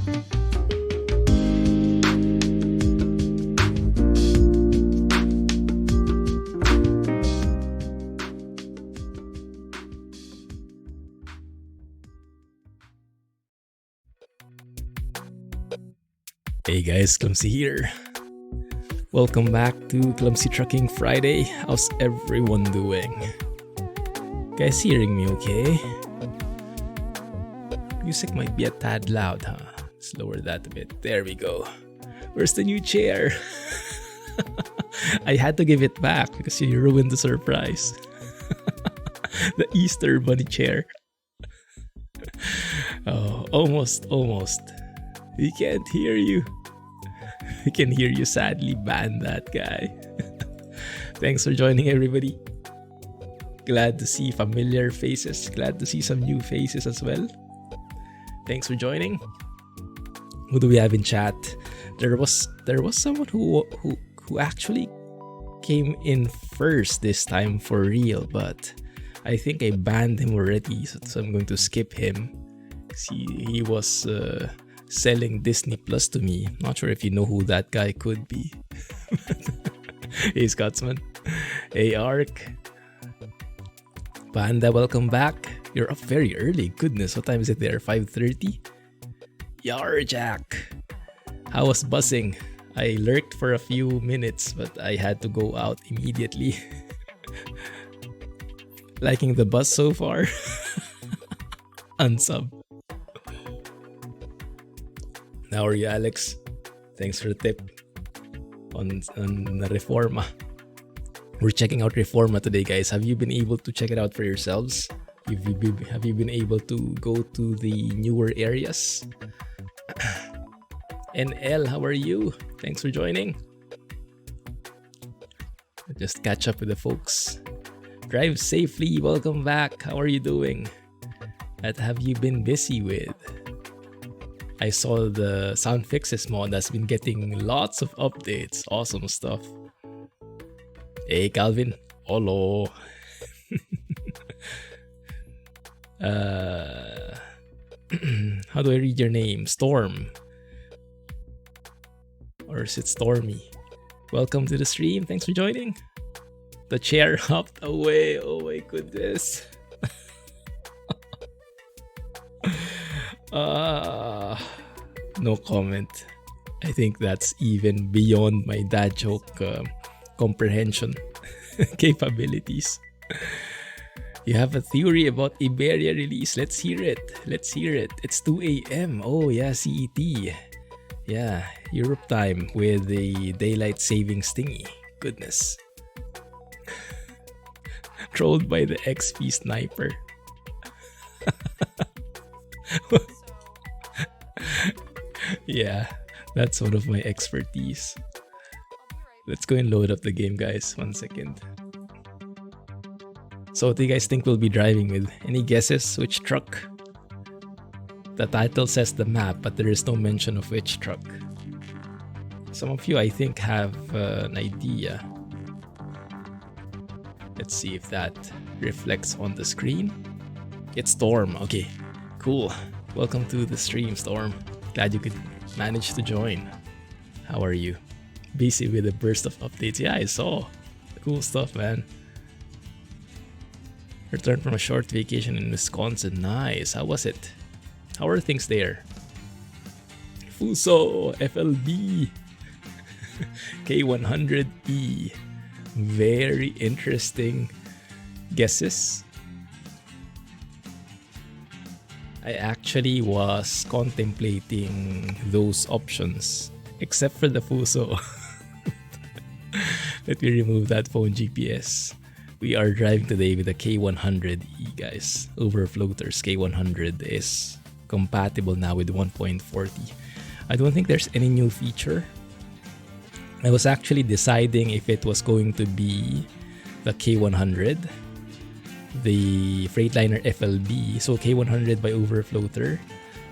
Hey guys, Clumsy here. Welcome back to Clumsy Trucking Friday. How's everyone doing? Guys, hearing me okay? Music might be a tad loud, huh? Let's lower that a bit. There we go. Where's the new chair? I had to give it back because you ruined the surprise. The Easter Bunny chair. Oh, almost. We can't hear you. We can hear you. Sadly ban that guy. Thanks for joining, everybody. Glad to see familiar faces. Glad to see some new faces as well. Thanks for joining. Who do we have in chat? There was someone who actually came in first this time for real, but I think I banned him already, so I'm going to skip him. See, he was selling Disney Plus to me. Not sure if you know who that guy could be. Hey Scotsman. Hey Ark. Panda, welcome back. You're up very early. Goodness, what time is it there? 5:30? Yar Jack. How was buzzing? I lurked for a few minutes, but I had to go out immediately. Liking the buzz so far? Unsub. How are you, Alex? Thanks for the tip on Reforma. We're checking out Reforma today, guys. Have you been able to check it out for yourselves? Have you been able to go to the newer areas? NL, how are you? Thanks for joining. Just catch up with the folks. Drive safely. Welcome back. How are you doing? What have you been busy with? I saw the sound fixes mod has been getting lots of updates. Awesome stuff. Hey Calvin. Hello. How do I read your name? Storm. Or is it Stormy? Welcome to the stream. Thanks for joining. The chair hopped away. Oh my goodness. No comment. I think that's even beyond my dad joke comprehension capabilities. You have a theory about Iberia release. Let's hear it. It's 2 a.m. Oh yeah, CET. Yeah, Europe time with the daylight savings thingy. Goodness. Trolled by the XP sniper. Yeah, that's one of my expertise. Let's go and load up the game, guys. 1 second. So what do you guys think we'll be driving with? Any guesses which truck? The title says the map, but there is no mention of which truck. Some of you, I think, have an idea. Let's see if that reflects on the screen. It's Storm. Okay, cool. Welcome to the stream, Storm. Glad you could manage to join. How are you? Busy with a burst of updates. Yeah, I saw. Cool stuff, man. Returned from a short vacation in Wisconsin. Nice. How was it? How are things there? Fuso, FLB, K100-E. Very interesting guesses. I actually was contemplating those options, except for the Fuso. Let me remove that phone GPS. We are driving today with a K100-E, guys. Overfloaters K100 is compatible now with 1.40. I don't think there's any new feature. I was actually deciding if it was going to be the K100, the Freightliner FLB, so K100 by Overfloater,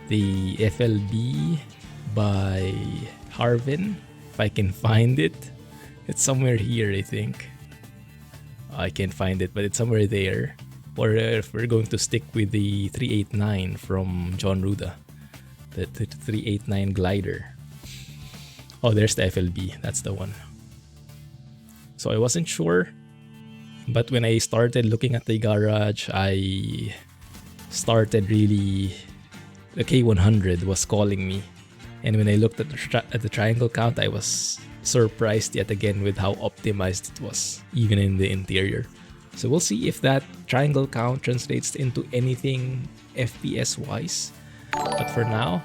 the FLB by Harvin, if I can find it. It's somewhere here, I think. I can't find it, but it's somewhere there. Or if we're going to stick with the 389 from John Ruda. the 389 glider. Oh, there's the FLB. That's the one. So I wasn't sure, but when I started looking at the garage, I started really... The K100 was calling me. And when I looked at the triangle count, I was surprised yet again with how optimized it was, even in the interior. So we'll see if that triangle count translates into anything FPS-wise. But for now,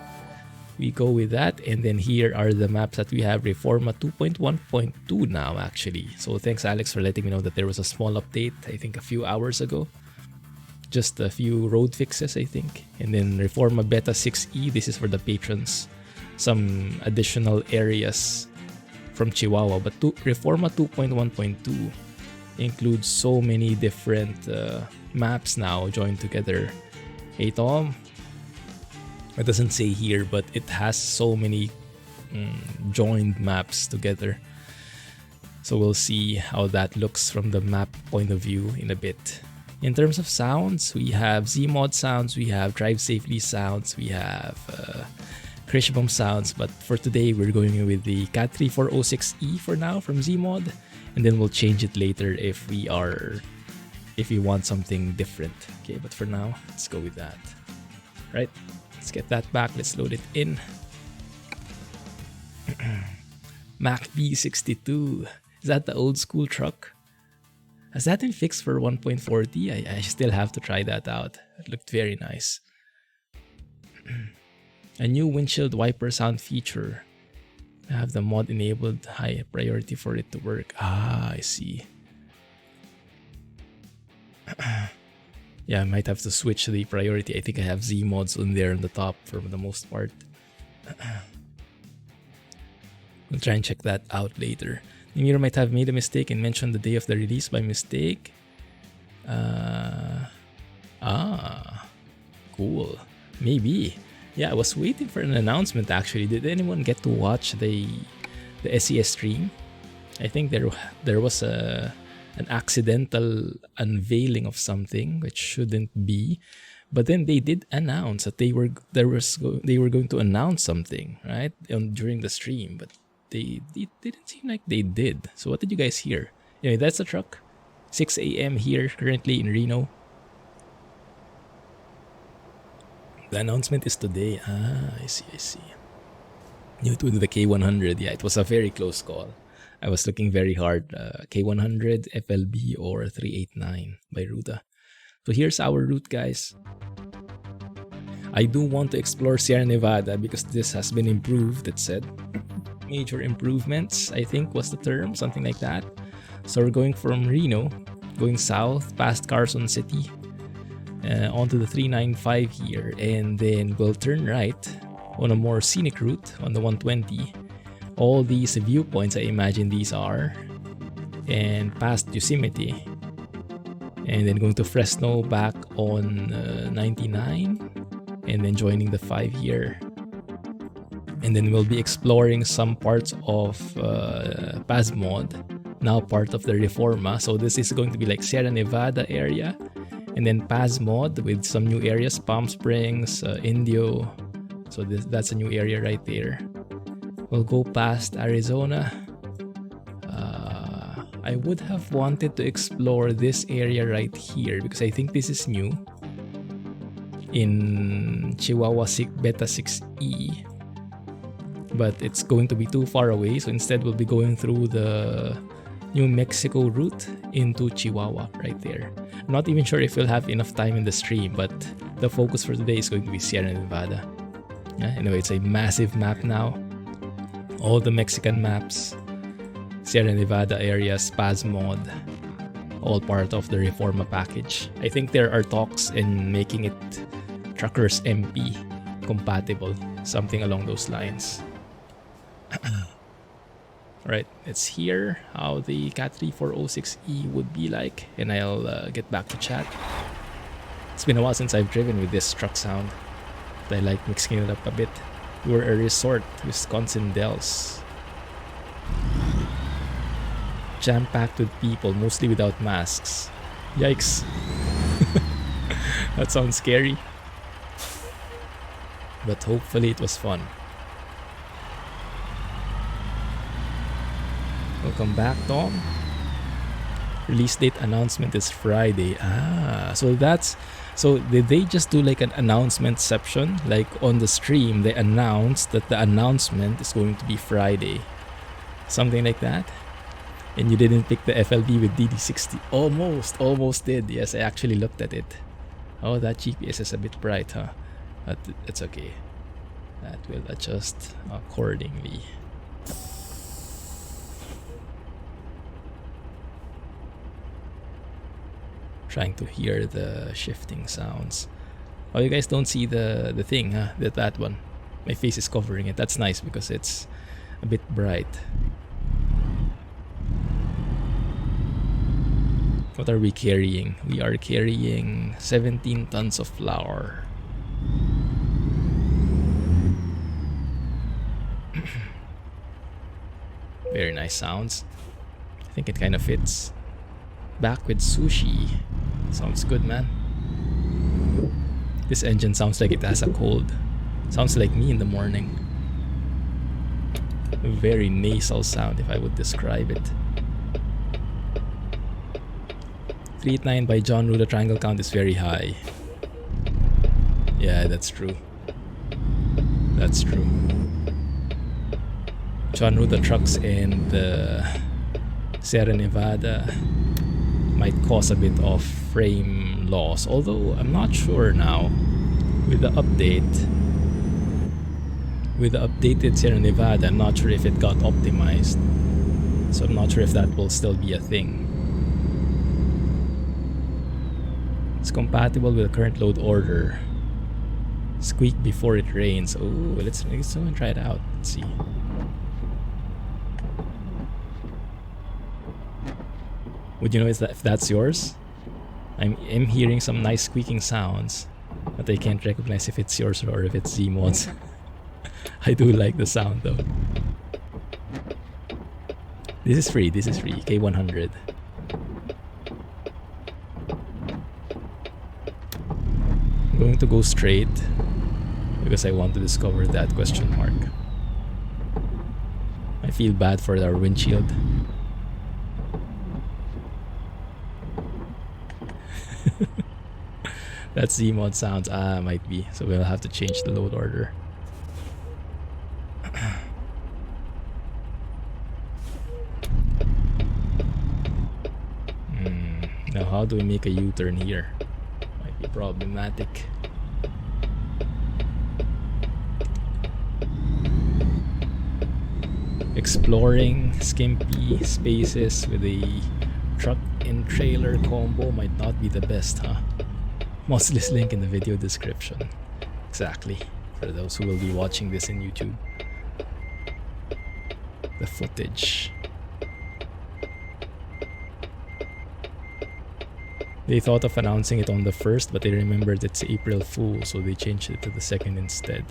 we go with that. And then here are the maps that we have. Reforma 2.1.2 now, actually. So thanks, Alex, for letting me know that there was a small update, I think a few hours ago. Just a few road fixes, I think. And then Reforma Beta 6E, this is for the patrons. Some additional areas from Chihuahua. But Reforma 2.1.2 includes so many different maps now joined together. Hey, Tom. It doesn't say here, but it has so many joined maps together. So we'll see how that looks from the map point of view in a bit. In terms of sounds, we have Zeemod sounds, we have Drive Safely sounds, we have Crash Bump sounds. But for today, we're going with the Cat3406E for now from Zeemod. And then we'll change it later if we want something different. Okay, but for now, let's go with that. Right? Let's get that back. Let's load it in. Mac B62. Is that the old school truck? Has that been fixed for 1.40? I still have to try that out. It looked very nice. A new windshield wiper sound feature. I have the mod enabled, high priority for it to work. Ah, I see. Yeah, I might have to switch the priority. I think I have Zeemods on there on the top for the most part. We'll try and check that out later. Nimir might have made a mistake and mentioned the day of the release by mistake. Cool. Maybe. Yeah, I was waiting for an announcement actually. Did anyone get to watch the SES stream? I think there was an accidental unveiling of something which shouldn't be, but then they did announce that they were going to announce something, right, during the stream, but they didn't seem like they did. So what did you guys hear? Anyway, that's the truck. 6 a.m. here currently in Reno. The announcement is today. Ah, I see. New to the K100. Yeah, it was a very close call. I was looking very hard. K100, FLB, or 389 by Ruda. So here's our route, guys. I do want to explore Sierra Nevada because this has been improved, it said. Major improvements, I think was the term, something like that. So we're going from Reno, going south past Carson City, onto the 395 here, and then we'll turn right on a more scenic route on the 120. All these viewpoints, I imagine these are, and past Yosemite, and then going to Fresno back on 99, and then joining the 5 here. And then we'll be exploring some parts of PazzMod, now part of the Reforma. So this is going to be like Sierra Nevada area, and then PazzMod with some new areas, Palm Springs, Indio. So that's a new area right there. We'll go past Arizona. I would have wanted to explore this area right here because I think this is new in Chihuahua Beta 6E. But it's going to be too far away, so instead we'll be going through the New Mexico route into Chihuahua right there. I'm not even sure if we'll have enough time in the stream, but the focus for today is going to be Sierra Nevada. Yeah, anyway, it's a massive map now. All the Mexican maps, Sierra Nevada areas, PazzMod, all part of the Reforma package. I think there are talks in making it Truckers MP compatible, something along those lines. Alright, let's hear how the Cat3406E would be like, and I'll get back to chat. It's been a while since I've driven with this truck sound, but I like mixing it up a bit. We're a resort, Wisconsin Dells. Jam-packed with people, mostly without masks. Yikes. That sounds scary. But hopefully it was fun. Welcome back, Tom. Release date announcement is Friday. So did they just do like an announcementception? Like on the stream, they announced that the announcement is going to be Friday. Something like that? And you didn't pick the FLV with DD60. Almost did. Yes, I actually looked at it. Oh, that GPS is a bit bright, huh? But it's okay. That will adjust accordingly. Trying to hear the shifting sounds. Oh, you guys don't see the thing, huh? That one. My face is covering it. That's nice because it's a bit bright. What are we carrying? We are carrying 17 tons of flour. Very nice sounds. I think it kind of fits. Back with sushi. Sounds good, man. This engine sounds like it has a cold. Sounds like me in the morning. A very nasal sound if I would describe it. 389 by John Rue, the triangle count is very high. Yeah, that's true. That's true. John Rue, the trucks in the Sierra Nevada might cause a bit of frame loss, although I'm not sure now with the update. With the updated Sierra Nevada, I'm not sure if it got optimized, so I'm not sure if that will still be a thing. It's compatible with the current load order. Squeak before it rains. Oh, let's go and try it out. Let's see. Would you know if that's yours? I'm hearing some nice squeaking sounds, but I can't recognize if it's yours or if it's Zeemod's. I do like the sound though. This is free. K100. I'm going to go straight because I want to discover that question mark. I feel bad for our windshield. That's Zeemod sounds. Might be. So we'll have to change the load order. Now how do we make a U-turn here? Might be problematic. Exploring skimpy spaces with a truck and trailer combo might not be the best, huh? Mostless link in the video description. Exactly. For those who will be watching this in YouTube. The footage. They thought of announcing it on the 1st, but they remembered it's April Fool, so they changed it to the 2nd instead.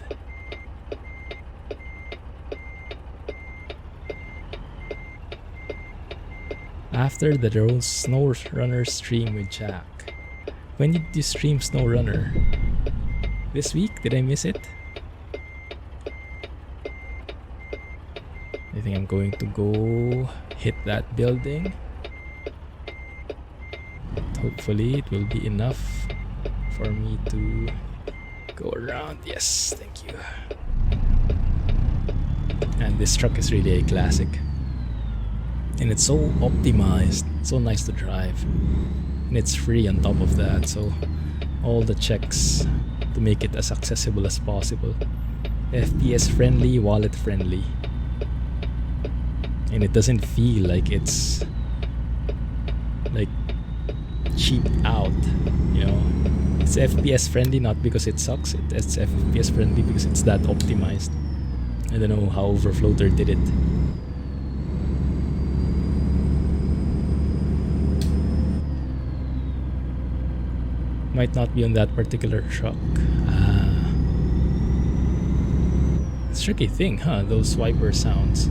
After the Snow Runner stream with Jack. When did you stream Snow Runner? This week? Did I miss it? I think I'm going to go hit that building. Hopefully it will be enough for me to go around. Yes, thank you. And this truck is really a classic. And it's so optimized, so nice to drive. And it's free on top of that, so all the checks to make it as accessible as possible. FPS friendly, wallet friendly. And it doesn't feel like it's like cheap out, you know. It's FPS friendly not because it sucks, it's FPS friendly because it's that optimized. I don't know how Overfloater did it. Might not be on that particular truck. It's a tricky thing, huh? Those wiper sounds.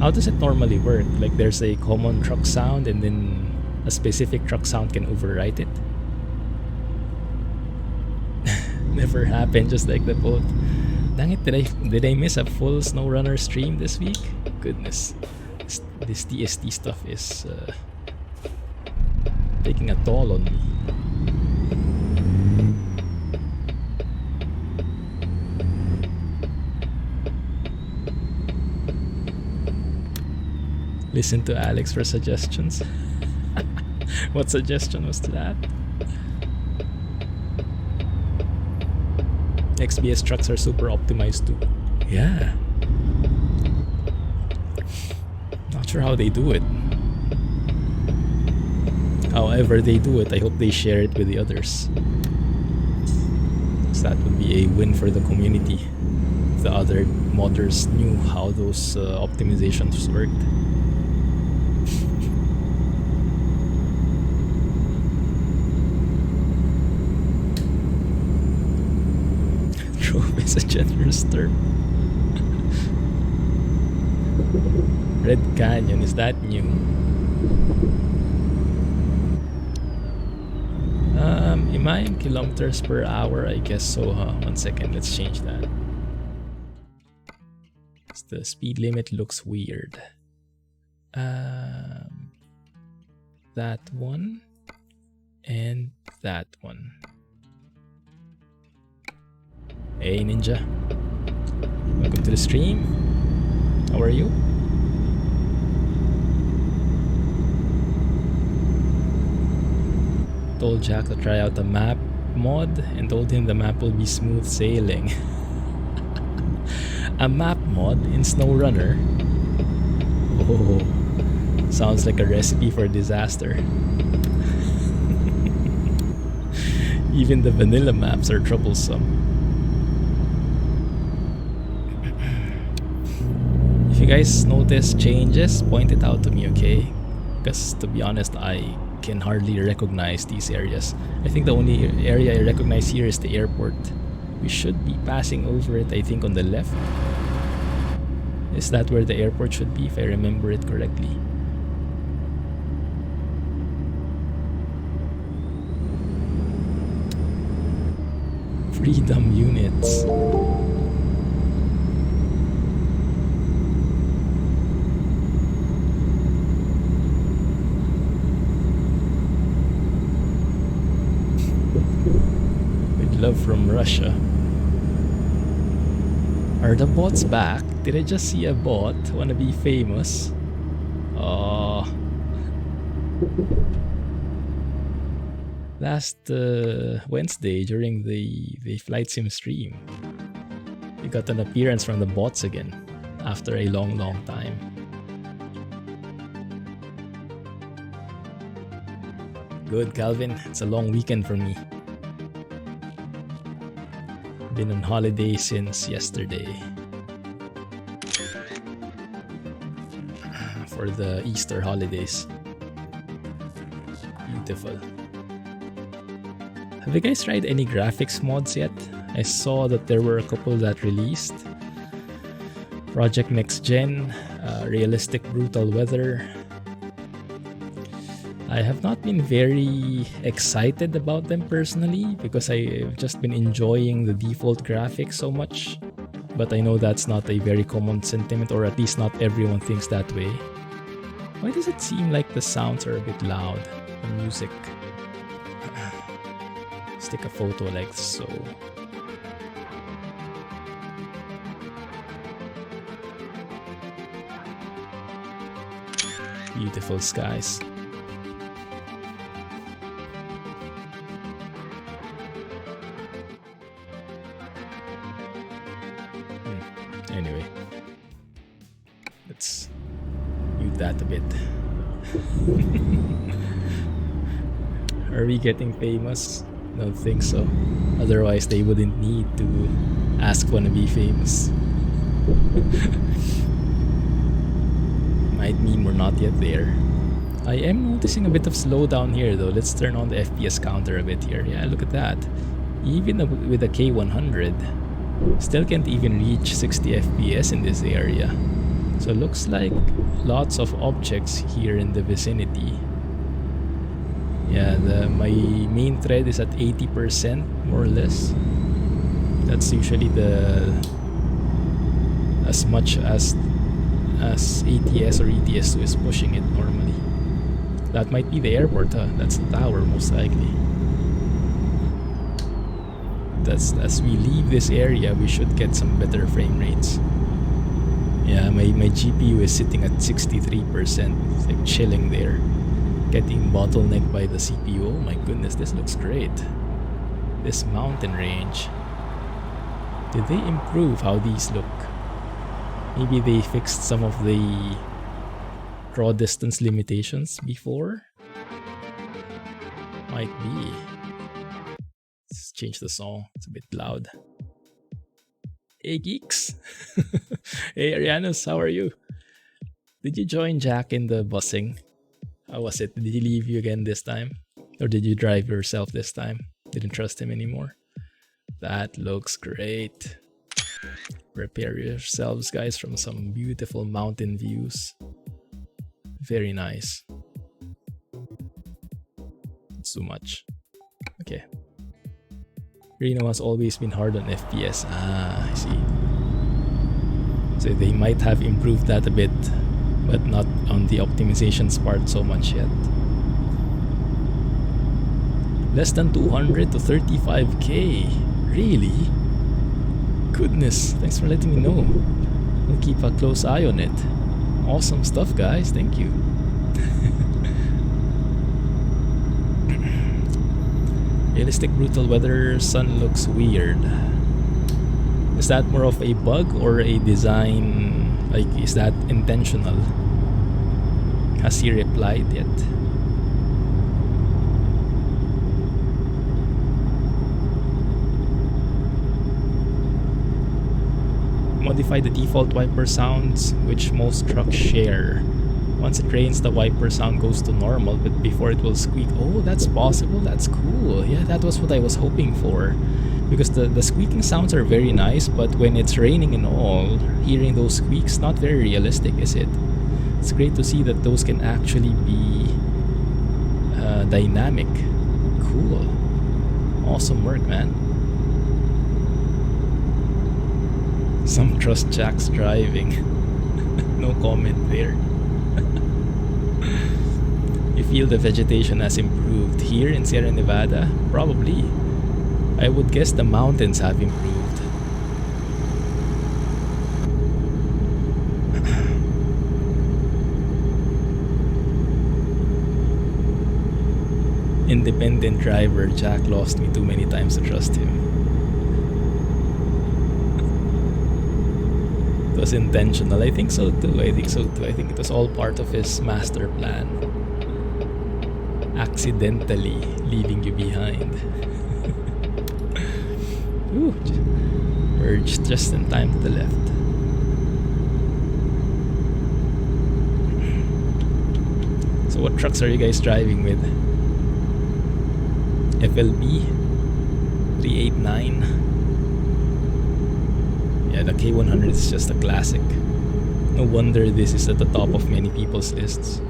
How does it normally work? Like there's a common truck sound and then a specific truck sound can overwrite it? Never happened, just like the boat. Dang it, did I miss a full SnowRunner stream this week? Goodness. This TST stuff is taking a toll on me. Listen to Alex for suggestions. What suggestion was that? XBS trucks are super optimized too. Yeah. Not sure how they do it. However they do it, I hope they share it with the others. So that would be a win for the community. If the other modders knew how those optimizations worked. Is a generous term. Red Canyon, is that new? Am I in kilometers per hour? I guess so, huh? 1 second, let's change that. The speed limit looks weird. That one and that one. Hey Ninja, welcome to the stream. How are you? Told Jack to try out the map mod and told him the map will be smooth sailing. A map mod in SnowRunner? Oh, sounds like a recipe for disaster. Even the vanilla maps are troublesome. If you guys notice changes, point it out to me, okay? Because to be honest, I can hardly recognize these areas. I think the only area I recognize here is the airport. We should be passing over it, I think, on the left. Is that where the airport should be, if I remember it correctly? Freedom units. Love from Russia. Are the bots back? Did I just see a bot wanna be famous? Oh. Last Wednesday during the Flight Sim stream, we got an appearance from the bots again after a long time. Good, Calvin. It's a long weekend for me. Been on holiday since yesterday for the Easter holidays. Beautiful. Have you guys tried any graphics mods yet? I saw that there were a couple that released. Project Next Gen, Realistic Brutal Weather. I have not been very excited about them personally because I've just been enjoying the default graphics so much. But I know that's not a very common sentiment, or at least not everyone thinks that way. Why does it seem like the sounds are a bit loud? The music. Let's take a photo like so. Beautiful skies. Anyway, let's mute that a bit. Are we getting famous? Don't think so. Otherwise, they wouldn't need to ask wanna be famous. Might mean we're not yet there. I am noticing a bit of slowdown here though. Let's turn on the FPS counter a bit here. Yeah, look at that. Even with the K100, still can't even reach 60 FPS in this area. So it looks like lots of objects here in the vicinity. Yeah, my main thread is at 80% more or less. That's usually the as much as ATS or ETS2 is pushing it normally. That might be the airport, huh? That's the tower, most likely. That's as we leave this area, we should get some better frame rates. Yeah, my GPU is sitting at 63%. It's like chilling there. Getting bottlenecked by the CPU. Oh my goodness, this looks great. This mountain range. Did they improve how these look? Maybe they fixed some of the draw distance limitations before? Might be. Let's change the song. It's a bit loud. Hey geeks! Hey Arianos, how are you? Did you join Jack in the busing? How was it? Did he leave you again this time? Or did you drive yourself this time? Didn't trust him anymore? That looks great. Prepare yourselves, guys, from some beautiful mountain views. Very nice. It's too much. Okay. Reno has always been hard on FPS. Ah, I see. So they might have improved that a bit, but not on the optimizations part so much yet. Less than 200 to 35k. Really? Goodness, thanks for letting me know. We'll keep a close eye on it. Awesome stuff, guys. Thank you. Realistic brutal weather, sun looks weird. Is that more of a bug or a design? Like, is that intentional? Has he replied yet? Modify the default wiper sounds, which most trucks share. Once it rains, the wiper sound goes to normal, but before it will squeak. Oh, that's possible. That's cool. Yeah, that was what I was hoping for. Because the squeaking sounds are very nice, but when it's raining and all, hearing those squeaks, not very realistic, is it? It's great to see that those can actually be dynamic. Cool. Awesome work, man. Some trust Jack's driving. No comment there. You feel the vegetation has improved here in Sierra Nevada? Probably. I would guess the mountains have improved. Independent driver, Jack lost me too many times to trust him. It was intentional. I think so too. I think it was all part of his master plan. Accidentally leaving you behind. Ooh, merged just in time to the left. So what trucks are you guys driving with? FLB 389. Yeah, the K100 is just a classic. No wonder this is at the top of many people's lists.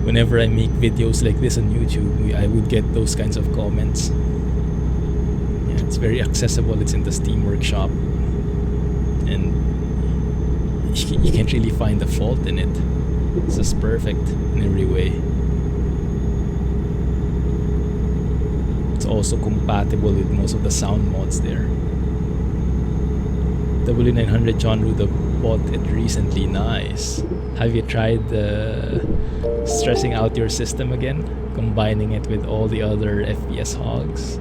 Whenever I make videos like this on YouTube, I would get those kinds of comments. Yeah, it's very accessible. It's in the Steam Workshop, and you can't really find a fault in it. It's just perfect in every way. It's also compatible with most of the sound mods there. W900 John Ruda bought it recently. Nice. Have you tried stressing out your system again? Combining it with all the other FPS hogs?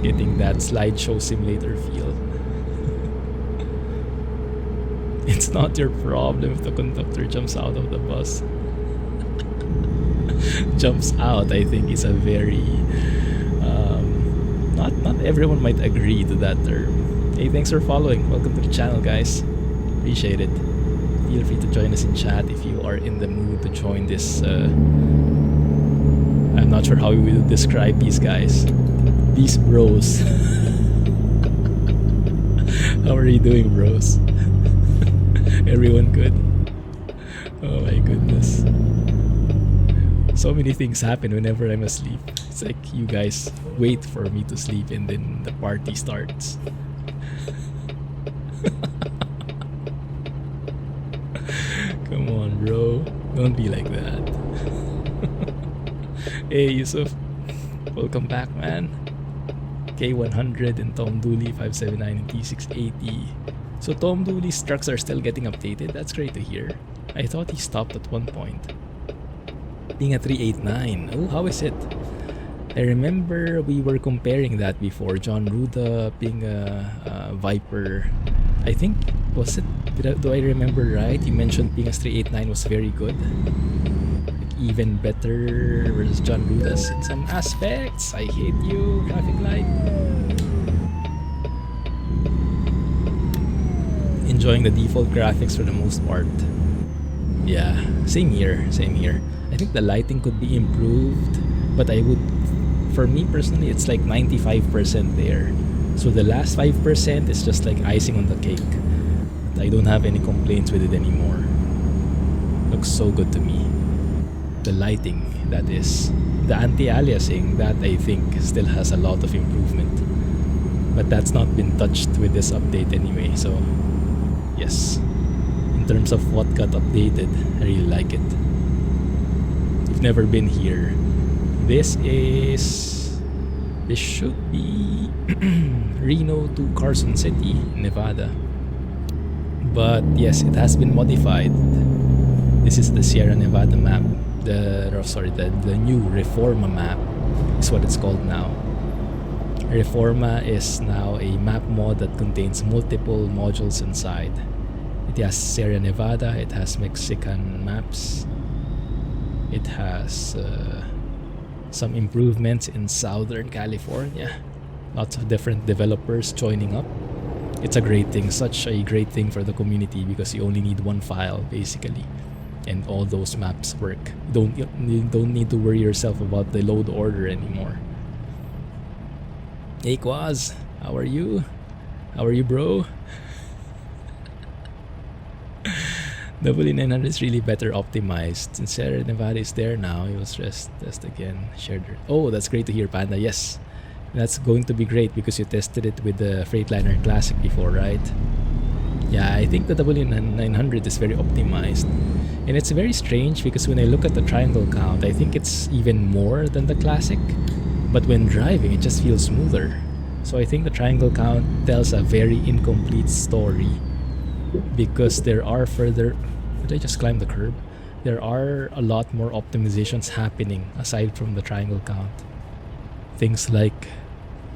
Getting that slideshow simulator feel. It's not your problem if the conductor jumps out of the bus. Jumps out, I think, is a very... Not everyone might agree to that term. Hey, thanks for following. Welcome to the channel, guys. Appreciate it. Feel free to join us in chat if you are in the mood to join this. I'm not sure how we will describe these guys. These bros. How are you doing, bros? Everyone good? Oh my goodness. So many things happen whenever I'm asleep. It's like you guys wait for me to sleep and then the party starts. Come on, bro. Don't be like that. Hey, Yusuf. Welcome back, man. K100 and Tom Dooley 579 and T680. So Tom Dooley's trucks are still getting updated. That's great to hear. I thought he stopped at one point. Being a 389. Oh, how is it? I remember we were comparing that before. John Ruda being a Viper. I think, was it? Do I remember right? You mentioned being a 389 was very good. Like even better versus John Ruda's in some aspects. I hate you, traffic light. Enjoying the default graphics for the most part. Yeah, same here, same here. I think the lighting could be improved, but I would, for me personally, it's like 95% there. So the last 5% is just like icing on the cake. But I don't have any complaints with it anymore. Looks so good to me. The lighting, that is. The anti-aliasing, that I think still has a lot of improvement. But that's not been touched with this update anyway, so yes. In terms of what got updated, I really like it. If you've never been here, this should be Reno to Carson City, Nevada. But yes, it has been modified. This is the Sierra Nevada map. The new Reforma map is what it's called now. Reforma is now a map mod that contains multiple modules inside. It has Sierra Nevada, it has Mexican maps, it has some improvements in Southern California. Lots of different developers joining up. It's a great thing, such a great thing for the community because you only need one file basically, and all those maps work. You don't need to worry yourself about the load order anymore. Hey Quaz, how are you? How are you, bro? W900 is really better optimized. Since Sierra Nevada is there now, it was just test again. Shared. Oh, that's great to hear, Panda. Yes, that's going to be great because you tested it with the Freightliner Classic before, right? Yeah, I think the W900 is very optimized. And it's very strange because when I look at the triangle count, I think it's even more than the Classic. But when driving, it just feels smoother. So I think the triangle count tells a very incomplete story. Because there are further... Did I just climb the curb? There are a lot more optimizations happening aside from the triangle count. Things like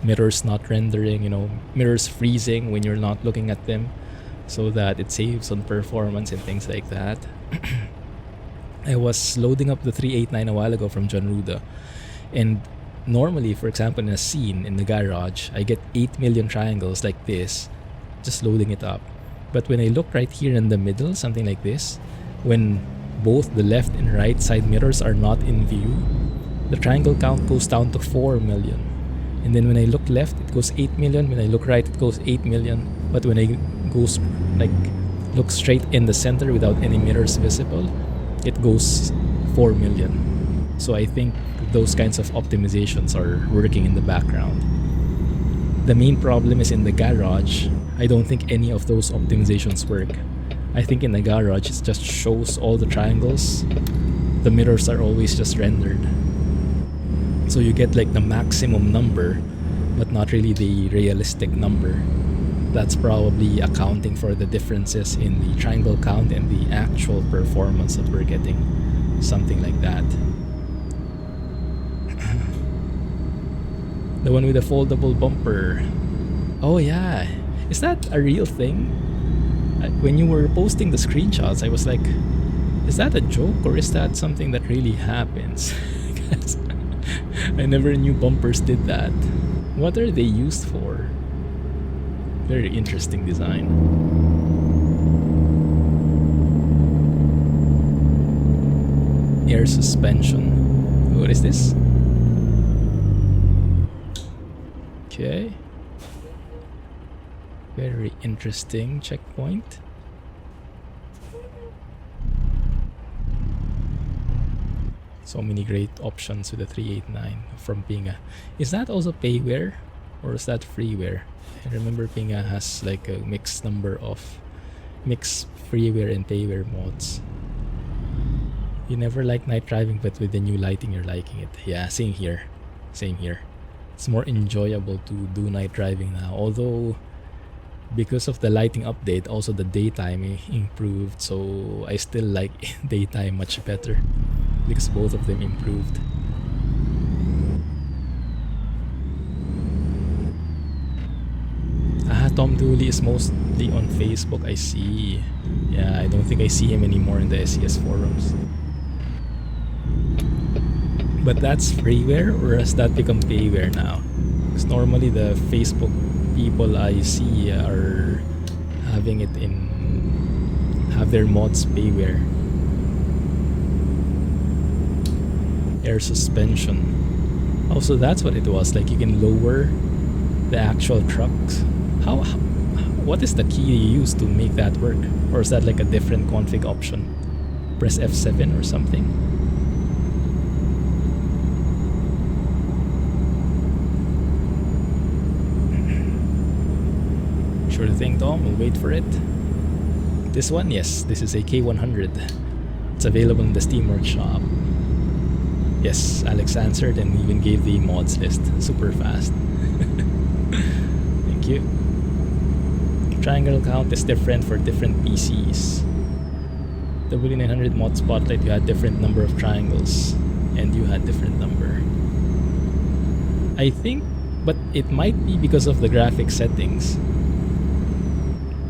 mirrors not rendering, mirrors freezing when you're not looking at them, so that it saves on performance and things like that. I was loading up the 389 a while ago from John Ruda, and normally, for example, in a scene in the garage, I get 8 million triangles like this, just loading it up. But when I look right here in the middle, something like this, when both the left and right side mirrors are not in view, the triangle count goes down to 4 million. And then when I look left, it goes 8 million. When I look right, it goes 8 million. But when I look straight in the center without any mirrors visible, it goes 4 million. So I think those kinds of optimizations are working in the background. The main problem is in the garage. I don't think any of those optimizations work. I think in the garage it just shows all the triangles. The mirrors are always just rendered. So you get like the maximum number, but not really the realistic number. That's probably accounting for the differences in the triangle count and the actual performance that we're getting. Something like that. The one with the foldable bumper. Oh yeah. Is that a real thing? When you were posting the screenshots, I was like, is that a joke or is that something that really happens? I never knew bumpers did that. What are they used for? Very interesting design. Air suspension. What is this? Okay. Very interesting checkpoint. So many great options with the 389 from being a... Is that also payware or is that freeware? I remember Pinga has like a mixed number of mixed freeware and payware mods. You never like night driving, but with the new lighting you're liking it. Yeah, same here. Same here. It's more enjoyable to do night driving now. Although, because of the lighting update, also the daytime improved. So I still like daytime much better because both of them improved. Tom Dooley is mostly on Facebook, I see. Yeah, I don't think I see him anymore in the SCS forums. But that's freeware, or has that become payware now? Because normally the Facebook people I see are having it have their mods payware. Air suspension. Oh, so that's what it was. Like you can lower the actual trucks. What is the key you use to make that work? Or is that like a different config option? Press F7 or something? Sure thing, Tom. We'll wait for it. This one? Yes, this is a K100. It's available in the Steam Workshop. Yes, Alex answered and even gave the mods list. Super fast. Thank you. Triangle count is different for different PCs. W900 mod spotlight, you had different number of triangles and you had different number. I think, but it might be because of the graphic settings.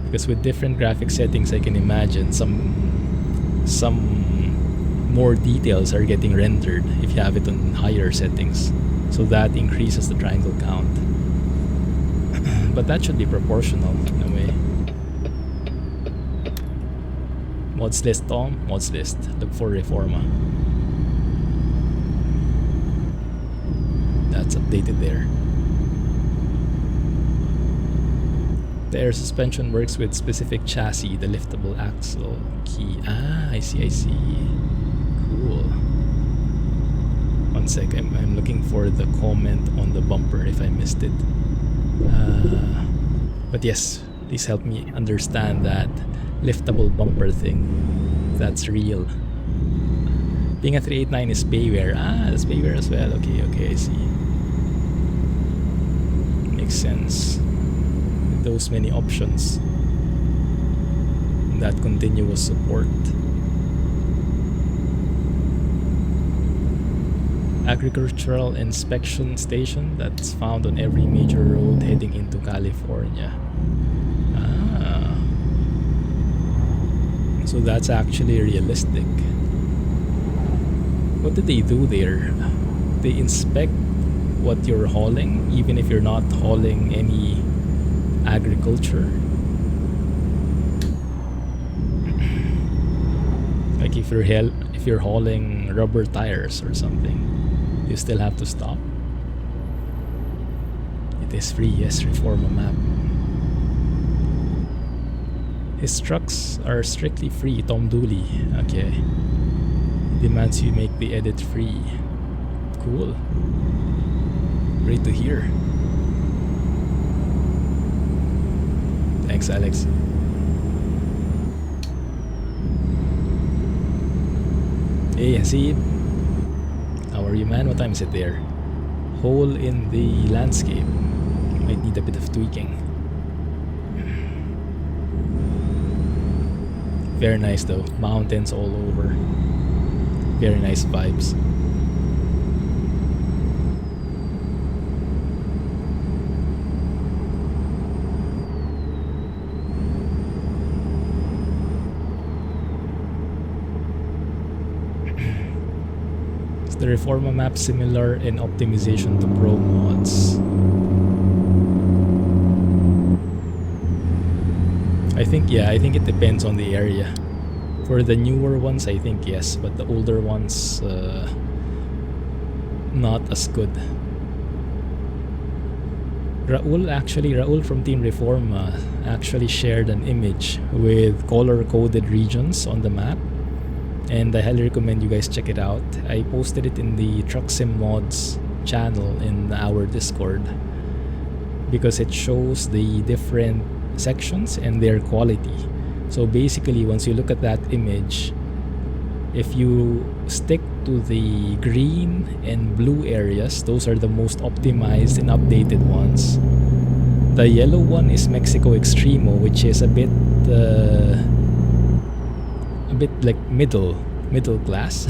Because with different graphic settings, I can imagine some more details are getting rendered if you have it on higher settings. So that increases the triangle count. But that should be proportional in a way. Mods list, Tom. Mods list. Look for Reforma. That's updated there. The air suspension works with specific chassis, the liftable axle key. Ah, I see. Cool. One sec, I'm looking for the comment on the bumper if I missed it. But yes, please help me understand that liftable bumper thing. That's real. Being a 389 is payware. Ah, that's payware as well. Okay, I see. Makes sense. With those many options. That continuous support. Agricultural inspection station that's found on every major road heading into California. Ah. So that's actually realistic. What did they do there? They inspect what you're hauling, even if you're not hauling any agriculture. Like if you're hauling rubber tires or something, you still have to stop. It is free, yes, Reforma map. His trucks are strictly free, Tom Dooley. Okay. Demands you make the edit free. Cool. Great to hear. Thanks, Alex. Hey, Hasib. How are you, man? What time is it there? Hole in the landscape. Might need a bit of tweaking. Very nice though. Mountains all over. Very nice vibes. Is the Reforma map similar in optimization to Pro mods? I think it depends on the area. For the newer ones, I think yes, but the older ones, not as good. Raul from Team Reforma actually shared an image with color-coded regions on the map, and I highly recommend you guys check it out. I posted it in the Truck Sim Mods channel in our Discord. because it shows the different sections and their quality. So basically, once you look at that image, if you stick to the green and blue areas, those are the most optimized and updated ones. The yellow one is Mexico Extremo, which is a bit like middle class,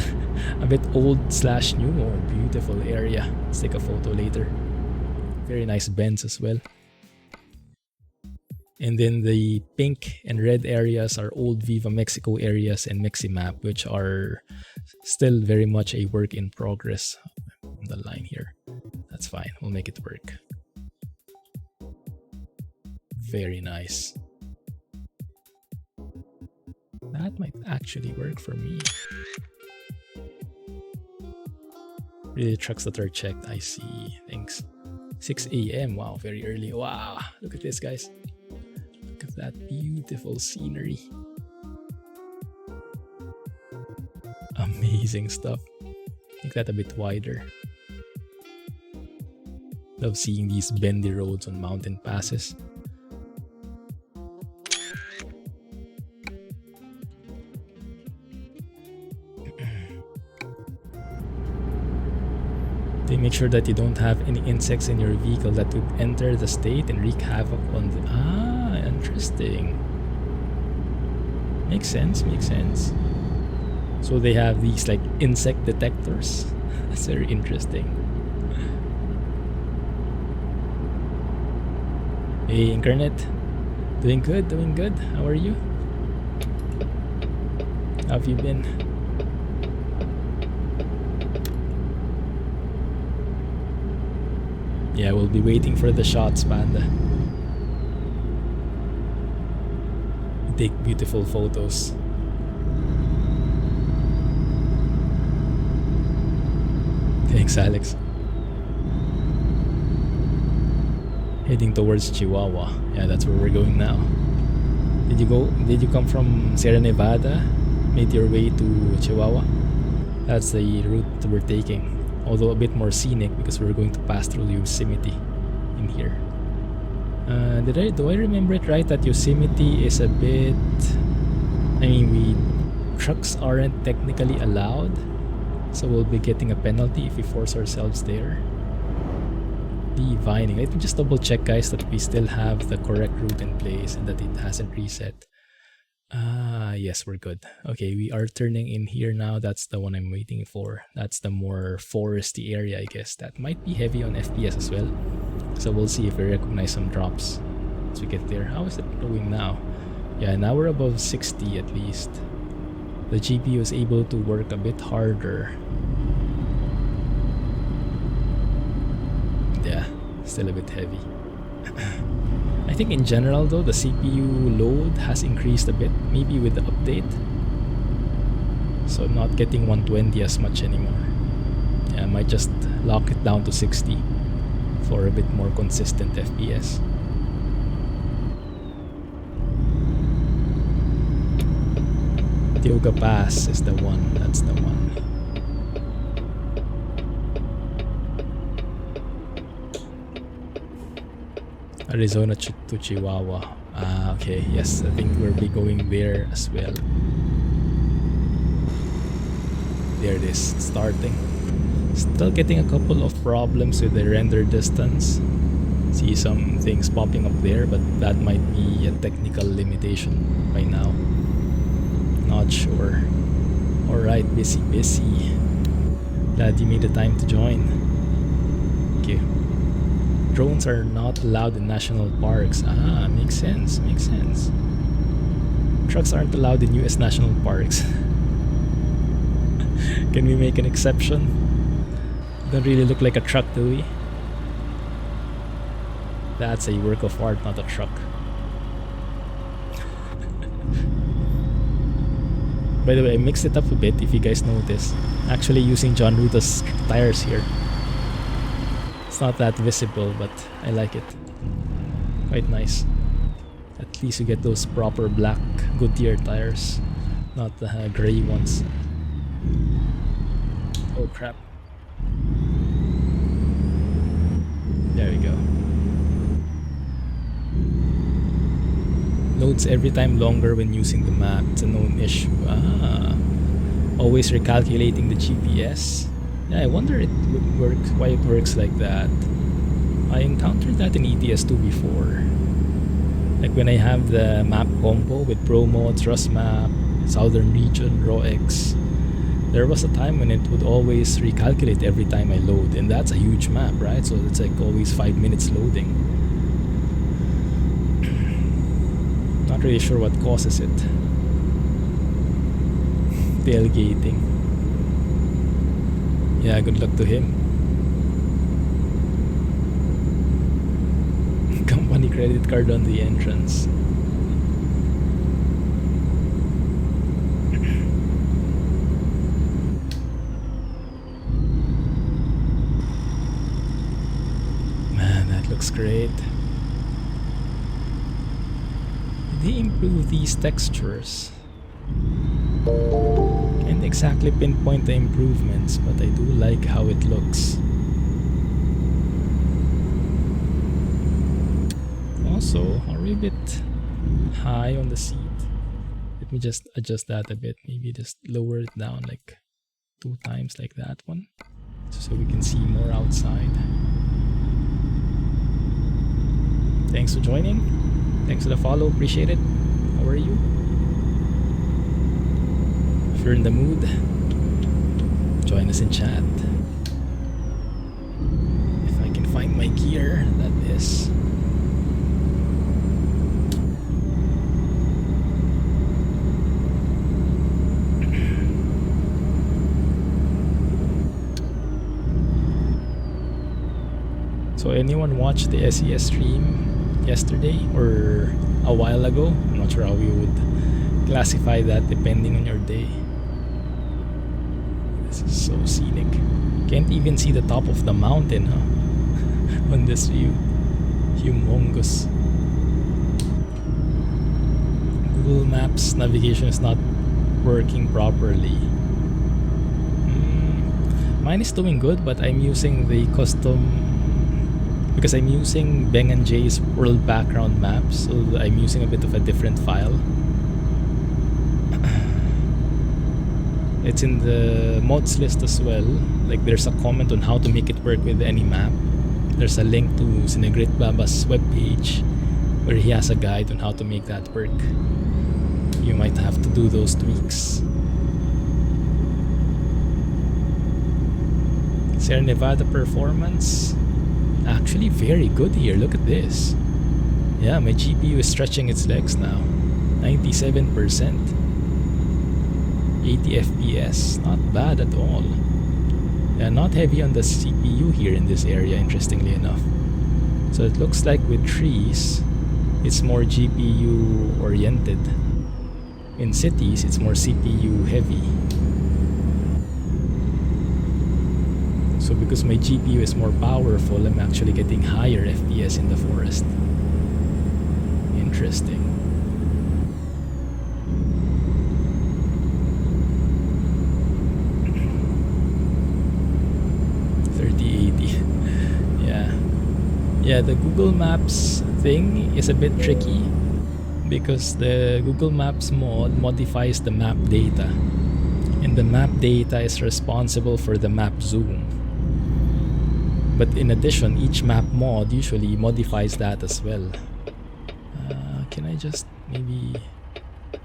a bit old/new. Oh, beautiful area. Let's take a photo later. Very nice bends as well. And then the pink and red areas are old Viva Mexico areas and Meximap, which are still very much a work in progress. On the line here. That's fine. We'll make it work. Very nice. That might actually work for me. Really trucks that are checked. I see. Thanks. 6 a.m. Wow, very early. Wow. Look at this, guys. Look at that beautiful scenery. Amazing stuff. Make that a bit wider. Love seeing these bendy roads on mountain passes. They make sure that you don't have any insects in your vehicle that would enter the state and wreak havoc on the... Ah, interesting. Makes sense, makes sense. So they have these like insect detectors. That's very interesting. Hey, Incarnate. Doing good, doing good. How are you? How have you been? Yeah, we'll be waiting for the shots, Panda. Take beautiful photos. Thanks, Alex. Heading towards Chihuahua. Yeah, that's where we're going now. Did you come from Sierra Nevada? Made your way to Chihuahua? That's the route that we're taking. Although a bit more scenic because we're going to pass through Yosemite in here. Do I remember it right that Yosemite is a bit... I mean, trucks aren't technically allowed, so we'll be getting a penalty if we force ourselves there. Vining. Let me just double check, guys, that we still have the correct route in place and that it hasn't reset. Yes, we're good. Okay, we are turning in here now. That's the one I'm waiting for. That's the more foresty area, I guess. That might be heavy on FPS as well. So we'll see if we recognize some drops as we get there. How is it going now? Yeah, now we're above 60 at least. The GPU is able to work a bit harder. Yeah, still a bit heavy. I think in general though, the CPU load has increased a bit, maybe with the update. So I'm not getting 120 as much anymore. Yeah, I might just lock it down to 60 for a bit more consistent FPS. Tioga Pass is the one, that's the one. Arizona to Chihuahua. Ah, okay, yes, I think we'll be going there as well. There it is, starting. Still getting a couple of problems with the render distance. See some things popping up there, but that might be a technical limitation by now. Not sure. Alright, busy. Glad you made the time to join. Thank you. Drones are not allowed in national parks. Ah, makes sense. Trucks aren't allowed in US national parks. Can we make an exception? Don't really look like a truck, do we? That's a work of art, not a truck. By the way, I mixed it up a bit if you guys notice. Actually using John Ruta's tires here. It's not that visible, but I like it. Quite nice. At least you get those proper black Goodyear tires, not the gray ones. Oh crap. There we go. loads every time longer when using the map. It's a known issue. Always recalculating the GPS. Yeah, I wonder why it works like that. I encountered that in ATS2 before. Like when I have the map combo with ProMod, Trust Map, Southern Region, RawX, there was a time when it would always recalculate every time I load, and that's a huge map, right? So it's like always 5 minutes loading. Not really sure what causes it. Tailgating. Yeah, good luck to him. Company credit card on the entrance. Man, that looks great. Did they improve these textures? Can't exactly pinpoint the improvements, but I do like how it looks. Also, are we a bit high on the seat? Let me just adjust that a bit. Maybe just lower it down like 2 times like that one, so we can see more outside. Thanks for joining. Thanks for the follow. Appreciate it. How are you? If you're in the mood, join us in chat. If I can find my gear, that is. So anyone watched the SES stream yesterday or a while ago? I'm not sure how you would classify that depending on your day. This is so scenic. Can't even see the top of the mountain, huh? On this view. Humongous. Google Maps navigation is not working properly. Mine is doing good, but I'm using the custom, because I'm using Beng and Jay's world background map, so I'm using a bit of a different file. It's in the mods list as well. Like there's a comment on how to make it work with any map. There's a link to Sinegrit Baba's webpage where he has a guide on how to make that work. You might have to do those tweaks. Sierra Nevada performance, actually very good here. Look at this. Yeah, my GPU is stretching its legs now. 97%. 80 FPS. Not bad at all. Yeah, not heavy on the CPU here in this area, interestingly enough. So it looks like with trees, it's more GPU oriented. In cities, it's more CPU heavy. So because my GPU is more powerful, I'm actually getting higher FPS in the forest. Interesting. Yeah, the Google Maps thing is a bit tricky because the Google Maps mod modifies the map data, and the map data is responsible for the map zoom. But in addition, each map mod usually modifies that as well. Can I just maybe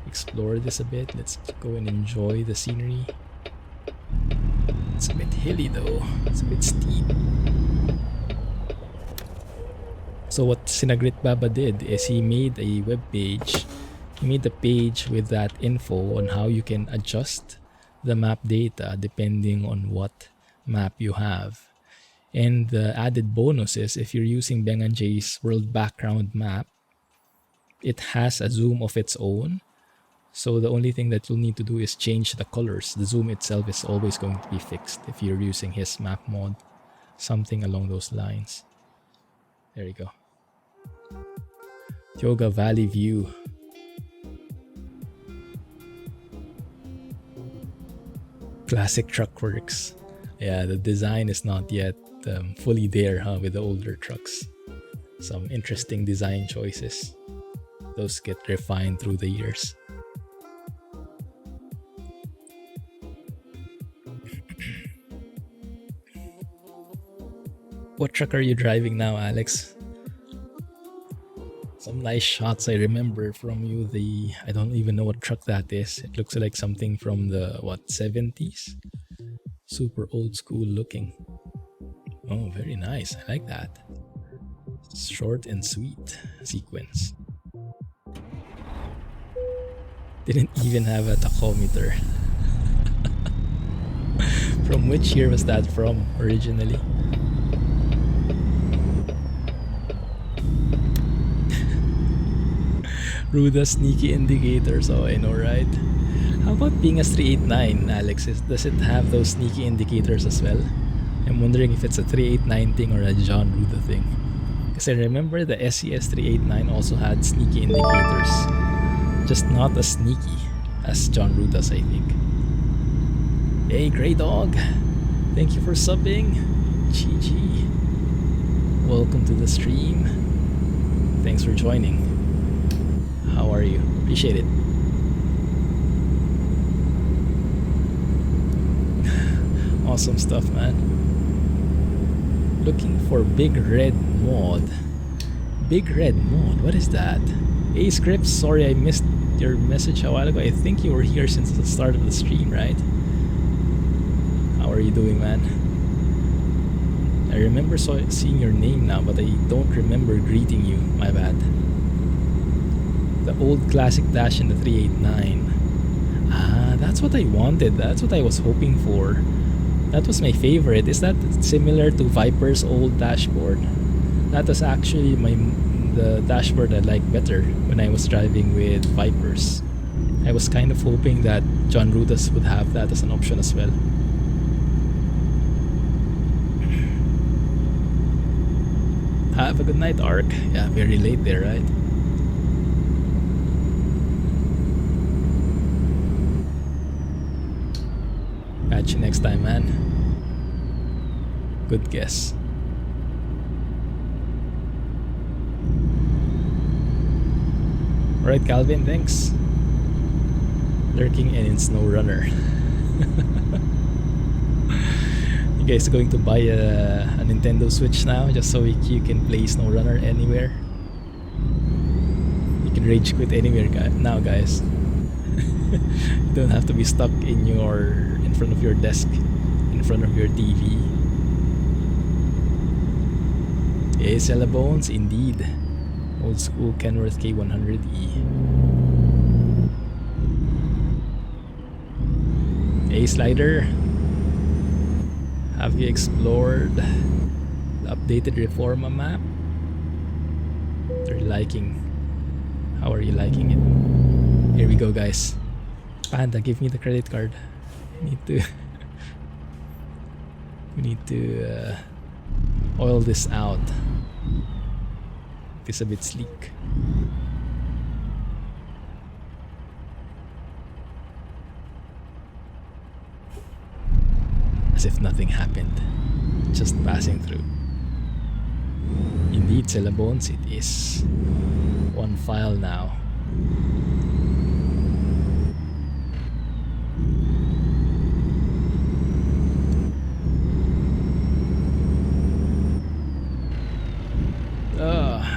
explore this a bit? Let's go and enjoy the scenery. It's a bit hilly though, it's a bit steep. So what Sinagrit Baba did is he made a web page. He made a page with that info on how you can adjust the map data depending on what map you have. And the added bonus is if you're using Beng and Jay's world background map, it has a zoom of its own. So the only thing that you'll need to do is change the colors. The zoom itself is always going to be fixed if you're using his map mod. Something along those lines. There you go. Tioga Valley view. Classic truck works. Yeah, the design is not yet fully there, with the older trucks. Some interesting design choices. Those get refined through the years. What truck are you driving now, Alex? Some nice shots I remember from you. I don't even know what truck that is. It looks like something from the 70s? Super old school looking. Oh, very nice. I like that. Short and sweet sequence. Didn't even have a tachometer. From which year was that from originally? Ruda sneaky indicators. Oh, I know, right? How about being a 389, Alex? Does it have those sneaky indicators as well? I'm wondering if it's a 389 thing or a John Ruda thing. Because I remember the SES 389 also had sneaky indicators. Just not as sneaky as John Ruda's, I think. Hey, Grey Dog! Thank you for subbing. GG. Welcome to the stream. Thanks for joining. How are you? Appreciate it. Awesome stuff, man. Looking for Big Red Mod. Big Red Mod, what is that? Hey Scripts, sorry I missed your message a while ago. I think you were here since the start of the stream, right? How are you doing, man? I remember seeing your name now, but I don't remember greeting you. My bad. The old classic dash in the 389. Ah, that's what I wanted. That's what I was hoping for. That was my favorite. Is that similar to Viper's old dashboard? That was actually the dashboard I liked better when I was driving with Vipers. I was kind of hoping that John Rudas would have that as an option as well. Have a good night, Ark. Yeah, very late there, right? Catch you next time, man. Good guess. Alright, Calvin, thanks. Lurking and in SnowRunner. You guys are going to buy a Nintendo Switch now just so you can play SnowRunner anywhere? You can rage quit anywhere now, guys. You don't have to be stuck in front of your desk, in front of your TV. Hey, Bones, indeed. Old school Kenworth K100-E. Hey, Slider. Have you explored the updated Reforma map? They're liking. How are you liking it? Here we go, guys. Panda, give me the credit card. We need to oil this out. It's a bit sleek. As if nothing happened. Just passing through. Indeed, Bones, it is. One file now.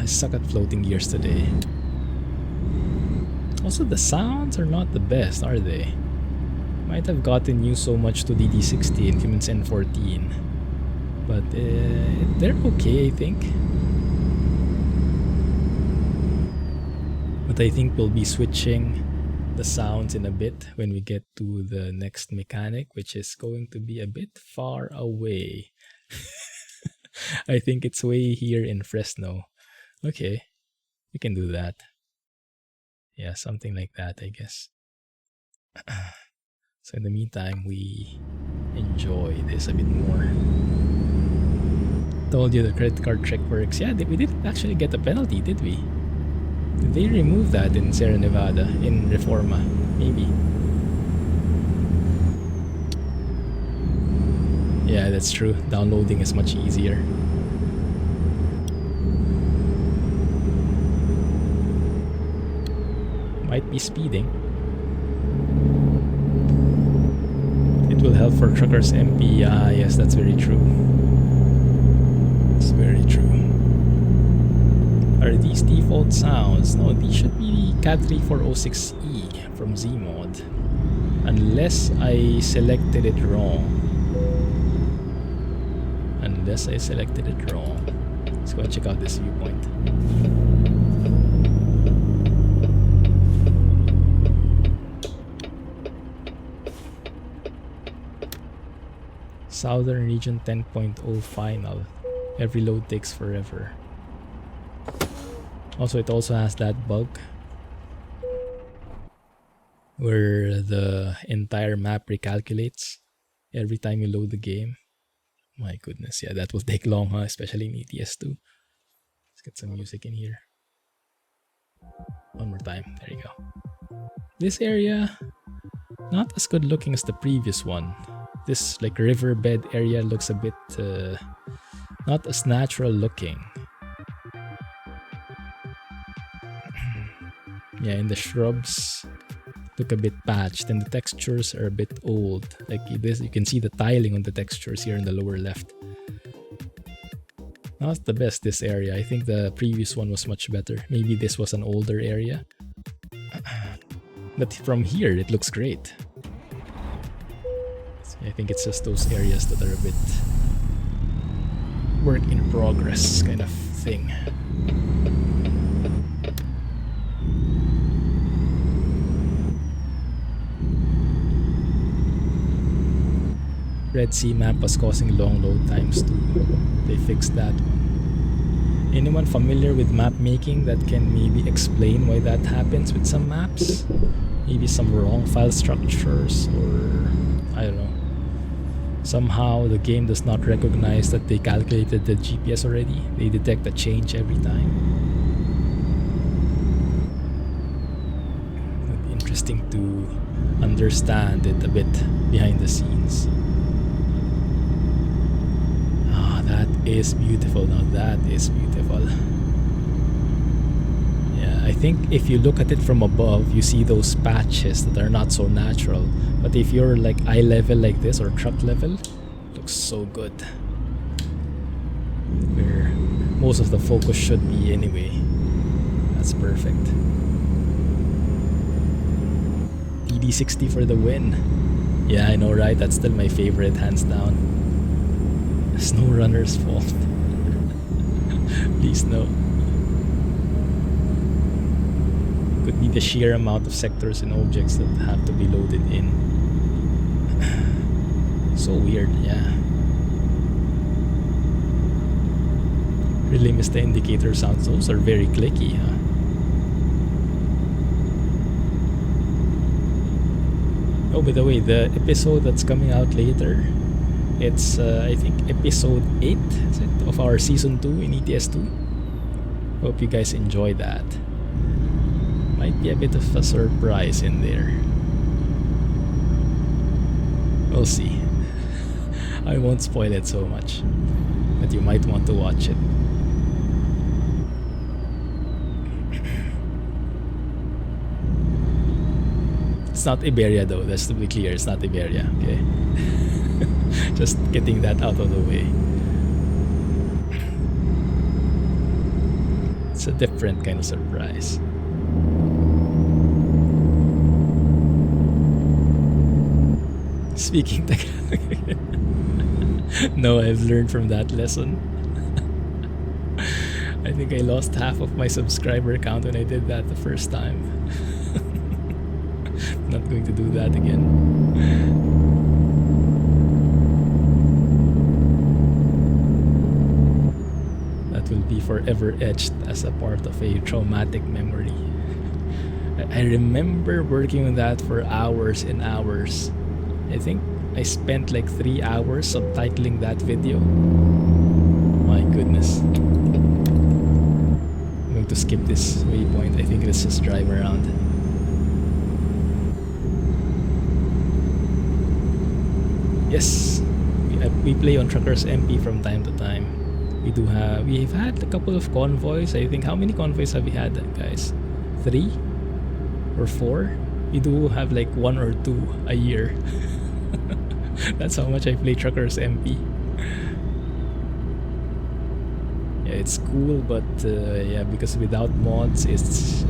I suck at floating gears today. Also, the sounds are not the best, are they? Might have gotten used so much to DD16, Cummins N14. But they're okay, I think. But I think we'll be switching the sounds in a bit when we get to the next mechanic, which is going to be a bit far away. I think it's way here in Fresno. Okay, we can do that. Yeah, something like that, I guess. So in the meantime, we enjoy this a bit more. Told you the credit card trick works. Yeah, we didn't actually get a penalty, did we? Did they remove that in Sierra Nevada, in Reforma? Maybe. Yeah, that's true. Downloading is much easier. Might be speeding. It will help for Truckers MP. Yes, that's very true. It's very true. Are these default sounds? No, these should be Cat 3406E from Zeemod. Unless I selected it wrong. Let's go and check out this viewpoint. Southern Region 10.0 final. Every load takes forever. Also, it also has that bug where the entire map recalculates every time you load the game. My goodness, yeah, that will take long, huh? Especially in ATS2. Let's get some music in here. One more time. There you go. This area, not as good looking as the previous one. This like riverbed area looks a bit not as natural looking. Yeah, in the shrubs look a bit patched, and the textures are a bit old. Like this, you can see the tiling on the textures here in the lower left. Not the best, this area. I think the previous one was much better. Maybe this was an older area. But from here, it looks great. I think it's just those areas that are a bit work in progress kind of thing. Red Sea map was causing long load times too. They fixed that one. Anyone familiar with map making that can maybe explain why that happens with some maps? Maybe some wrong file structures, or I don't know. Somehow the game does not recognize that they calculated the GPS already. They detect a change every time. It would be interesting to understand it a bit behind the scenes. That is beautiful. Now that is beautiful. Yeah, I think if you look at it from above, you see those patches that are not so natural. But if you're like eye level like this or truck level, it looks so good. Where most of the focus should be anyway. That's perfect. TD60 for the win. Yeah, I know, right? That's still my favorite, hands down. SnowRunner's fault. Please no. Could be the sheer amount of sectors and objects that have to be loaded in. So weird, yeah. Really miss the indicator sounds. Those are very clicky, huh? Oh, by the way, the episode that's coming out later, it's, I think, episode 8 is it, of our season 2 in ETS2. Hope you guys enjoy that. Might be a bit of a surprise in there. We'll see. I won't spoil it so much, but you might want to watch it. It's not Iberia though, that's to be clear, it's not Iberia, okay? Just getting that out of the way. It's a different kind of surprise. Speaking Tagalog. No, I've learned from that lesson. I think I lost half of my subscriber count when I did that the first time. Not going to do that again. Will be forever etched as a part of a traumatic memory. I remember working on that for hours and hours. I think I spent like 3 hours subtitling that video. My goodness. I'm going to skip this waypoint. I think let's just drive around. Yes, we play on Truckers MP from time to time. We've had a couple of convoys. I think, how many convoys have we had, guys? 3 or 4. We do have like 1 or 2 a year. That's how much I play Truckers MP. Yeah, it's cool, but yeah, because without mods, it's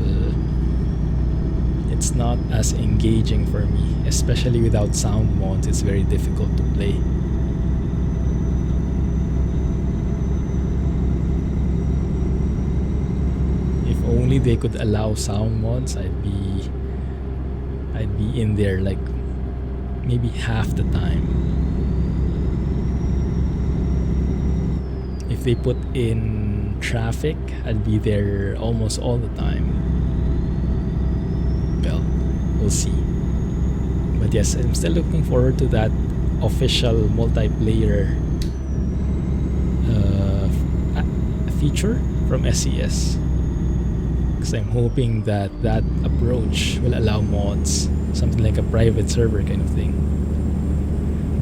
not as engaging for me. Especially without sound mods, it's very difficult to play. If only they could allow sound mods, I'd be in there like maybe half the time. If they put in traffic, I'd be there almost all the time. Well, we'll see. But yes, I'm still looking forward to that official multiplayer feature from SES. Because I'm hoping that approach will allow mods, something like a private server kind of thing.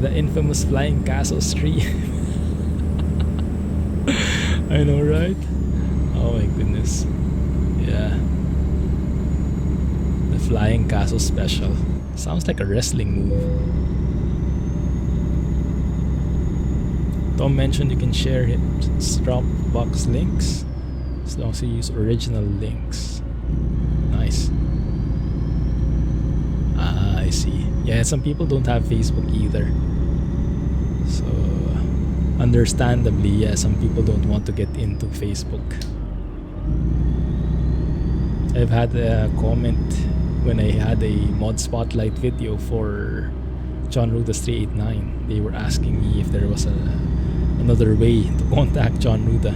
The infamous flying castles tree. I know, right? Oh my goodness. Yeah. The flying castle special. Sounds like a wrestling move. Tom mentioned you can share his Dropbox links as long as you use original links. Nice. Ah, I see. Yeah, some people don't have Facebook either. So, understandably, yeah, some people don't want to get into Facebook. I've had a comment when I had a mod spotlight video for John Ruda's 389. They were asking me if there was another way to contact John Ruda.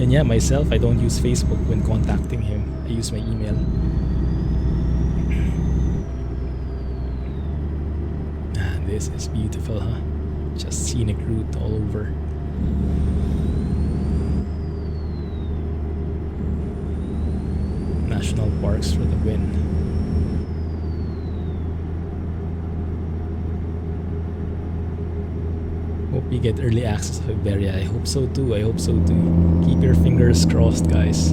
And yeah, myself, I don't use Facebook when contacting him. I use my email. Man, this is beautiful, huh? Just scenic route all over. National parks for the win. Hope you get early access to Iberia. I hope so too. Keep your fingers crossed, guys.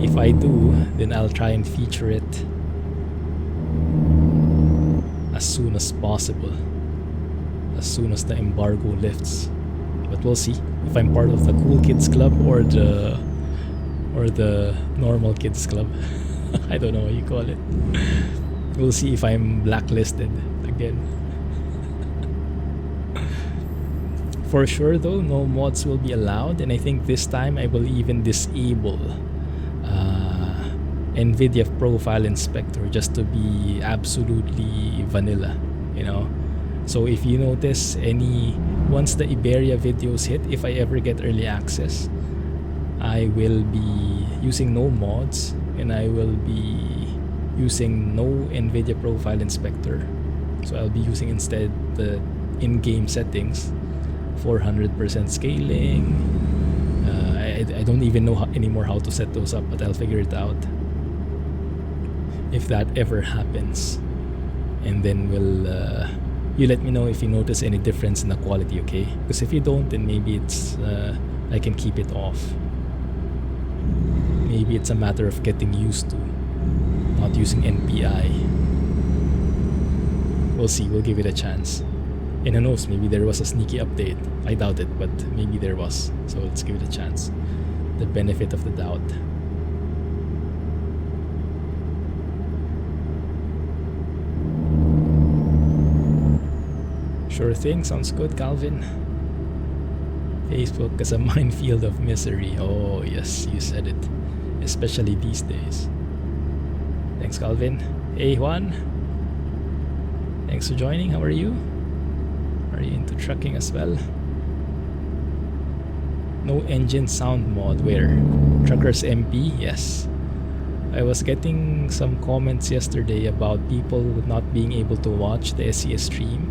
If I do, then I'll try and feature it as soon as possible. As soon as the embargo lifts. But we'll see if I'm part of the cool kids club or the normal kids club. I don't know what you call it. We'll see if I'm blacklisted again. For sure though, no mods will be allowed, and I think this time I will even disable NVIDIA Profile Inspector just to be absolutely vanilla, you know. So if you notice once the Iberia videos hit, if I ever get early access, I will be using no mods and I will be using no NVIDIA Profile Inspector. So I'll be using instead the in-game settings, 400% scaling. I don't even know anymore how to set those up, but I'll figure it out if that ever happens. And then you let me know if you notice any difference in the quality, okay? Because if you don't, then maybe it's I can keep it off. Maybe it's a matter of getting used to not using NPI. We'll see, we'll give it a chance. And who knows, maybe there was a sneaky update. I doubt it, but maybe there was. So let's give it a chance. The benefit of the doubt. Sure thing, sounds good, Calvin. Facebook as a minefield of misery. Oh yes, you said it. Especially these days. Thanks, Calvin. Hey, Juan. Thanks for joining. How are you? Are you into trucking as well? No engine sound mod. Where? Truckers MP? Yes. I was getting some comments yesterday about people not being able to watch the SES stream.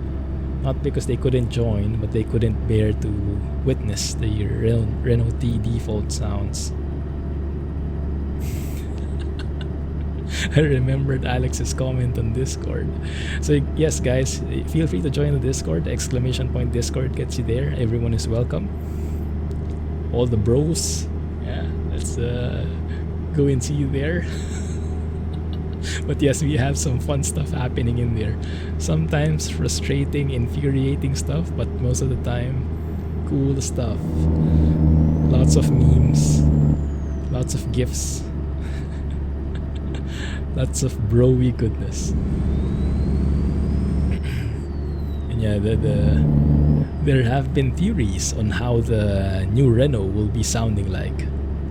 Not because they couldn't join, but they couldn't bear to witness the Renault T default sounds. I remembered Alex's comment on Discord. So yes, guys, feel free to join the Discord. The ! Discord gets you there. Everyone is welcome. All the bros. Yeah, let's go and see you there. But yes, we have some fun stuff happening in there. Sometimes frustrating, infuriating stuff, but most of the time, cool stuff. Lots of memes, lots of gifs, lots of broy goodness. And yeah, there have been theories on how the new Renault will be sounding like.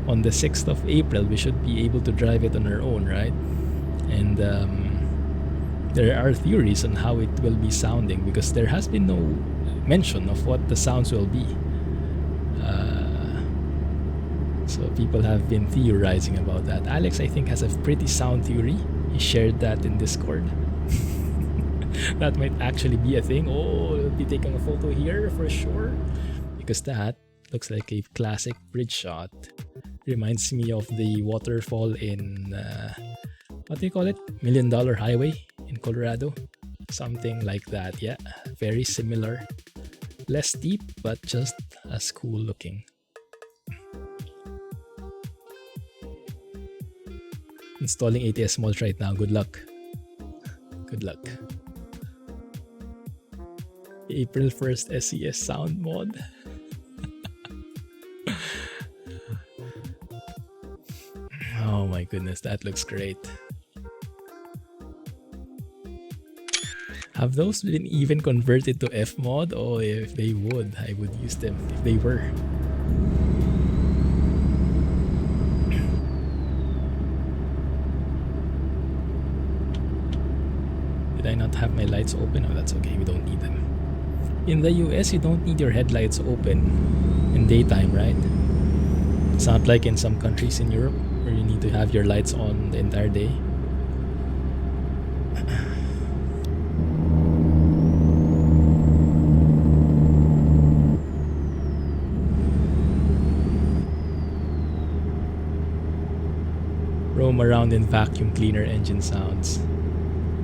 On the 6th of April, we should be able to drive it on our own, right? And there are theories on how it will be sounding because there has been no mention of what the sounds will be. So people have been theorizing about that. Alex, I think, has a pretty sound theory. He shared that in Discord. That might actually be a thing. Oh, we'll be taking a photo here for sure. Because that looks like a classic bridge shot. Reminds me of the waterfall in, what do you call it? $1 Million Highway in Colorado. Something like that, yeah. Very similar. Less steep, but just as cool looking. Installing ATS mods right now. Good luck. Good luck. April 1st SES sound mod. Oh my goodness, that looks great. Have those been even converted to F mod? Oh, if they would, I would use them if they were. Did I not have my lights open? Oh, that's okay, we don't need them. In the US, you don't need your headlights open in daytime, right? It's not like in some countries in Europe where you need to have your lights on the entire day. Roam around in vacuum cleaner engine sounds.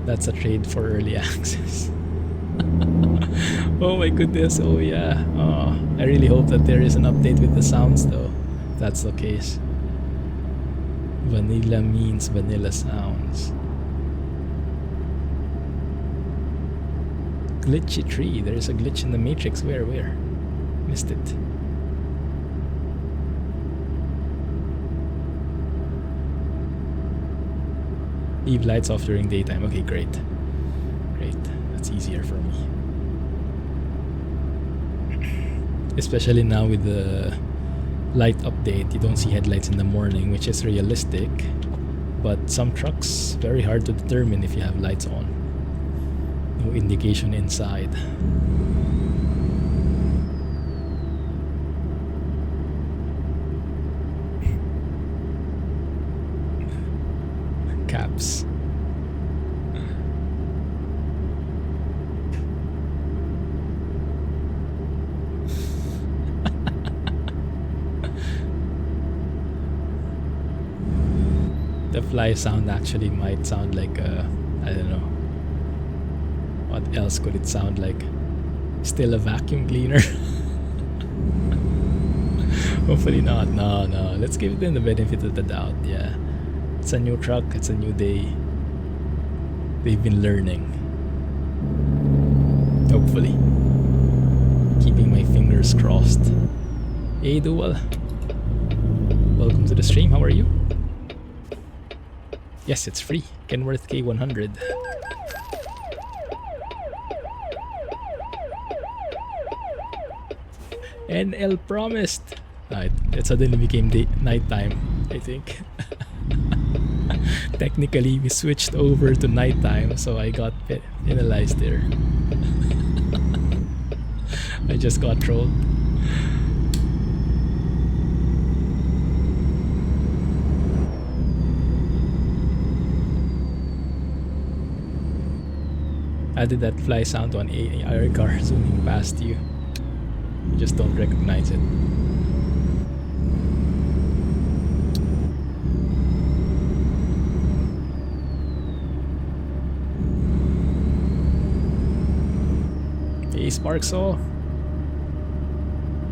That's a trade for early access. Oh my goodness, oh yeah. Oh, I really hope that there is an update with the sounds though, if that's the case. Vanilla means vanilla sounds. Glitchy tree, there is a glitch in the matrix. Where? Missed it. Leave lights off during daytime. Okay, great. Great. That's easier for me. Especially now with the light update, you don't see headlights in the morning, which is realistic. But some trucks, very hard to determine if you have lights on. No indication inside. Caps. The fly sound actually might sound like a, I don't know. What else could it sound like? Still a vacuum cleaner? Hopefully not. No. Let's give them the benefit of the doubt. Yeah. It's a new truck. It's a new day. They've been learning. Hopefully. Keeping my fingers crossed. Hey, Dual. Welcome to the stream. How are you? Yes, it's free. Kenworth K100. NL promised. It suddenly became nighttime, I think. Technically, we switched over to nighttime, so I got penalized there. I just got trolled. Added that fly sound on AR car zooming past you. You just don't recognize it. Hey Sparkso.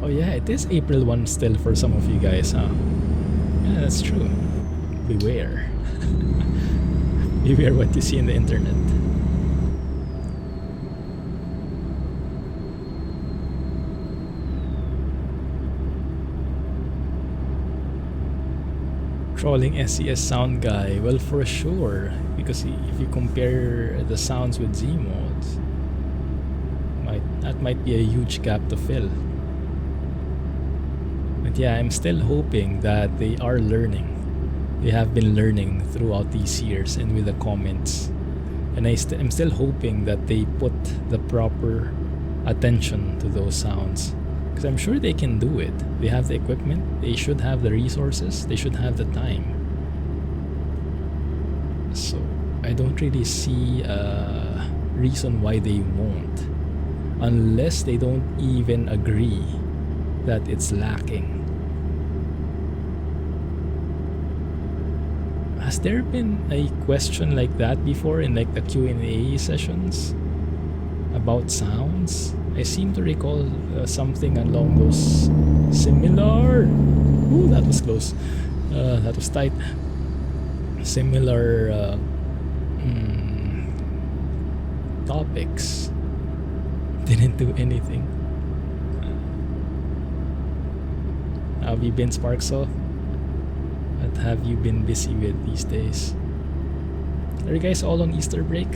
Oh yeah, it is April 1 still for some of you guys, huh? Yeah, that's true. Beware. Beware what you see in the internet. Trolling SES sound guy. Well, for sure, because if you compare the sounds with Zeemods, that might be a huge gap to fill. But yeah, I'm still hoping that they are learning. They have been learning throughout these years and with the comments. And I'm still hoping that they put the proper attention to those sounds. Because I'm sure they can do it. They have the equipment, they should have the resources, they should have the time. So I don't really see a reason why they won't. Unless they don't even agree that it's lacking. Has there been a question like that before in like the Q&A sessions about sounds? I seem to recall something along those similar. Ooh, that was close. That was tight. Similar topics. Didn't do anything. How have you been, Sparkso? What have you been busy with these days? Are you guys all on Easter break?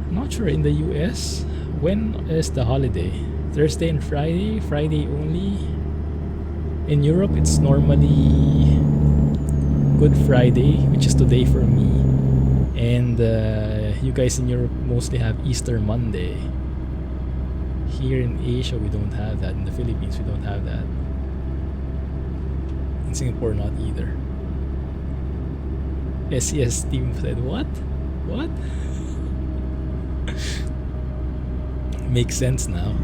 I'm not sure in the US. When is the holiday? Thursday and Friday? Friday only? In Europe, it's normally Good Friday, which is today for me. And you guys in Europe mostly have Easter Monday. Here in Asia, we don't have that. In the Philippines, we don't have that. In Singapore, not either. SES team said, what? What? Makes sense now.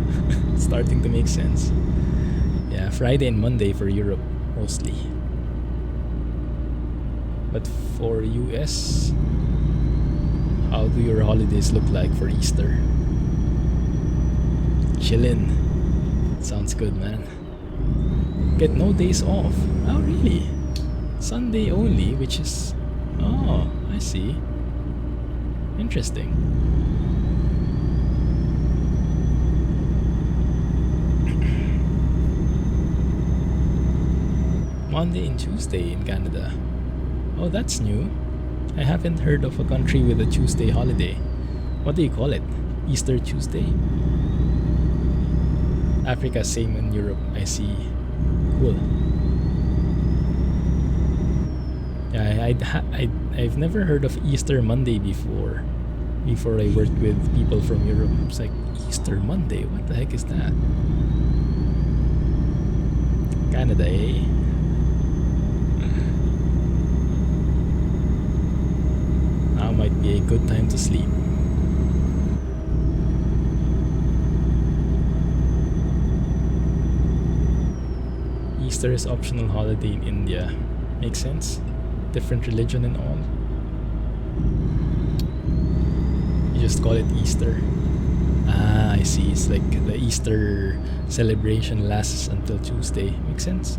Starting to make sense. Yeah, Friday and Monday for Europe mostly. But for US, how do your holidays look like for Easter? Chillin'. Sounds good, man. Get no days off. Oh, really? Sunday only, which is... Oh, I see. Interesting. Monday and Tuesday in Canada. Oh, that's new. I haven't heard of a country with a Tuesday holiday. What do you call it? Easter Tuesday? Africa, same in Europe. I see. Cool. Yeah, I've never heard of Easter Monday before. Before I worked with people from Europe. It's like, Easter Monday? What the heck is that? Canada, eh? Now might be a good time to sleep. Easter is optional holiday in India. Makes sense? Different religion and all. You just call it Easter. Ah, I see. It's like the Easter celebration lasts until Tuesday. Makes sense?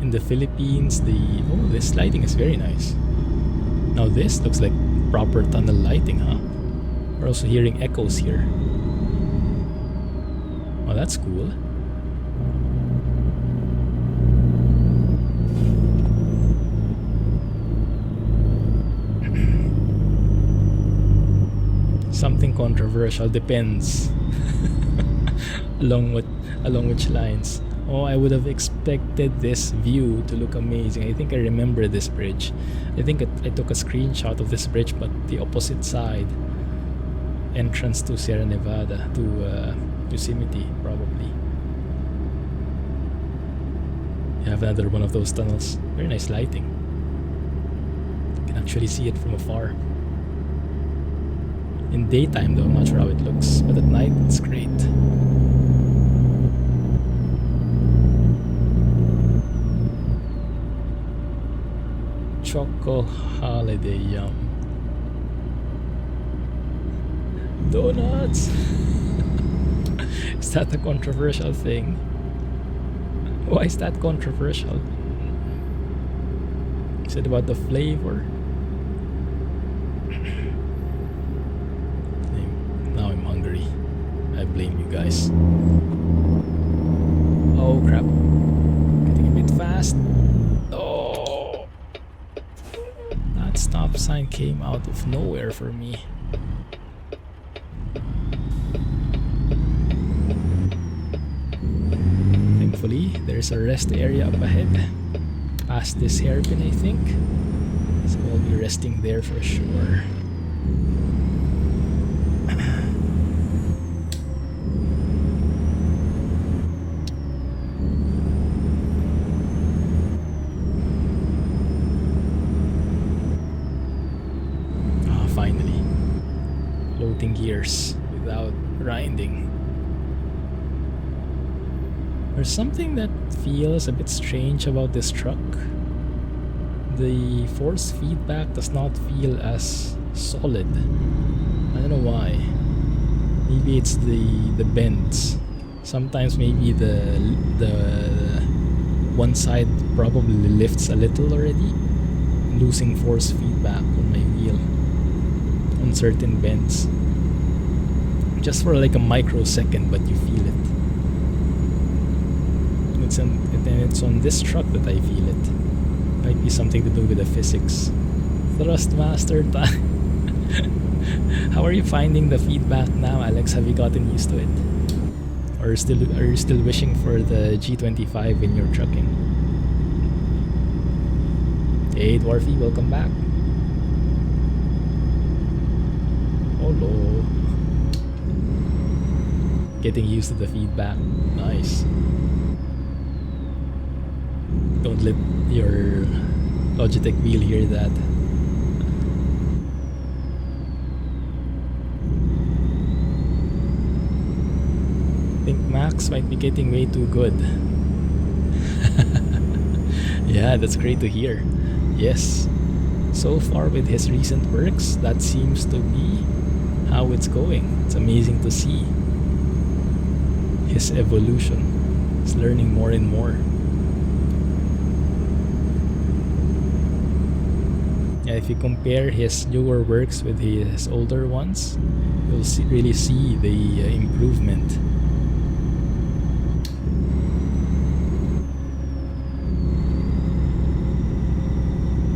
In the Philippines, this lighting is very nice. Now this looks like proper tunnel lighting, huh? We're also hearing echoes here. Oh, that's cool. Something controversial, depends. along which lines. Oh, I would have expected this view to look amazing. I think I remember this bridge. I think I took a screenshot of this bridge, but the opposite side. Entrance to Sierra Nevada, to Yosemite, probably. You have another one of those tunnels. Very nice lighting. You can actually see it from afar. In daytime though, I'm not sure how it looks, but at night it's great. Choco holiday, yum. Donuts! Is that a controversial thing? Why is that controversial? Is it about the flavor? Now I'm hungry. I blame you guys. Oh crap. Getting a bit fast. Oh! That stop sign came out of nowhere for me. Thankfully, there's a rest area up ahead. Past this hairpin, I think. So I'll be resting there for sure. Finally. Floating gears without grinding. There's something that feels a bit strange about this truck. The force feedback does not feel as solid. I don't know why. Maybe it's the bends. Sometimes maybe the one side probably lifts a little already, losing force feedback on my wheel on certain bends. Just for like a microsecond, but you feel it. It's on this truck that I feel it. Might be something to do with the physics. Thrustmaster time. How are you finding the feedback now, Alex? Have you gotten used to it? Or are you still wishing for the G25 in your trucking? Hey Dwarfy, welcome back. Hello. Getting used to the feedback. Nice. Don't let your Logitech wheel hear that. I think Max might be getting way too good. Yeah, that's great to hear. Yes. So far with his recent works, that seems to be how it's going. It's amazing to see his evolution. He's learning more and more. If you compare his newer works with his older ones, you'll really see the improvement.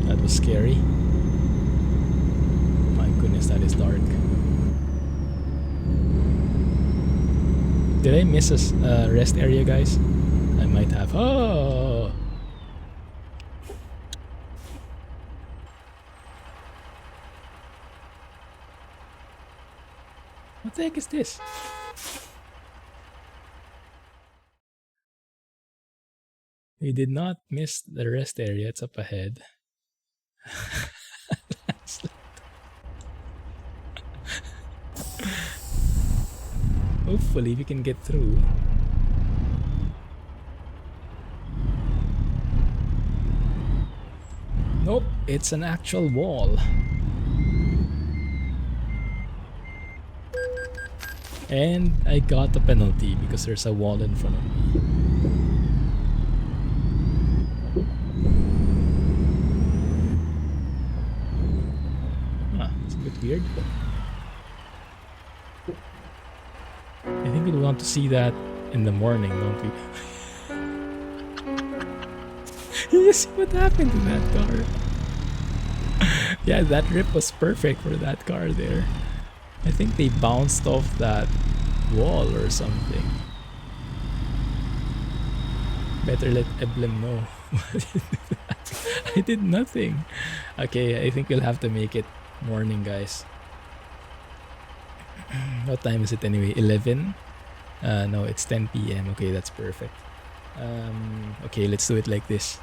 That was scary. My goodness, that is dark. Did I miss a rest area, guys? I might have. Oh! What the heck is this? We did not miss the rest area, it's up ahead. Hopefully we can get through. Nope, it's an actual wall. And I got a penalty because there's a wall in front of me. It's a bit weird. I think we'll want to see that in the morning, don't we? You see what happened to that car? Yeah, that rip was perfect for that car there. I think they bounced off that wall or something. Better let Eblem know. I did nothing. Okay, I think we'll have to make it morning, guys. What time is it anyway? 11? No, it's 10 p.m. Okay, that's perfect. Okay, let's do it like this.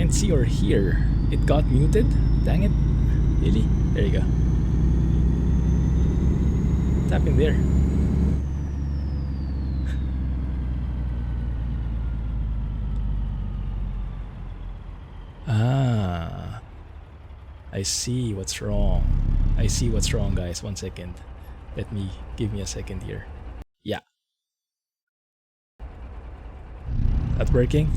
can't see or hear. It got muted? Dang it. Really? There you go. What's happened there? Ah, I see what's wrong. I see what's wrong, guys. 1 second. Give me a second here. Yeah. That working?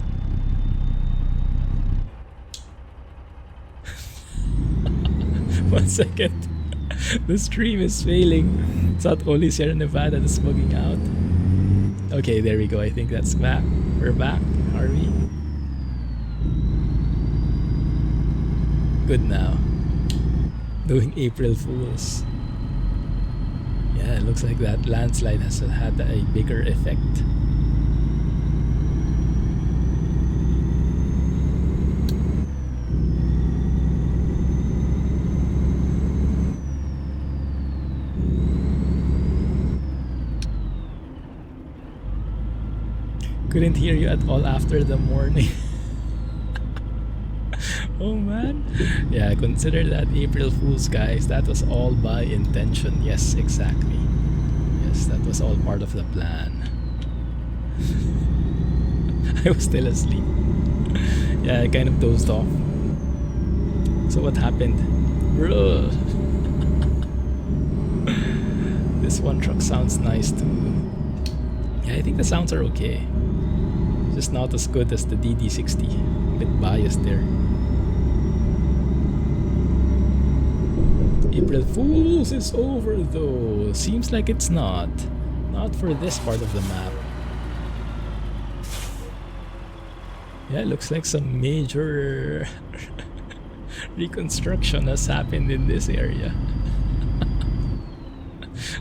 One second. The stream is failing. It's not only Sierra Nevada that's bugging out. Okay, there we go. I think that's back. We're back. Are we? Good now. Doing April Fools. Yeah, it looks like that landslide has had a bigger effect. Couldn't hear you at all after the morning. Oh man. Yeah, consider that April Fools, guys. That was all by intention. Yes, exactly. Yes, that was all part of the plan. I was still asleep. Yeah, I kind of dozed off. So what happened? Bro. This one truck sounds nice too. Yeah, I think the sounds are okay. Just not as good as the DD60. A bit biased there. April Fools is over though. Seems like it's not. Not for this part of the map. Yeah, it looks like some major reconstruction has happened in this area.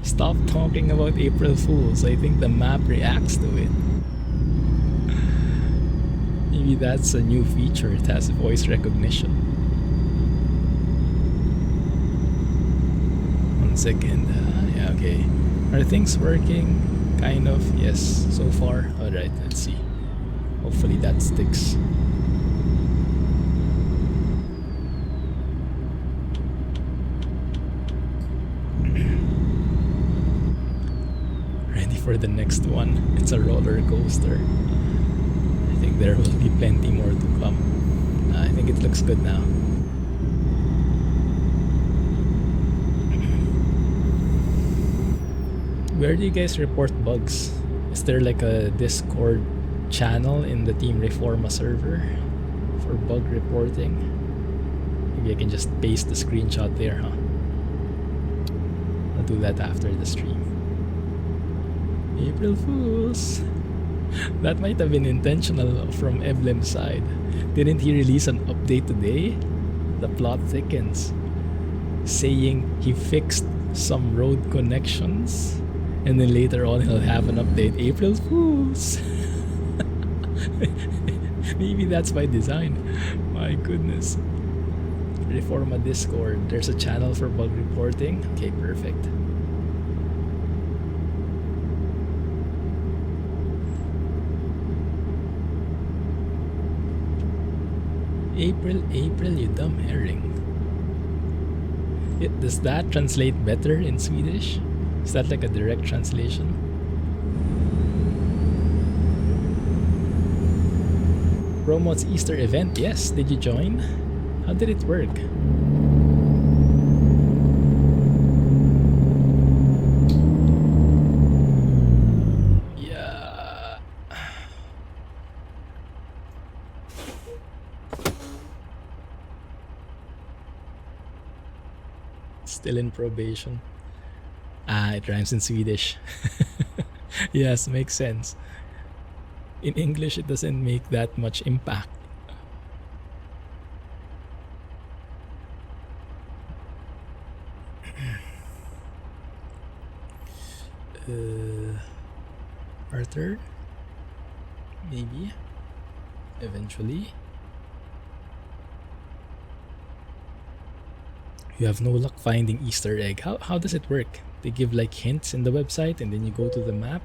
Stop talking about April Fools. I think the map reacts to it. Maybe that's a new feature. It has voice recognition. 1 second. Yeah, okay. Are things working? Kind of. Yes, so far. Alright, let's see. Hopefully that sticks. Ready for the next one. It's a roller coaster. I think there will be plenty more to come. I think it looks good now. Where do you guys report bugs? Is there like a Discord channel in the Team Reforma server for bug reporting? Maybe I can just paste the screenshot there, huh? I'll do that after the stream. April Fools! That might have been intentional from Emblem's side. Didn't he release an update today? The plot thickens, saying he fixed some road connections, and then later on he'll have an update. April Fools! Maybe that's by design. My goodness. Reforma Discord. There's a channel for bug reporting. Okay, perfect. April, you dumb herring. Does that translate better in Swedish? Is that like a direct translation? Promod's Easter event, yes. Did you join? How did it work? Yeah. Still in probation. Ah, it rhymes in Swedish. Yes, makes sense. In English, it doesn't make that much impact. Arthur? Maybe. Eventually. You have no luck finding Easter egg. How does it work? They give like hints in the website and then you go to the map?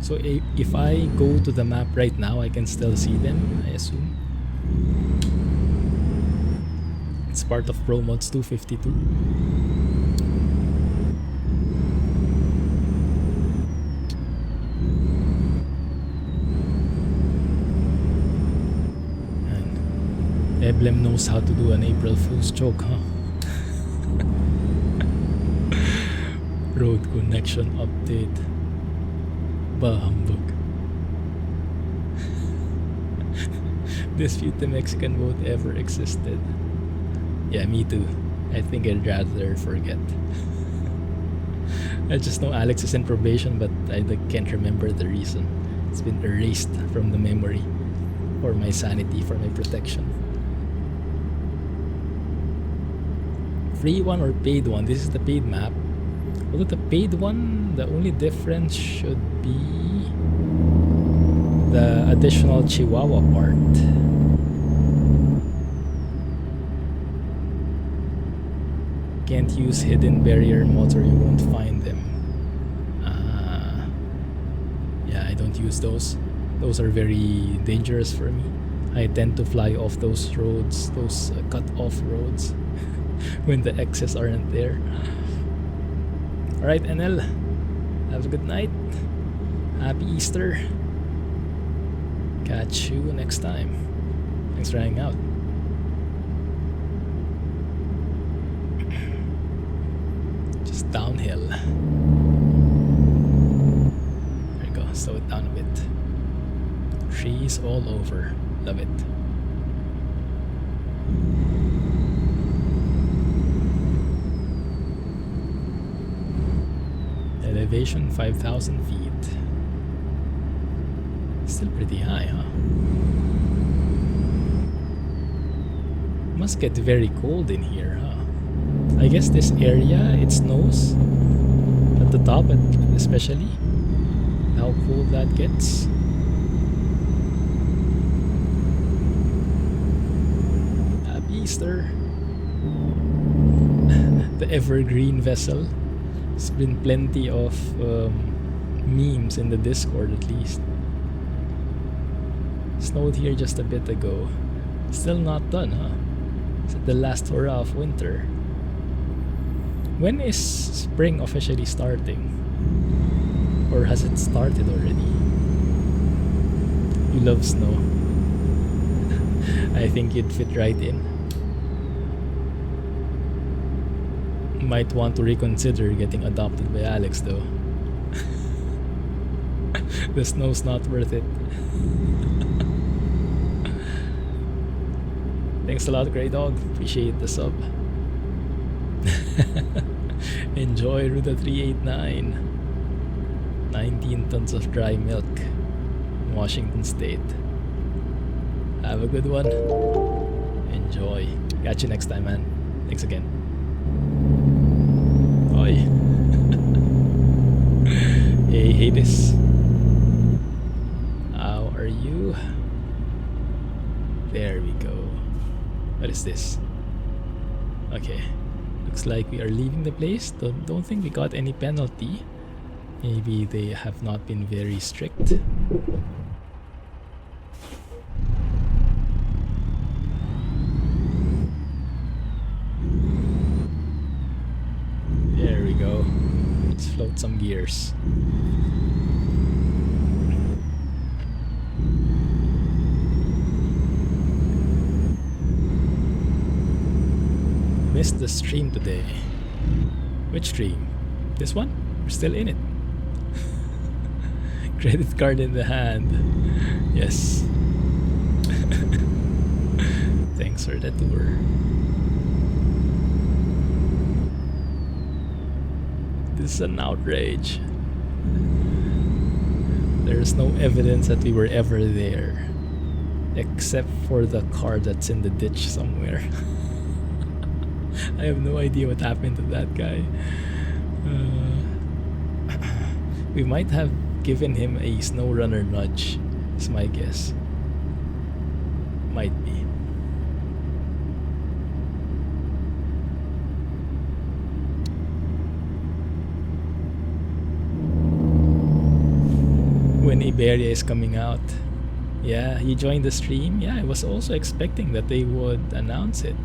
So So if I go to the map right now, I can still see them, I assume. It's part of ProMods 252. And Emblem knows how to do an April Fool's joke, huh? Road connection update. Bah humbug. Dispute the Mexican vote ever existed. Yeah, me too. I think I'd rather forget. I just know Alex is in probation, but I can't remember the reason. It's been erased from the memory. For my sanity, for my protection. Free one or paid one? This is the paid map. Although the paid one, the only difference should be the additional Chihuahua part. Can't use hidden barrier mods or you won't find them. Yeah, I don't use those. Those are very dangerous for me. I tend to fly off those roads, those cut off roads when the X's aren't there. Alright, NL, have a good night. Happy Easter. Catch you next time. Thanks for hanging out. Just downhill. There you go, slow it down a bit. Trees all over. Love it. Elevation 5,000 feet. Still pretty high, huh? Must get very cold in here, huh? I guess this area, it snows at the top, especially. How cold that gets. Happy Easter. The evergreen vessel. There's been plenty of memes in the Discord, at least. Snowed here just a bit ago. Still not done, huh? Is it the last hurrah of winter? When is spring officially starting? Or has it started already? You love snow. I think you'd fit right in. Might want to reconsider getting adopted by Alex though. The snow's not worth it. Thanks a lot, Grey Dog. Appreciate the sub. Enjoy Ruta 389. 19 tons of dry milk in Washington State. Have a good one. Enjoy. Catch you next time, man. Thanks again. Oi. Hey, Hades. How are you? There we go. What is this? Okay. Looks like we are leaving the place. Don't think we got any penalty. Maybe they have not been very strict. There we go. Let's float some gears. Missed the stream today. Which stream? This one? We're still in it. Credit card in the hand. Yes. Thanks for the tour. This is an outrage. There's no evidence that we were ever there. Except for the car that's in the ditch somewhere. I have no idea what happened to that guy. We might have given him a SnowRunner nudge, is my guess. Might be. soon Iberia is coming out. Yeah, he joined the stream. Yeah, I was also expecting that they would announce it.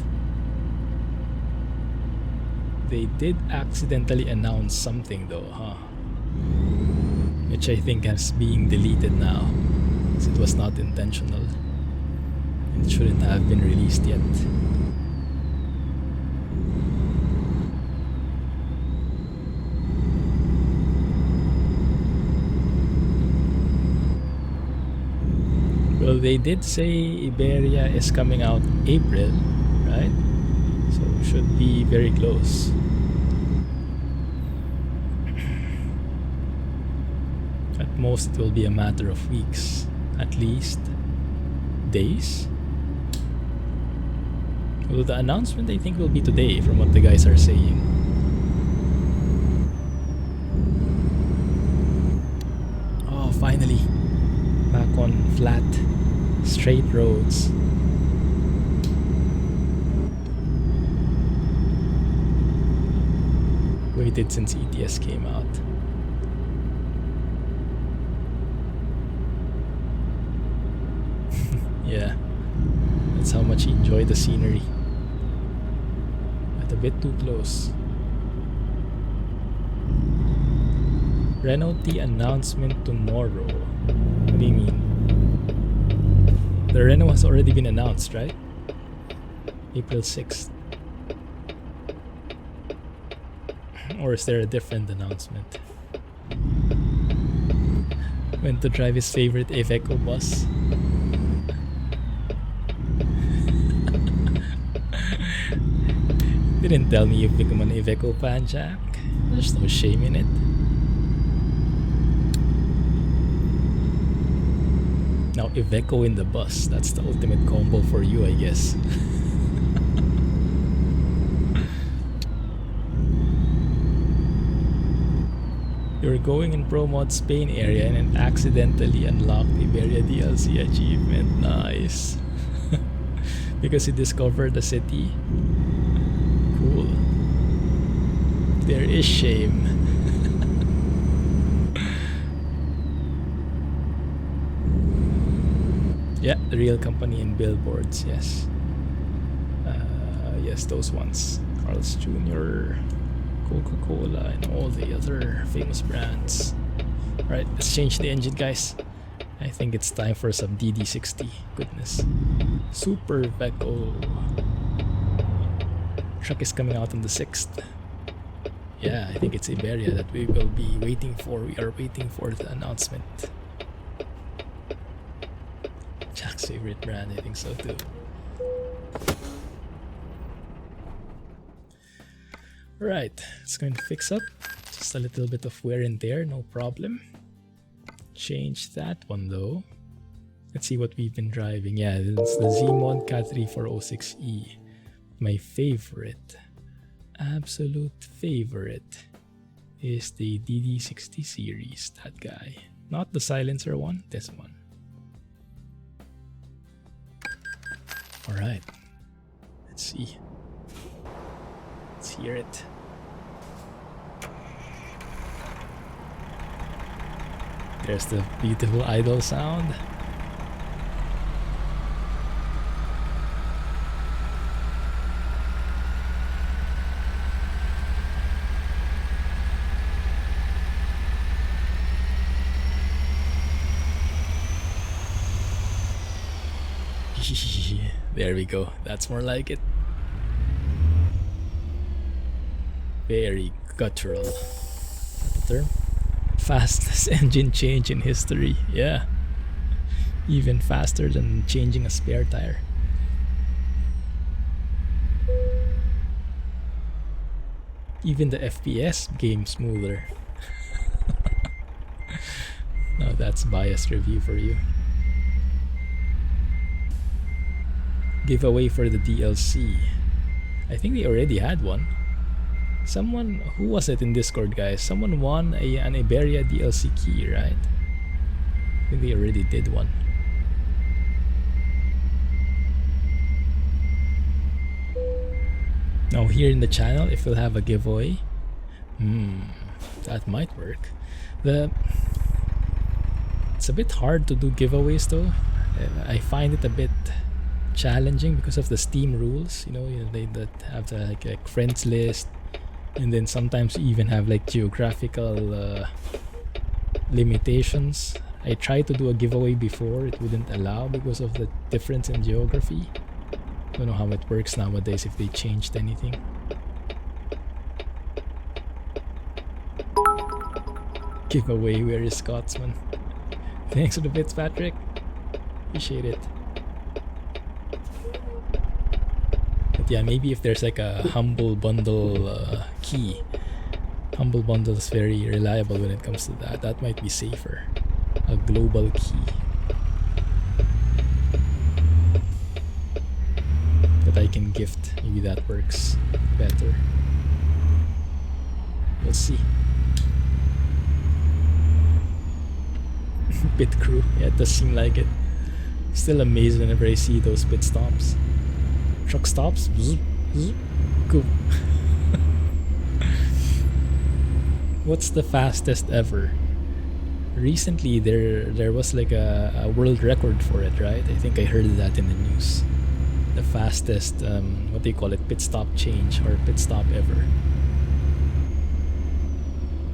They did accidentally announce something though, huh? Which I think is being deleted now, since it was not intentional. It shouldn't have been released yet. Well, they did say Iberia is coming out April, right? So should be very close. At most it will be a matter of weeks, at least days. Well, the announcement I think will be today from what the guys are saying. Oh, finally back on flat, straight roads. Waited since ATS came out. Yeah, that's how much he enjoyed the scenery. But a bit too close. Renault T announcement tomorrow. What do you mean? The Renault has already been announced, right? April 6th. Or is there a different announcement? Went to drive his favorite Iveco bus. Didn't tell me you've become an Iveco fan, Jack. There's no shame in it. Now Iveco in the bus, that's the ultimate combo for you, I guess. You're going in ProMod Spain area and accidentally unlocked Iberia DLC achievement. Nice. Because you discovered the city. Cool. There is shame. Yeah, the real company in billboards, yes. Yes, those ones. Carl's Jr., Coca-Cola, and all the other famous brands. Alright, let's change the engine, guys. I think it's time for some DD60. Goodness. Super Veco. Truck is coming out on the 6th. Yeah, I think it's Iberia that we will be waiting for. We are waiting for the announcement. Jack's favorite brand, I think so too. Right, it's going to fix up. Just a little bit of wear and tear, no problem. Change that one though. Let's see what we've been driving. Yeah, it's the Zeemod K100-E. My favorite, absolute favorite, is the DD60 series. That guy. Not the silencer one, this one. Alright. Let's see. Let's hear it. There's the beautiful idle sound. There we go. That's more like it. Very guttural. That's the term. Fastest engine change in history. Yeah. Even faster than changing a spare tire. Even the FPS became smoother. Now that's biased review for you. Giveaway for the DLC. I think they already had one. Someone, who was it in Discord, guys? Someone won an Iberia DLC key, right? I think they already did one. Now here in the channel, if we'll have a giveaway, that might work. It's It's a bit hard to do giveaways though. I find it a bit challenging because of the Steam rules. You know they that have the like friends list, and then sometimes you even have like geographical limitations. I tried to do a giveaway before, it wouldn't allow because of the difference in geography. Don't know how it works nowadays, if they changed anything. Giveaway, where is Scotsman? Thanks for the bits, Patrick. Appreciate it. But yeah, maybe if there's like a humble bundle key. Humble bundle is very reliable when it comes to that. That might be safer. A global key that I can gift. Maybe that works better. We'll see. Pit crew. Yeah, it does seem like it. Still amazed whenever I see those pit stops. Truck stops. Zzz, zzz, go. What's the fastest ever? Recently there was like a world record for it, right? I think I heard that in the news. The fastest what do you call it, pit stop change or pit stop ever.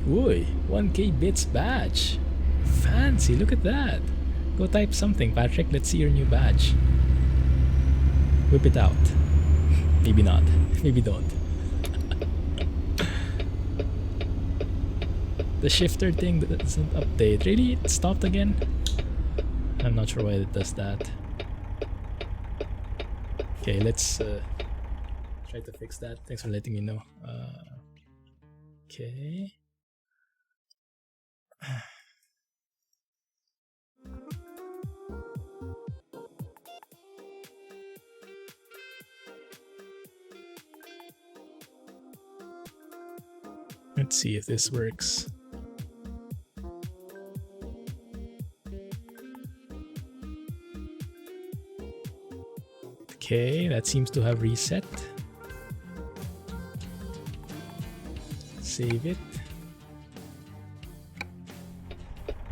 Ooh, 1k bits badge. Fancy, look at that. Go type something, Patrick. Let's see your new badge. Whip it out. Maybe not. Maybe don't. The shifter thing doesn't update. Really? It stopped again? I'm not sure why it does that. Okay, let's try to fix that. Thanks for letting me know. Okay. Let's see if this works. Okay, that seems to have reset. Save it.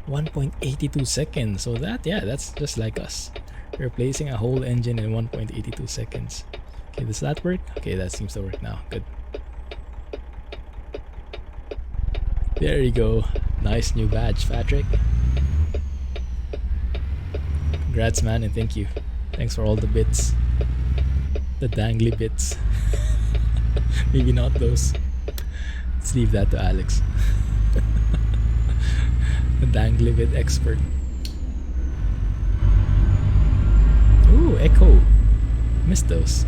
1.82 seconds. So that, yeah, that's just like us. Replacing a whole engine in 1.82 seconds. Okay, does that work? Okay, that seems to work now. Good. There you go. Nice new badge, Patrick. Congrats, man, and thank you. Thanks for all the bits. The dangly bits. Maybe not those. Let's leave that to Alex. The dangly bit expert. Ooh, echo. Missed those.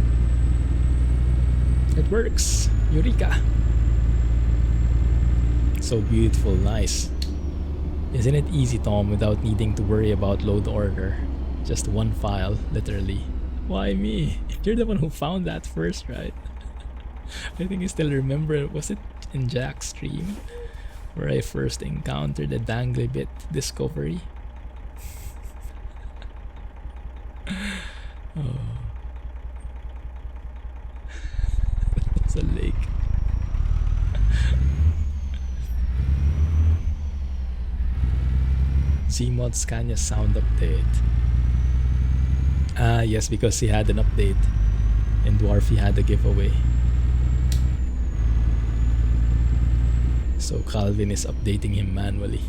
It works. Eureka. So beautiful, nice. Isn't it easy, Tom, without needing to worry about load order? Just one file, literally. Why me? You're the one who found that first, right? I think I still remember, was it in Jack's stream where I first encountered the dangly bit discovery? Oh. It's a lake. Zeemod Scania sound update. Ah, yes, because he had an update and Dwarfy had a giveaway. So Calvin is updating him manually.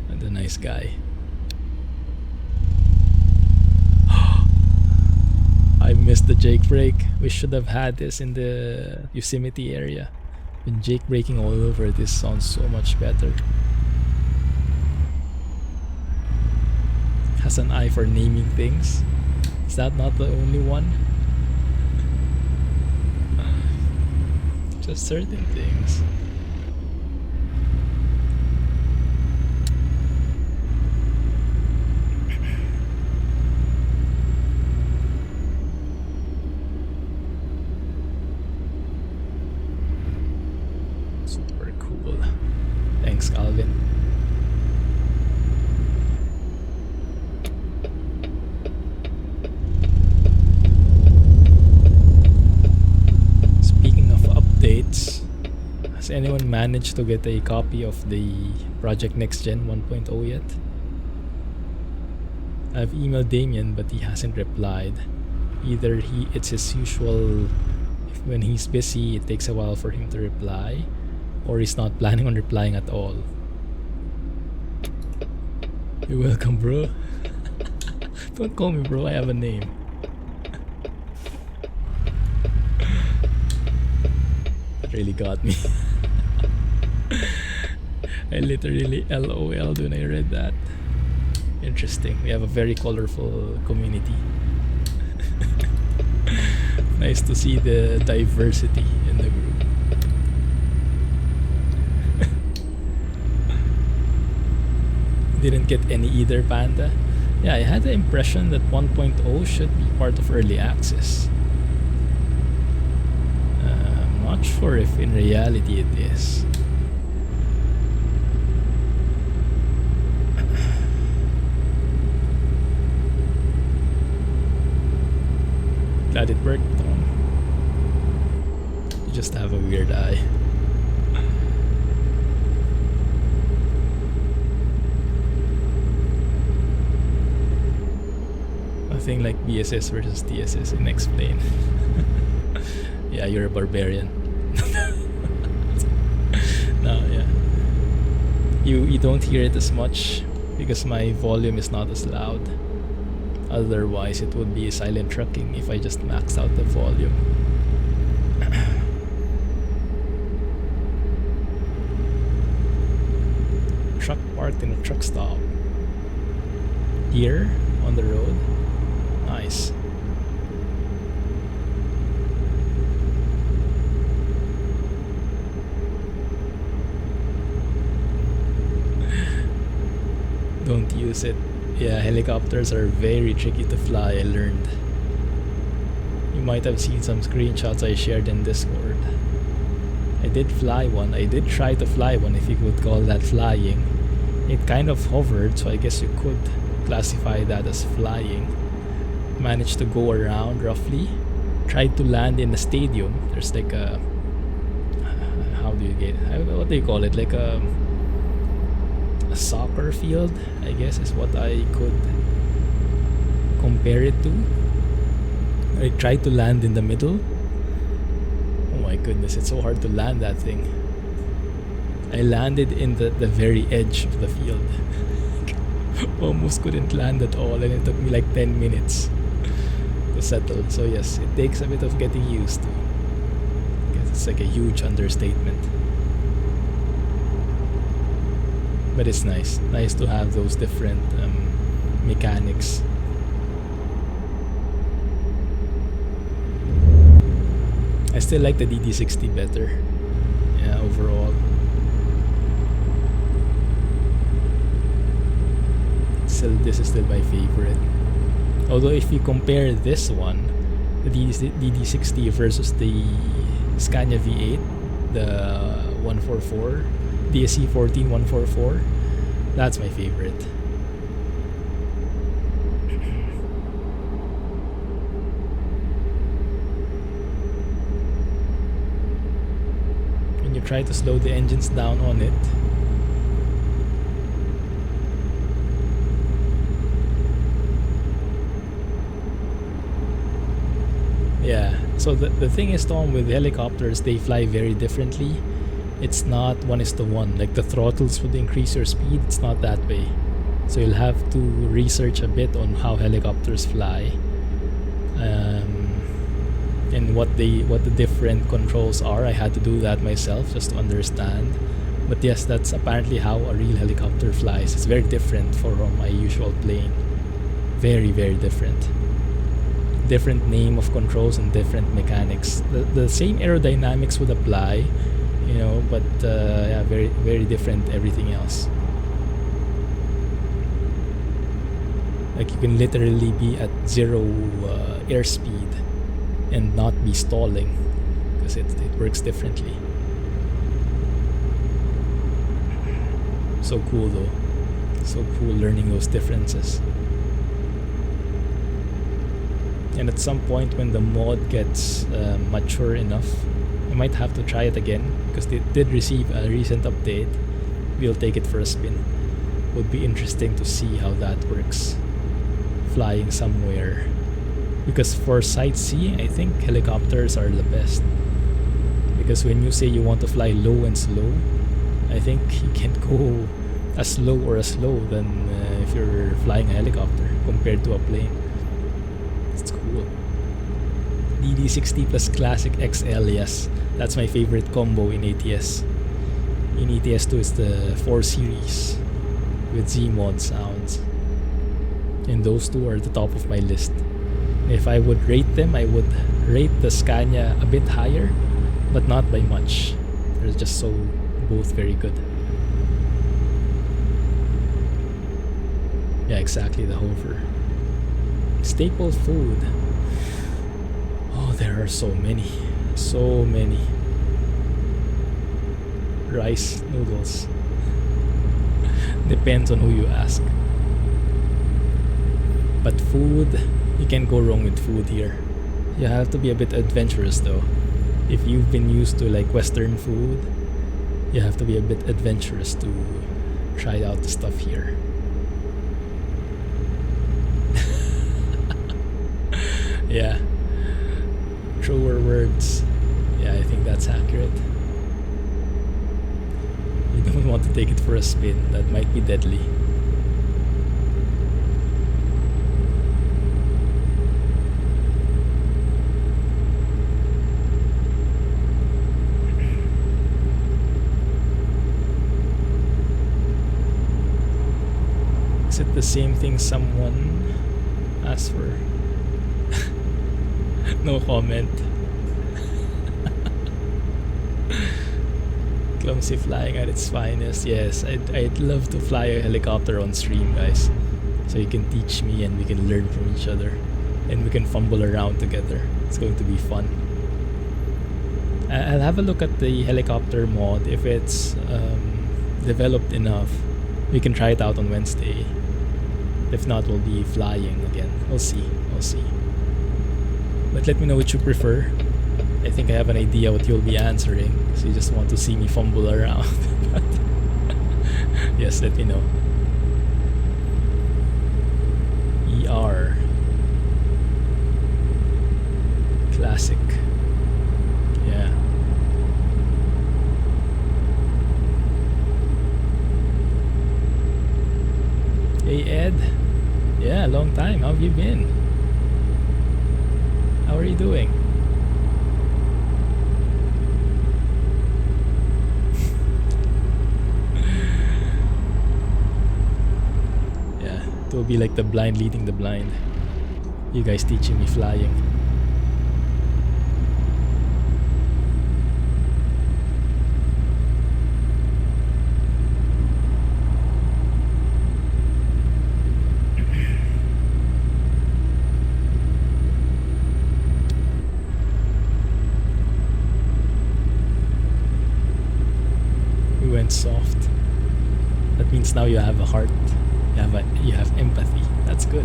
And a nice guy. I missed the Jake break. We should have had this in the Yosemite area. Been Jake breaking all over. This sounds so much better. Has an eye for naming things. Is that not the only one? Just certain things. Super cool. Thanks, Calvin. Has anyone managed to get a copy of the Project Next Gen 1.0 yet? I've emailed Damien, but he hasn't replied. Either it's his usual, when he's busy, it takes a while for him to reply, or he's not planning on replying at all. You're welcome, bro. Don't call me bro, I have a name. That really got me. I literally LOL'd when I read that. Interesting. We have a very colorful community. Nice to see the diversity in the group. Didn't get any either, Panda. Yeah, I had the impression that 1.0 should be part of early access. I'm not sure if in reality it is. Glad it worked, Tom. You just have a weird eye. Nothing like BSS versus TSS in Explain. Yeah, you're a barbarian. No, yeah. You don't hear it as much because my volume is not as loud. Otherwise, it would be silent trucking if I just maxed out the volume. Truck parked in a truck stop. Here, on the road. Nice. Don't use it. Yeah, helicopters are very tricky to fly, I learned. You might have seen some screenshots I shared in Discord. I did fly one. I did try to fly one, if you could call that flying. It kind of hovered, so I guess you could classify that as flying. Managed to go around roughly. Tried to land in a stadium. There's like a... How do you get it? What do you call it? Like a soccer field, I guess is what I could compare it to. I tried to land in the middle. Oh my goodness, it's so hard to land that thing. I landed in the very edge of the field. Almost couldn't land at all, and it took me like 10 minutes to settle. So yes, it takes a bit of getting used to. I guess it's like a huge understatement. But it's nice to have those different mechanics. I still like the DD60 better, yeah, overall. Still, this is still my favorite. Although if you compare this one, the DD60 versus the Scania V8, the 144, DSC 14144, that's my favorite. When you try to slow the engines down on it, yeah, so the thing is, Tom, with helicopters, they fly very differently. It's not 1:1. Like the throttles would increase your speed, it's not that way. So you'll have to research a bit on how helicopters fly, and what the different controls are. I had to do that myself just to understand. But yes, that's apparently how a real helicopter flies. It's very different from my usual plane. Very, very different. Different name of controls and different mechanics. The same aerodynamics would apply, you know, but yeah, very, very different everything else. Like you can literally be at zero airspeed and not be stalling because it works differently. So cool though. So cool learning those differences. And at some point when the mod gets mature enough, I might have to try it again because it did receive a recent update. We'll take it for a spin. Would be interesting to see how that works. flying somewhere. Because for sightseeing, I think helicopters are the best. Because when you say you want to fly low and slow, I think you can't go as low or as slow than if you're flying a helicopter compared to a plane. It's cool. DD60 plus Classic XL, yes. That's my favorite combo in ATS. In ATS2 is the 4 series with Zeemod sounds. And those two are the top of my list. If I would rate them, I would rate the Scania a bit higher, but not by much. They're just so both very good. Yeah, exactly, the hover. Staple food. Oh, there are so many. So many. Rice, noodles. Depends on who you ask. But food, you can't go wrong with food here. You have to be a bit adventurous though. If you've been used to like Western food, you have to be a bit adventurous to try out the stuff here. Yeah. Truer words. Yeah, I think that's accurate. You don't want to take it for a spin. That might be deadly. Is it the same thing someone asked for? No comment. Clumsy flying at its finest. Yes, I'd love to fly a helicopter on stream, guys. So you can teach me and we can learn from each other. And we can fumble around together. It's going to be fun. I'll have a look at the helicopter mod. If it's developed enough, we can try it out on Wednesday. If not, we'll be flying again. We'll see. We'll see. But let me know what you prefer. I think I have an idea what you'll be answering. So you just want to see me fumble around. Yes, let me know. ER. Classic. Yeah. Hey Ed. Yeah, long time. How have you been? How are you doing? Yeah, it will be like the blind leading the blind. You guys teaching me flying. Soft. That means now you have a heart. You have empathy. That's good.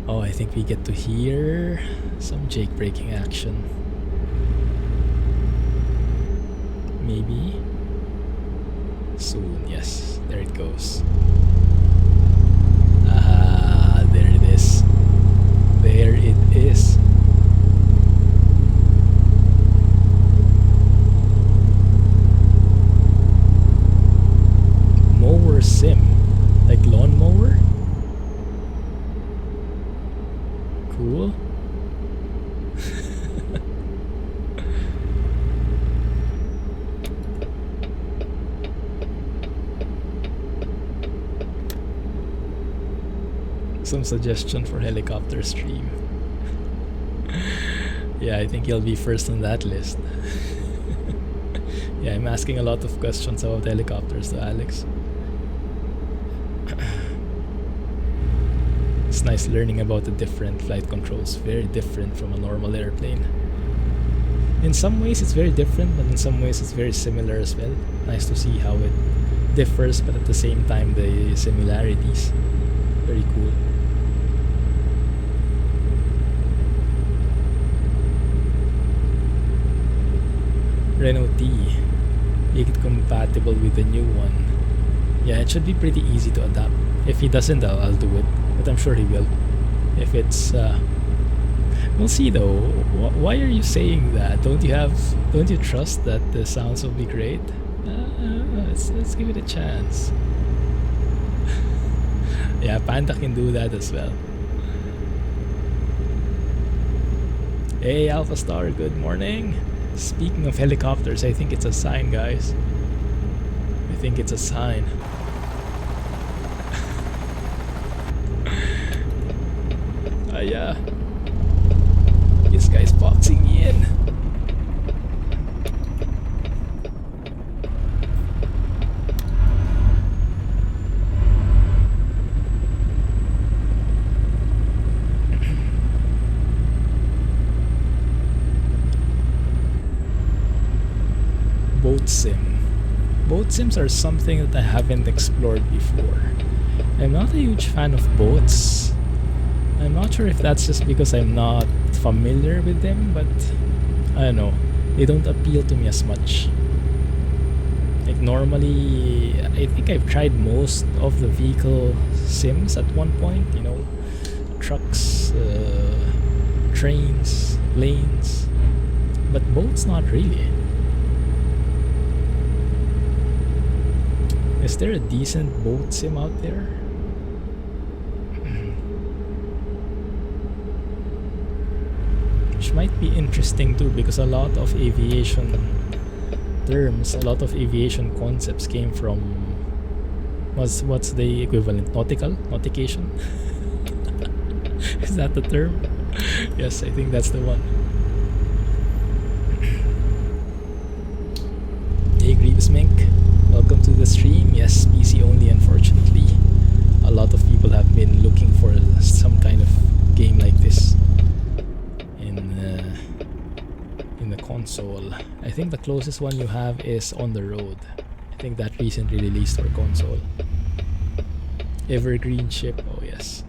Oh, I think we get to hear some jake-breaking action. Maybe soon. Yes, there it goes. Ah, there it is. There it is. Mower sim. Like lawnmower? Cool. Some suggestion for helicopter stream. Yeah, I think you'll be first on that list. Yeah, I'm asking a lot of questions about helicopters to Alex. It's nice learning about the different flight controls. Very different from a normal airplane. In some ways it's very different, but in some ways it's very similar as well. Nice to see how it differs, but at the same time the similarities. Very cool. Renault T. Make it compatible with the new one. Yeah, it should be pretty easy to adapt. If he doesn't, I'll do it. But I'm sure he will. If it's... we'll see though. Why are you saying that? Don't you trust that the sounds will be great? Let's give it a chance. Yeah, Panda can do that as well. Hey Alpha Star, good morning. Speaking of helicopters, I think it's a sign, guys. I think it's a sign. Yeah. This guy's boxing me in. Boat sim. Boat sims are something that I haven't explored before. I'm not a huge fan of boats. I'm not sure if that's just because I'm not familiar with them, but I don't know. They don't appeal to me as much. Like normally, I think I've tried most of the vehicle sims at one point. You know, trucks, trains, planes, but boats not really. Is there a decent boat sim out there? Which might be interesting too, because a lot of aviation terms, a lot of aviation concepts came from what's the equivalent? Nautication? Is that the term? Yes, I think that's the one. Hey Grievous Mink, welcome to the stream. Yes, PC only, unfortunately. A lot of people have been looking for some kind of game like this in the console. I think the closest one you have is On the Road. I think that recently released for console. Evergreen ship, oh yes.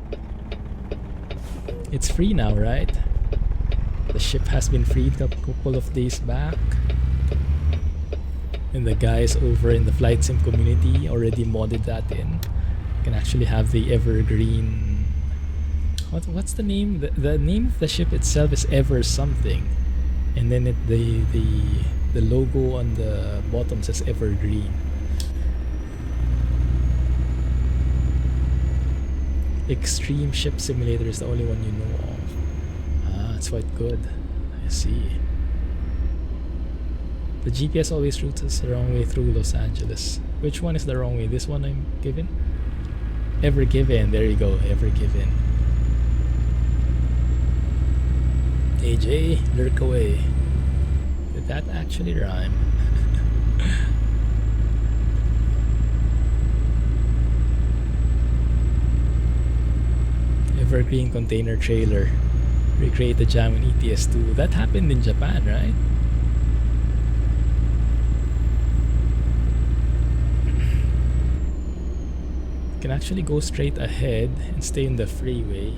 It's free now, right? The ship has been freed a couple of days back. And the guys over in the flight sim community already modded that in. You can actually have the evergreen... What's the name? The name of the ship itself is Ever something, and then the logo on the bottom says Evergreen. Extreme Ship Simulator is the only one you know of. Ah, it's quite good. I see. The GPS always routes us the wrong way through Los Angeles. Which one is the wrong way? This one I'm given? Ever Given. There you go. Ever Given. AJ, lurk away. Did that actually rhyme? Evergreen container trailer. Recreate the jam in ATS 2. That happened in Japan, right? You can actually go straight ahead and stay in the freeway,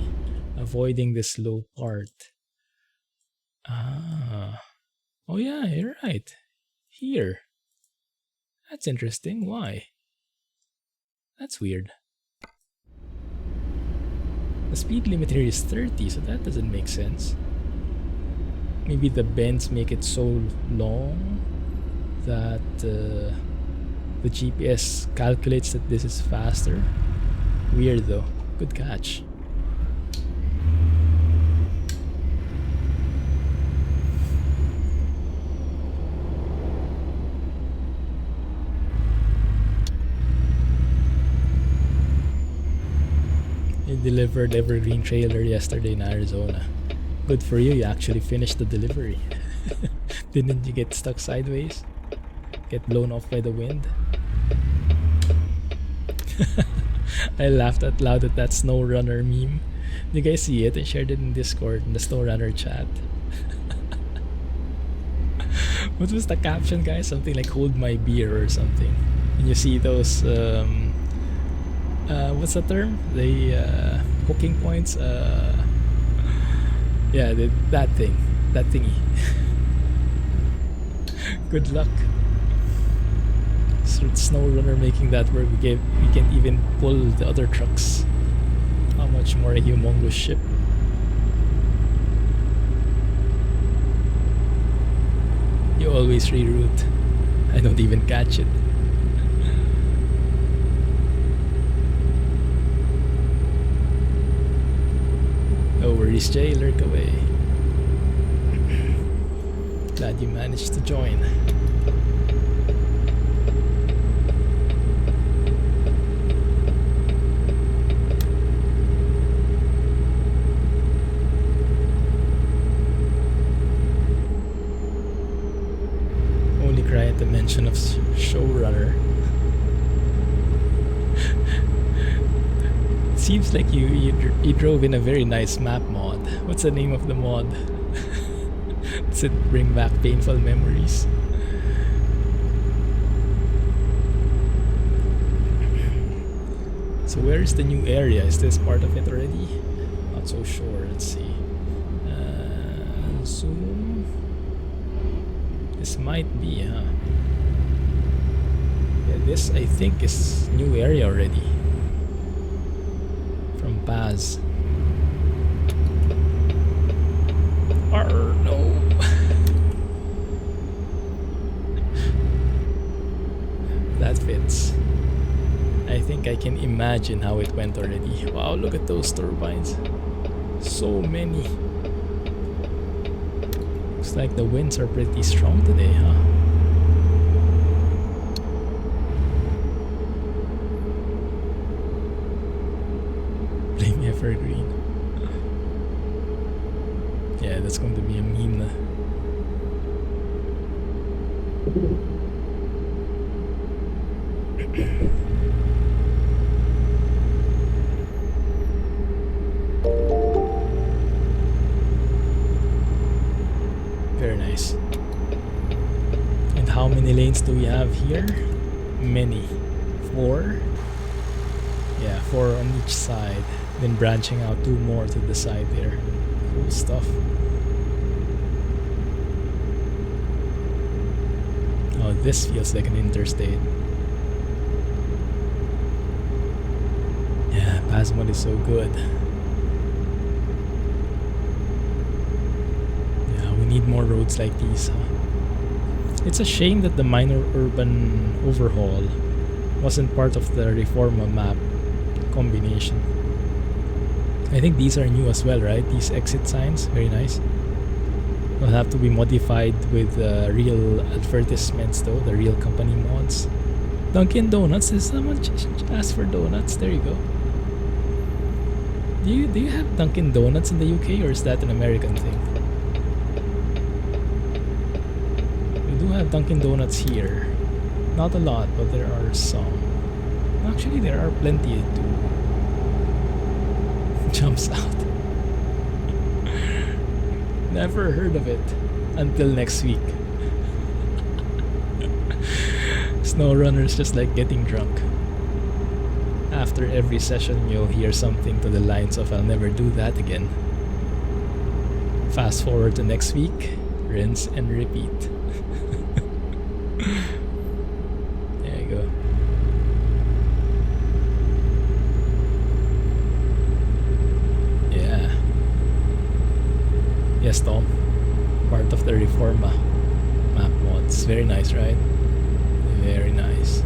avoiding the slow part. Ah. Oh yeah, you're right. Here. That's interesting. Why? That's weird. The speed limit here is 30, so that doesn't make sense. Maybe the bends make it so long that the GPS calculates that this is faster. Weird though. Good catch. You delivered Evergreen trailer yesterday in Arizona. Good for you, you actually finished the delivery. Didn't you get stuck sideways? Get blown off by the wind? I laughed out loud at that SnowRunner meme. Did you guys see it? I shared it in Discord, in the SnowRunner chat. What was the caption, guys? Something like "hold my beer" or something. And you see those what's the term? The hooking points. Yeah, that thing, that thingy. Good luck. Snow runner making that work. We can even pull the other trucks. How much more a humongous ship? You always reroute. I don't even catch it. No worries, Jay. Lurk away. Glad you managed to join. Only cry at the mention of showrunner. Seems like you drove in a very nice map mod. What's the name of the mod? Does it bring back painful memories? So where is the new area? Is this part of it already? Not so sure. Let's see. Zoom. This might be, huh? Yeah, this I think is new area already. From Paz. Arr, no. That fits. I think I can imagine how it went already. Wow, look at those turbines. So many. Looks like the winds are pretty strong today, huh? Blame Evergreen. Yeah, that's going to be a meme na. Very nice. And how many lanes do we have here? Many. 4? Yeah, 4 on each side. Then branching out 2 more to the side there. Cool stuff. Oh, this feels like an interstate. Yeah, PazzMod is so good. Yeah, we need more roads like these, huh? It's a shame that the minor urban overhaul wasn't part of the Reforma map combination. I think these are new as well, right? These exit signs, very nice. Will have to be modified with real advertisements though, the real company mods. Dunkin' Donuts, did someone ask for donuts? There you go. Do you have Dunkin' Donuts in the UK, or is that an American thing? We do have Dunkin' Donuts here. Not a lot, but there are some. Actually, there are plenty too. Jumps out. Never heard of it until next week. SnowRunner's just like getting drunk. After every session, you'll hear something to the lines of "I'll never do that again." Fast forward to next week, rinse and repeat. There you go. Yeah. Yes, Tom. Part of the Reforma map mods. Very nice, right? Very nice.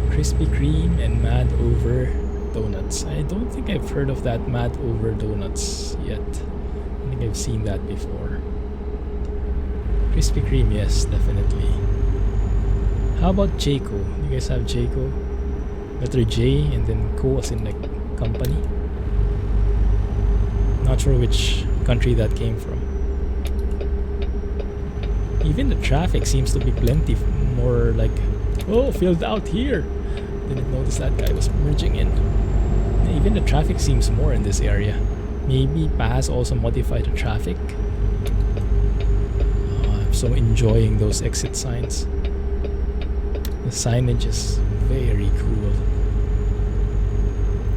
Krispy Kreme and Mad Over Donuts. I don't think I've heard of that Mad Over Donuts yet. I think I've seen that before. Krispy Kreme, yes, definitely. How about Jayco? You guys have Jayco? Letter J and then Co as in like company. Not sure which country that came from. Even the traffic seems to be plenty more like, oh, filled out here. Didn't notice that guy was merging in. Even the traffic seems more in this area. Maybe Paz also modified the traffic. Oh, I'm so enjoying those exit signs. The signage is very cool.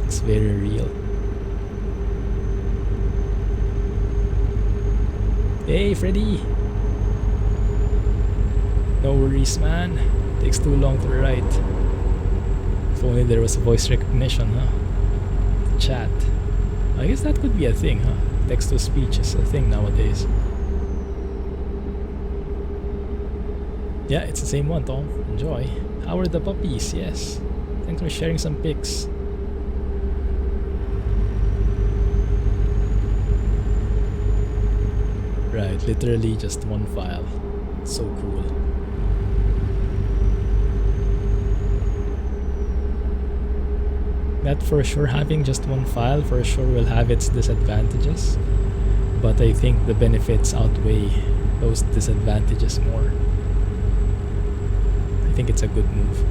It's very real. Hey, Freddy! No worries, man. Takes too long to write. If only there was voice recognition, huh? Chat. I guess that could be a thing, huh? Text to speech is a thing nowadays. Yeah, it's the same one, Tom. Enjoy. How are the puppies? Yes. Thanks for sharing some pics. Right, literally just one file. So cool. That for sure, having just one file for sure will have its disadvantages, but I think the benefits outweigh those disadvantages more. I think it's a good move.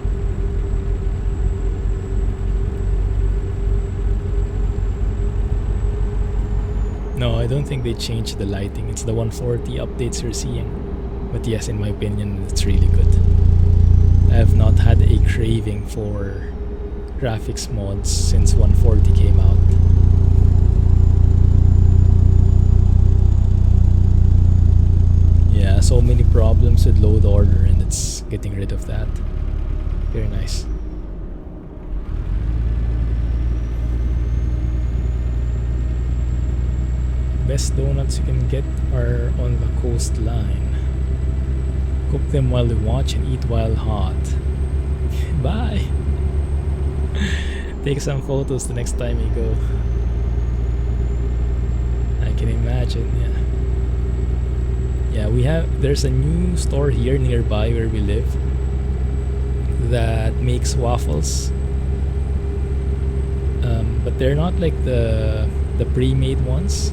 No, I don't think they changed the lighting. It's the 140 updates you're seeing. But yes, in my opinion, it's really good. I have not had a craving for graphics mods since 140 came out. Yeah, so many problems with load order, and it's getting rid of that. Very nice. Best donuts you can get are on the coastline. Cook them while you watch and eat while hot. Bye! Take some photos the next time you go. I can imagine, yeah. Yeah, there's a new store here nearby where we live that makes waffles. But they're not like the pre-made ones.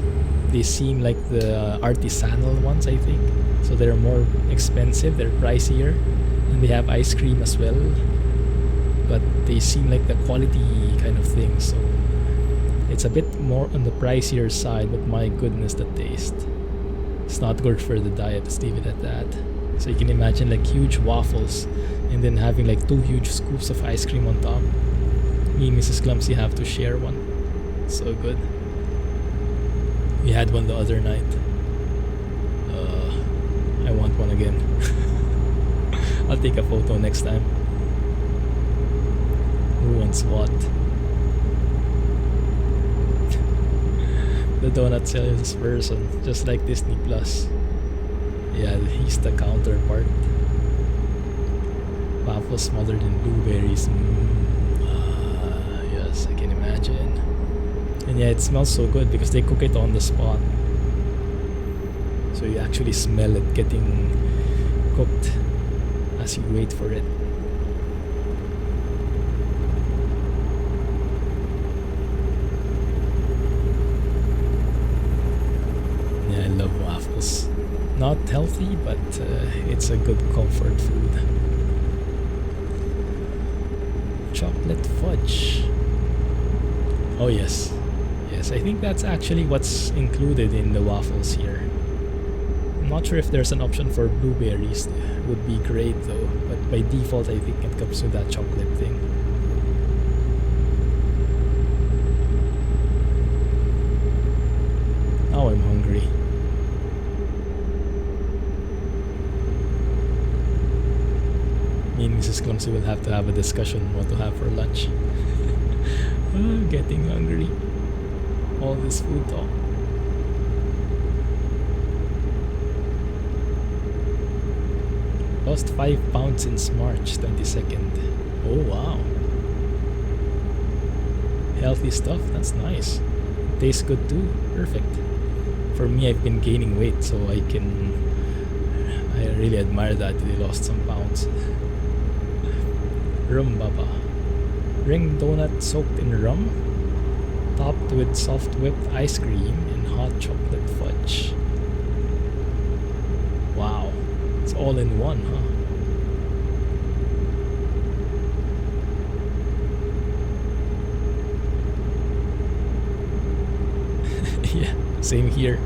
They seem like the artisanal ones, I think. So they're more expensive, they're pricier, and they have ice cream as well. But they seem like the quality kind of thing, so it's a bit more on the pricier side, but my goodness, the taste. It's not good for the diet, let's leave it at that. So you can imagine like huge waffles and then having like 2 huge scoops of ice cream on top. Me and Mrs. Clumsy have to share one. So good. We had one the other night. I want one again. I'll take a photo next time. Who wants what? The donut sales person, just like Disney Plus. Yeah, he's the counterpart. Waffles smothered in blueberries. Yes, I can imagine. And yeah, it smells so good because they cook it on the spot. So you actually smell it getting cooked as you wait for it. Yeah, I love waffles. Not healthy, but it's a good comfort food. Chocolate fudge. Oh yes. Yes, I think that's actually what's included in the waffles here. I'm not sure if there's an option for blueberries. Would be great though, but by default I think it comes with that chocolate thing. Now I'm hungry. Me and Mrs. Clumsy will have to have a discussion what to have for lunch. Oh, getting hungry. All this food talk. Lost 5 pounds since March 22nd. Oh wow. Healthy stuff, that's nice. Tastes good too. Perfect. For me, I've been gaining weight, so I really admire that they lost some pounds. Rum baba. Ring donut soaked in rum, topped with soft whipped ice cream and hot chocolate fudge. Wow, it's all in one, huh? Yeah, same here,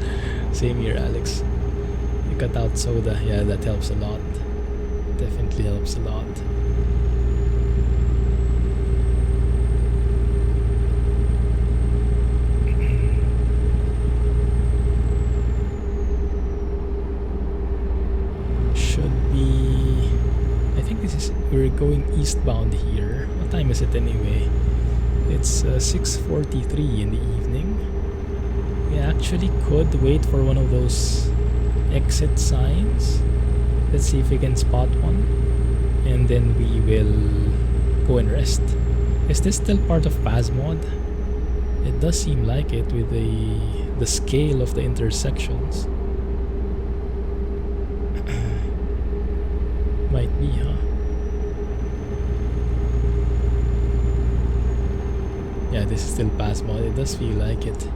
Alex. You cut out soda, yeah, that helps a lot. Definitely helps a lot. we're going eastbound here. What time is it anyway? It's 6:43 in the evening. We actually could wait for one of those exit signs. Let's see if we can spot one, and then we will go and rest. Is this still part of PazzMod? It does seem like it with the scale of the intersections. Might be, huh? Yeah, this is still PazzMod. It does feel like it.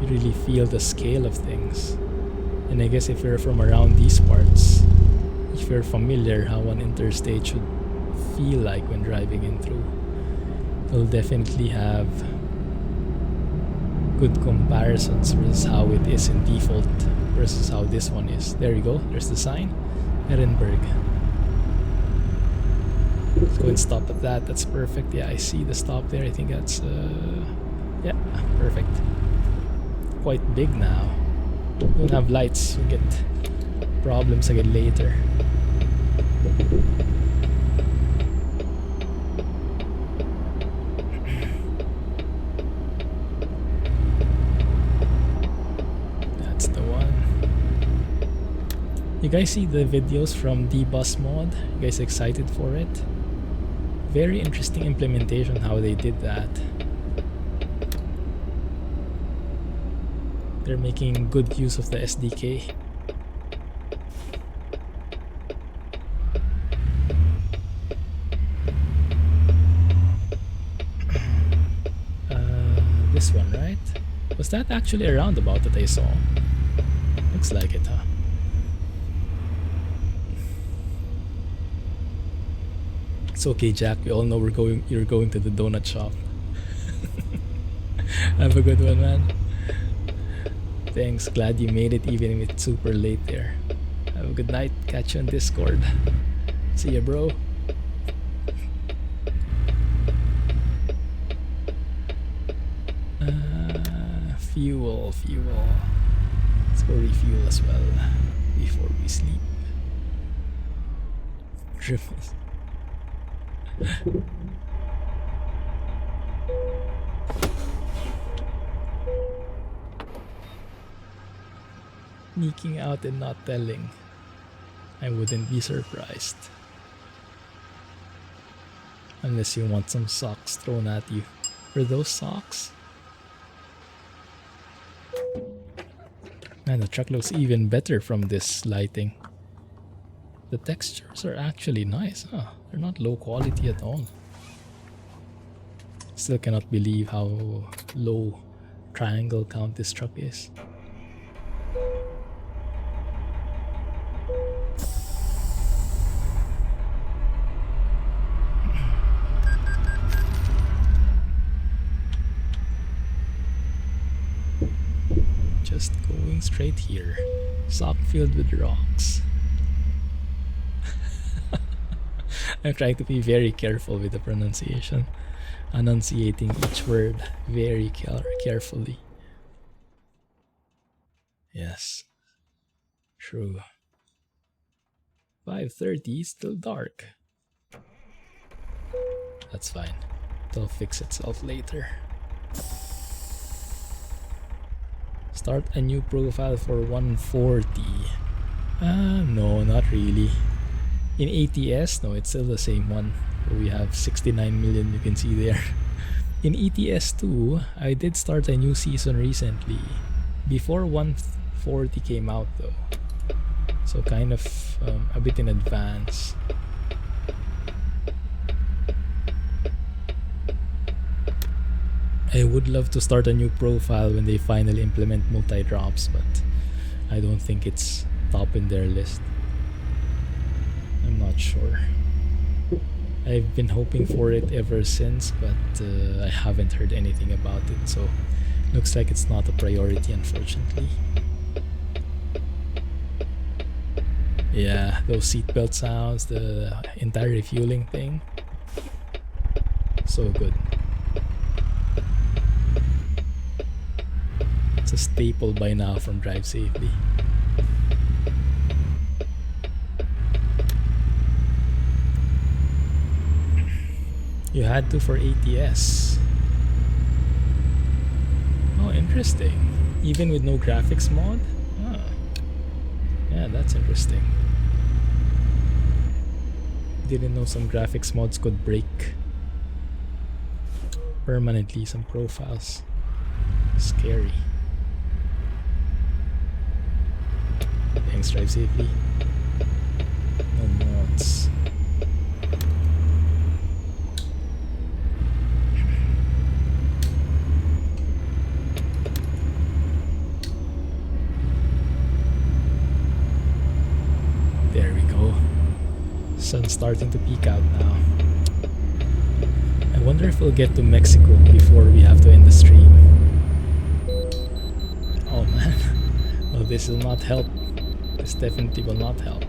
You really feel the scale of things. And I guess if you're from around these parts, if you're familiar how an interstate should feel like when driving in through, you'll definitely have good comparisons versus how it is in default versus how this one is. There you go, there's the sign, Edinburgh. Let's go and stop at that. That's perfect. Yeah, I see the stop there. I think that's yeah, perfect. Quite big now. Don't have lights, you get problems again later. That's the one. You guys see the videos from the PazzMod? You guys excited for it? Very interesting implementation how they did that. They're making good use of the SDK. This one, right? Was that actually a roundabout that I saw? Looks like it, huh? It's okay, Jack. We all know you're going to the donut shop. Have a good one, man. Thanks. Glad you made it even if it's super late there. Have a good night. Catch you on Discord. See ya, bro. Fuel. Let's go refuel as well before we sleep. Sneaking out and not telling. I wouldn't be surprised. Unless you want some socks thrown at you. Are those socks? Man, the truck looks even better from this lighting. The textures are actually nice, huh? They're not low quality at all. Still cannot believe how low triangle count this truck is. Just going straight here. Sock filled with rocks. I'm trying to be very careful with the pronunciation. Enunciating each word very carefully. Yes. True. 5:30, still dark. That's fine. It'll fix itself later. Start a new profile for 140. No, not really. In ATS, no, it's still the same one. We have 69 million, you can see there. In ETS 2, I did start a new season recently. Before 140 came out though. So kind of a bit in advance. I would love to start a new profile when they finally implement multi-drops, but I don't think it's top in their list. I'm not sure. I've been hoping for it ever since, but I haven't heard anything about it, so looks like it's not a priority, unfortunately. Yeah, those seatbelt sounds, the entire refueling thing. So good. It's a staple by now from Drive Safely. You had to for ATS. Oh, interesting. Even with no graphics mod? Oh. Yeah, that's interesting. Didn't know some graphics mods could break permanently some profiles. Scary. Thanks, drive safely. No mods. There we go. Sun's starting to peek out now. I wonder if we'll get to Mexico before we have to end the stream. Oh man. Oh, this will not help. This definitely will not help.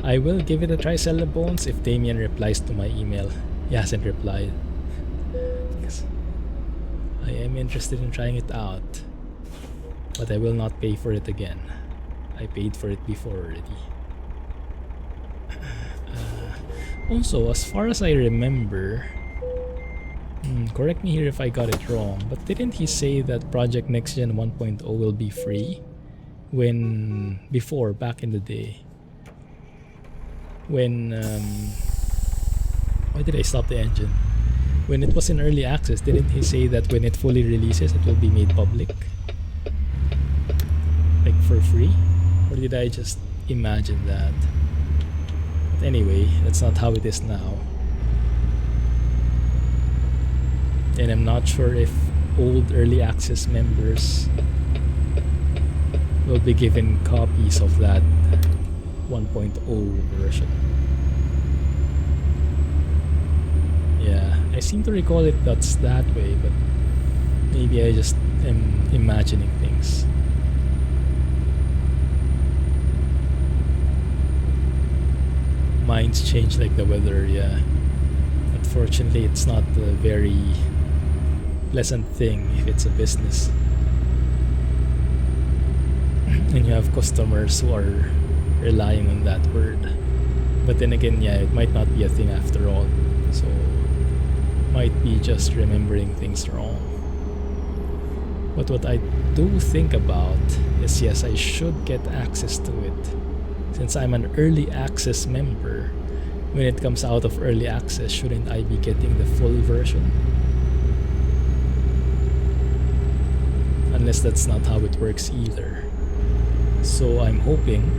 I will give it a try, sell the bones, if Damien replies to my email. He hasn't replied. Because I am interested in trying it out. But I will not pay for it again. I paid for it before already. Also, as far as I remember, correct me here if I got it wrong, but didn't he say that Project Next Gen 1.0 will be free before, back in the day? When, why did I stop the engine? When it was in early access, didn't he say that when it fully releases, it will be made public? Like for free? Or did I just imagine that? But anyway, that's not how it is now. And I'm not sure if old early access members will be given copies of that 1.0 version. Yeah, I seem to recall that's that way, but maybe I just am imagining things. Minds change like the weather, yeah. Unfortunately, it's not a very pleasant thing if it's a business. And you have customers who are relying on that word. But then again, yeah, it might not be a thing after all. So, might be just remembering things wrong. But what I do think about is, yes, I should get access to it. Since I'm an early access member, when it comes out of early access, shouldn't I be getting the full version? Unless that's not how it works either. So I'm hoping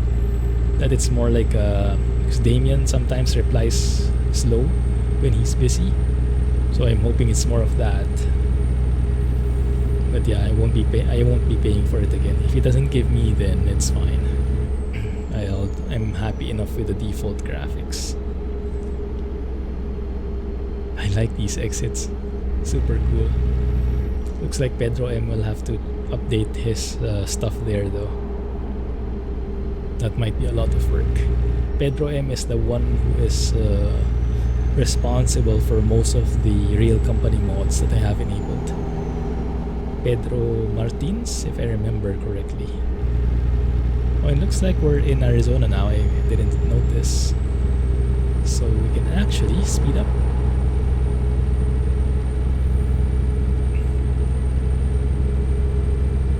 that it's more like because Damien sometimes replies slow when he's busy. So I'm hoping it's more of that. But yeah, I won't be paying for it again. If he doesn't give me, then it's fine. I'm happy enough with the default graphics. I like these exits. Super cool. Looks like Pedro M will have to update his stuff there though. That might be a lot of work. Pedro M is the one who is responsible for most of the real company mods that I have enabled. Pedro Martins, if I remember correctly. Oh, it looks like we're in Arizona now. I didn't notice. So we can actually speed up.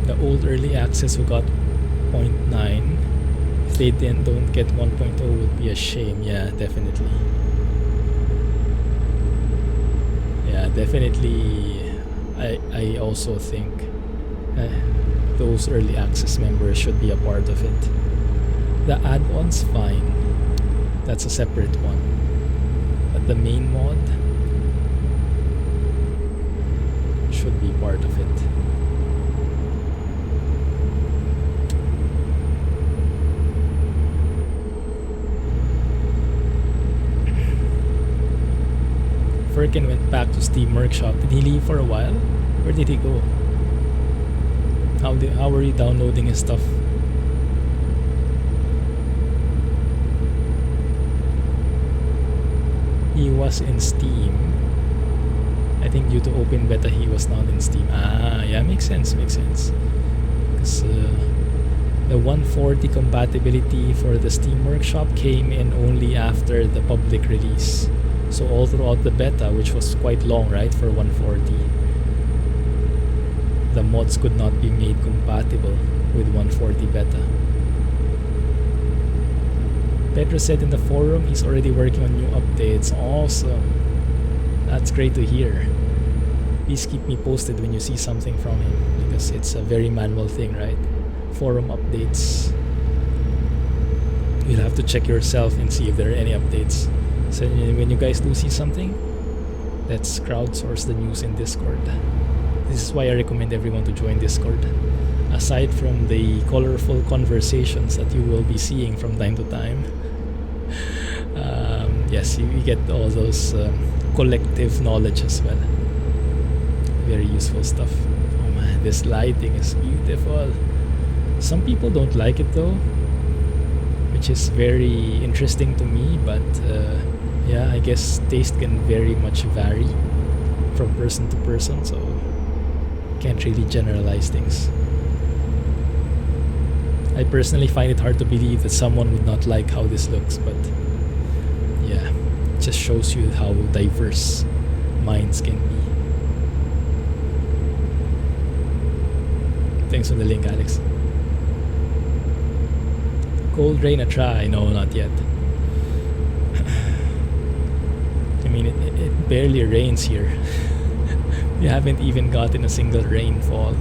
The old early access who got 0.9, if they don't get 1.0 would be a shame. Yeah, definitely. Yeah, definitely. I also think those early access members should be a part of it. The add-ons, fine. That's a separate one. But the main mod should be part of it. Firkin went back to Steam Workshop. Did he leave for a while? Where did he go? How were you downloading his stuff? He was in Steam. I think due to open beta he was not in Steam. Ah, yeah, makes sense. Because The 140 compatibility for the Steam Workshop came in only after the public release. So all throughout the beta, which was quite long, right, for 140, the mods could not be made compatible with 140 beta. Pedro said in the forum he's already working on new updates. Awesome. That's great to hear. Please keep me posted when you see something from him, because it's a very manual thing, right? Forum updates. You'll have to check yourself and see if there are any updates. So when you guys do see something, let's crowdsource the news in Discord. This is why I recommend everyone to join Discord. Aside from the colorful conversations that you will be seeing from time to time, yes, you get all those collective knowledge as well. Very useful stuff. Oh man, this lighting is beautiful. Some people don't like it though, which is very interesting to me, but yeah, I guess taste can very much vary from person to person, so can't really generalize things. I personally find it hard to believe that someone would not like how this looks, but yeah, it just shows you how diverse minds can be. Thanks for the link, Alex. Cold rain a try? No, not yet. I mean, it barely rains here. We haven't even gotten a single rainfall.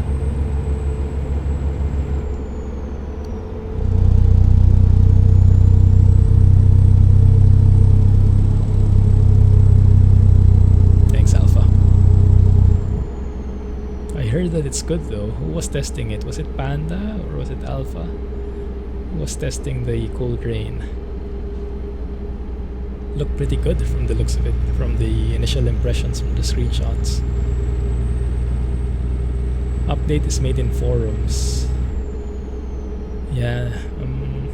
Thanks, Alpha. I heard that it's good though. Who was testing it? Was it Panda or was it Alpha? Who was testing the cold rain? Looked pretty good from the looks of it, from the initial impressions from the screenshots. Update is made in forums. Yeah,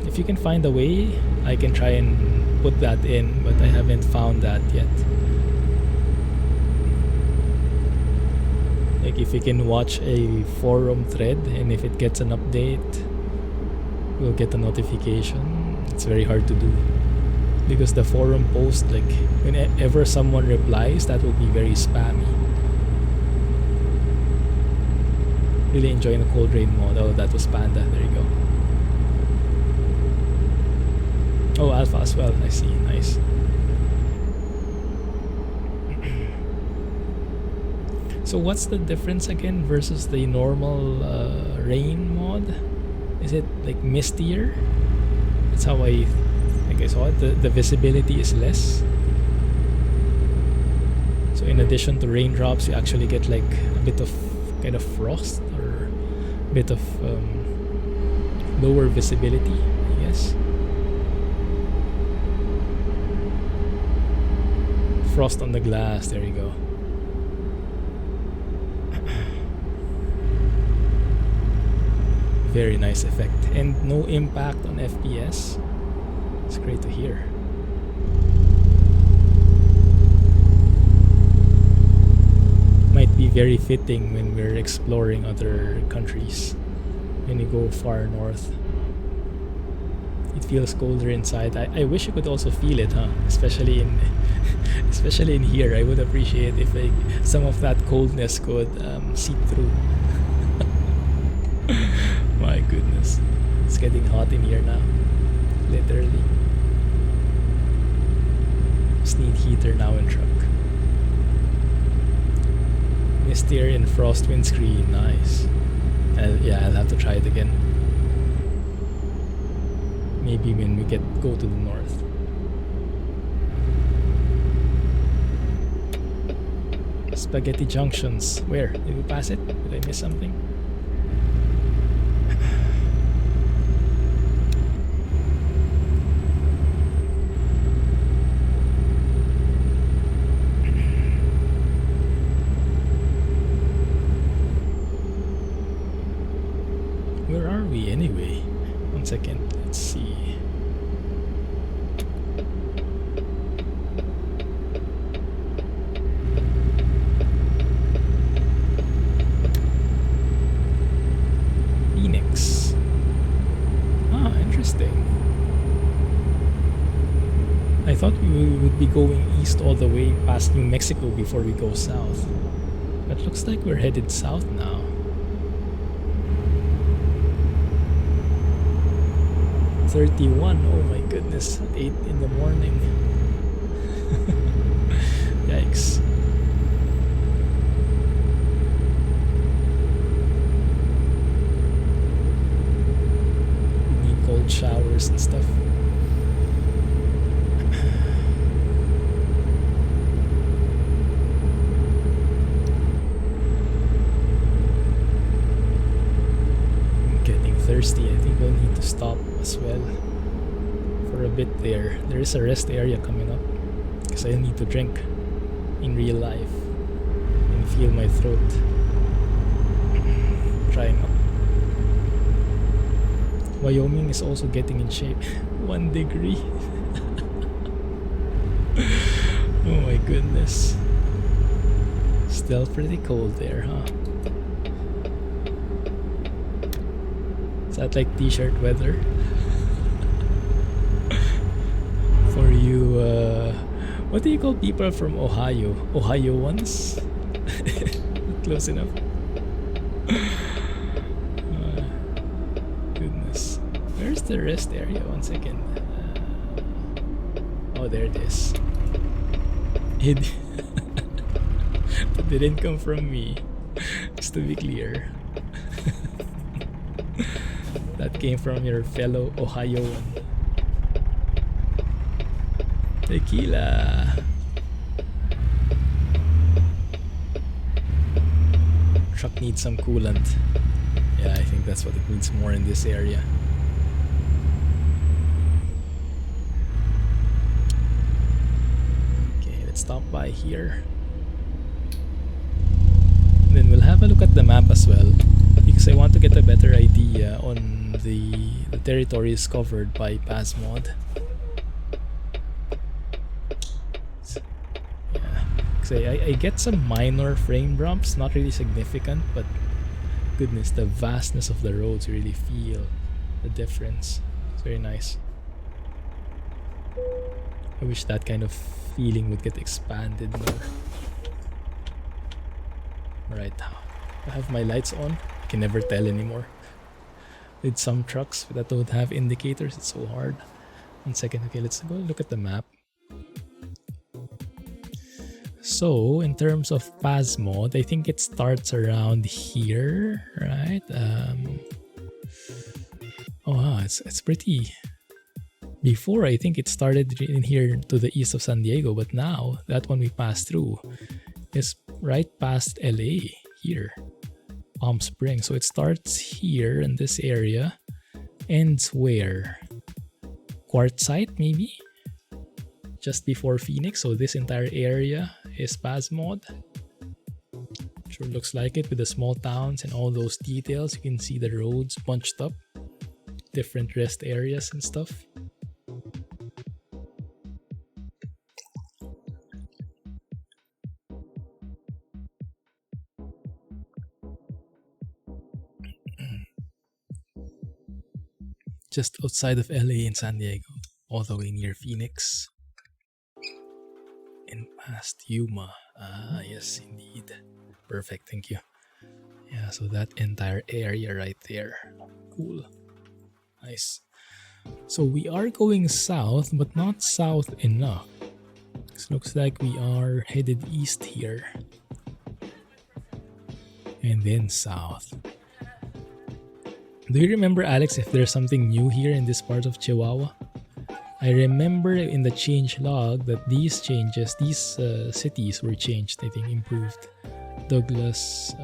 if you can find a way, I can try and put that in, but I haven't found that yet. Like if you can watch a forum thread and if it gets an update, we'll get a notification. It's very hard to do because the forum post, like whenever someone replies, that will be very spammy. Really enjoying the cold rain mod. Oh, that was Panda. There you go. Oh, Alpha as well. I see. Nice. So what's the difference again versus the normal rain mod? Is it like mistier? That's how I saw it. The visibility is less. So in addition to raindrops, you actually get like a bit of kind of frost or a bit of lower visibility, I guess. Frost on the glass, there you go. Very nice effect. And no impact on FPS. It's great to hear. Might be very fitting when we're exploring other countries. When you go far north. It feels colder inside. I wish you could also feel it, huh? Especially in here. I would appreciate if like some of that coldness could seep through. My goodness. It's getting hot in here now. Literally. Just need heater now in truck. Mistier and frost windscreen. Nice. Yeah, I'll have to try it again. Maybe when we go to the north. Spaghetti Junctions. Where? Did we pass it? Did I miss something? Where are we anyway? 1 second. Let's see. Phoenix. thought we would be going east all the way past New Mexico before we go south. But looks like we're headed south now. $31. Oh my goodness. At 8 in the morning. Yikes. We need cold showers and stuff. Thirsty. I think we'll need to stop as well for a bit there. There is a rest area coming up because I need to drink in real life and feel my throat drying up. Wyoming is also getting in shape. 1 degree. Oh my goodness. Still pretty cold there, huh? Is that like t-shirt weather? For you, what do you call people from Ohio? Ohioans? Close enough. Goodness. Where's the rest area? 1 second. Oh, there it is. It didn't come from me. Just to be clear. That came from your fellow Ohioan. Tequila. Truck needs some coolant. Yeah, I think that's what it needs more in this area. Okay, let's stop by here. Then we'll have a look at the map as well, because I want to get a better idea on the territories covered by PazzMod. Yeah, because I get some minor frame drops, not really significant, but goodness, the vastness of the roads, you really feel the difference. It's very nice. I wish that kind of feeling would get expanded more. Alright, I have my lights on. I can never tell anymore. With some trucks that don't have indicators, it's so hard. 1 second. Okay, let's go look at the map. So, in terms of PazzMod, I think it starts around here, right? Oh, wow, it's pretty... Before, I think it started in here to the east of San Diego, but now, that one we passed through is right past LA here. Palm Springs. So it starts here in this area, ends where? Quartzsite maybe? Just before Phoenix. So this entire area is PazzMod. Sure looks like it with the small towns and all those details. You can see the roads bunched up, different rest areas and stuff. Just outside of LA and San Diego, all the way near Phoenix and past Yuma. Ah, yes, indeed. Perfect, thank you. Yeah, so that entire area right there. Cool. Nice. So we are going south, but not south enough. It looks like we are headed east here. And then south. Do you remember, Alex, if there's something new here in this part of Chihuahua? I remember in the change log that these changes, these cities were changed, I think improved. Douglas,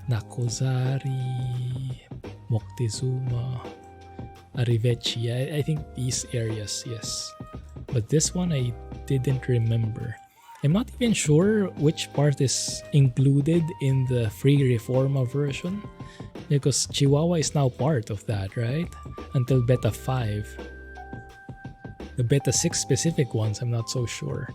Nakozari, Moctezuma, Arrivederci. I think these areas, yes. But this one I didn't remember. I'm not even sure which part is included in the free Reforma version, because Chihuahua is now part of that, right? Until beta 5. The beta 6 specific ones, I'm not so sure.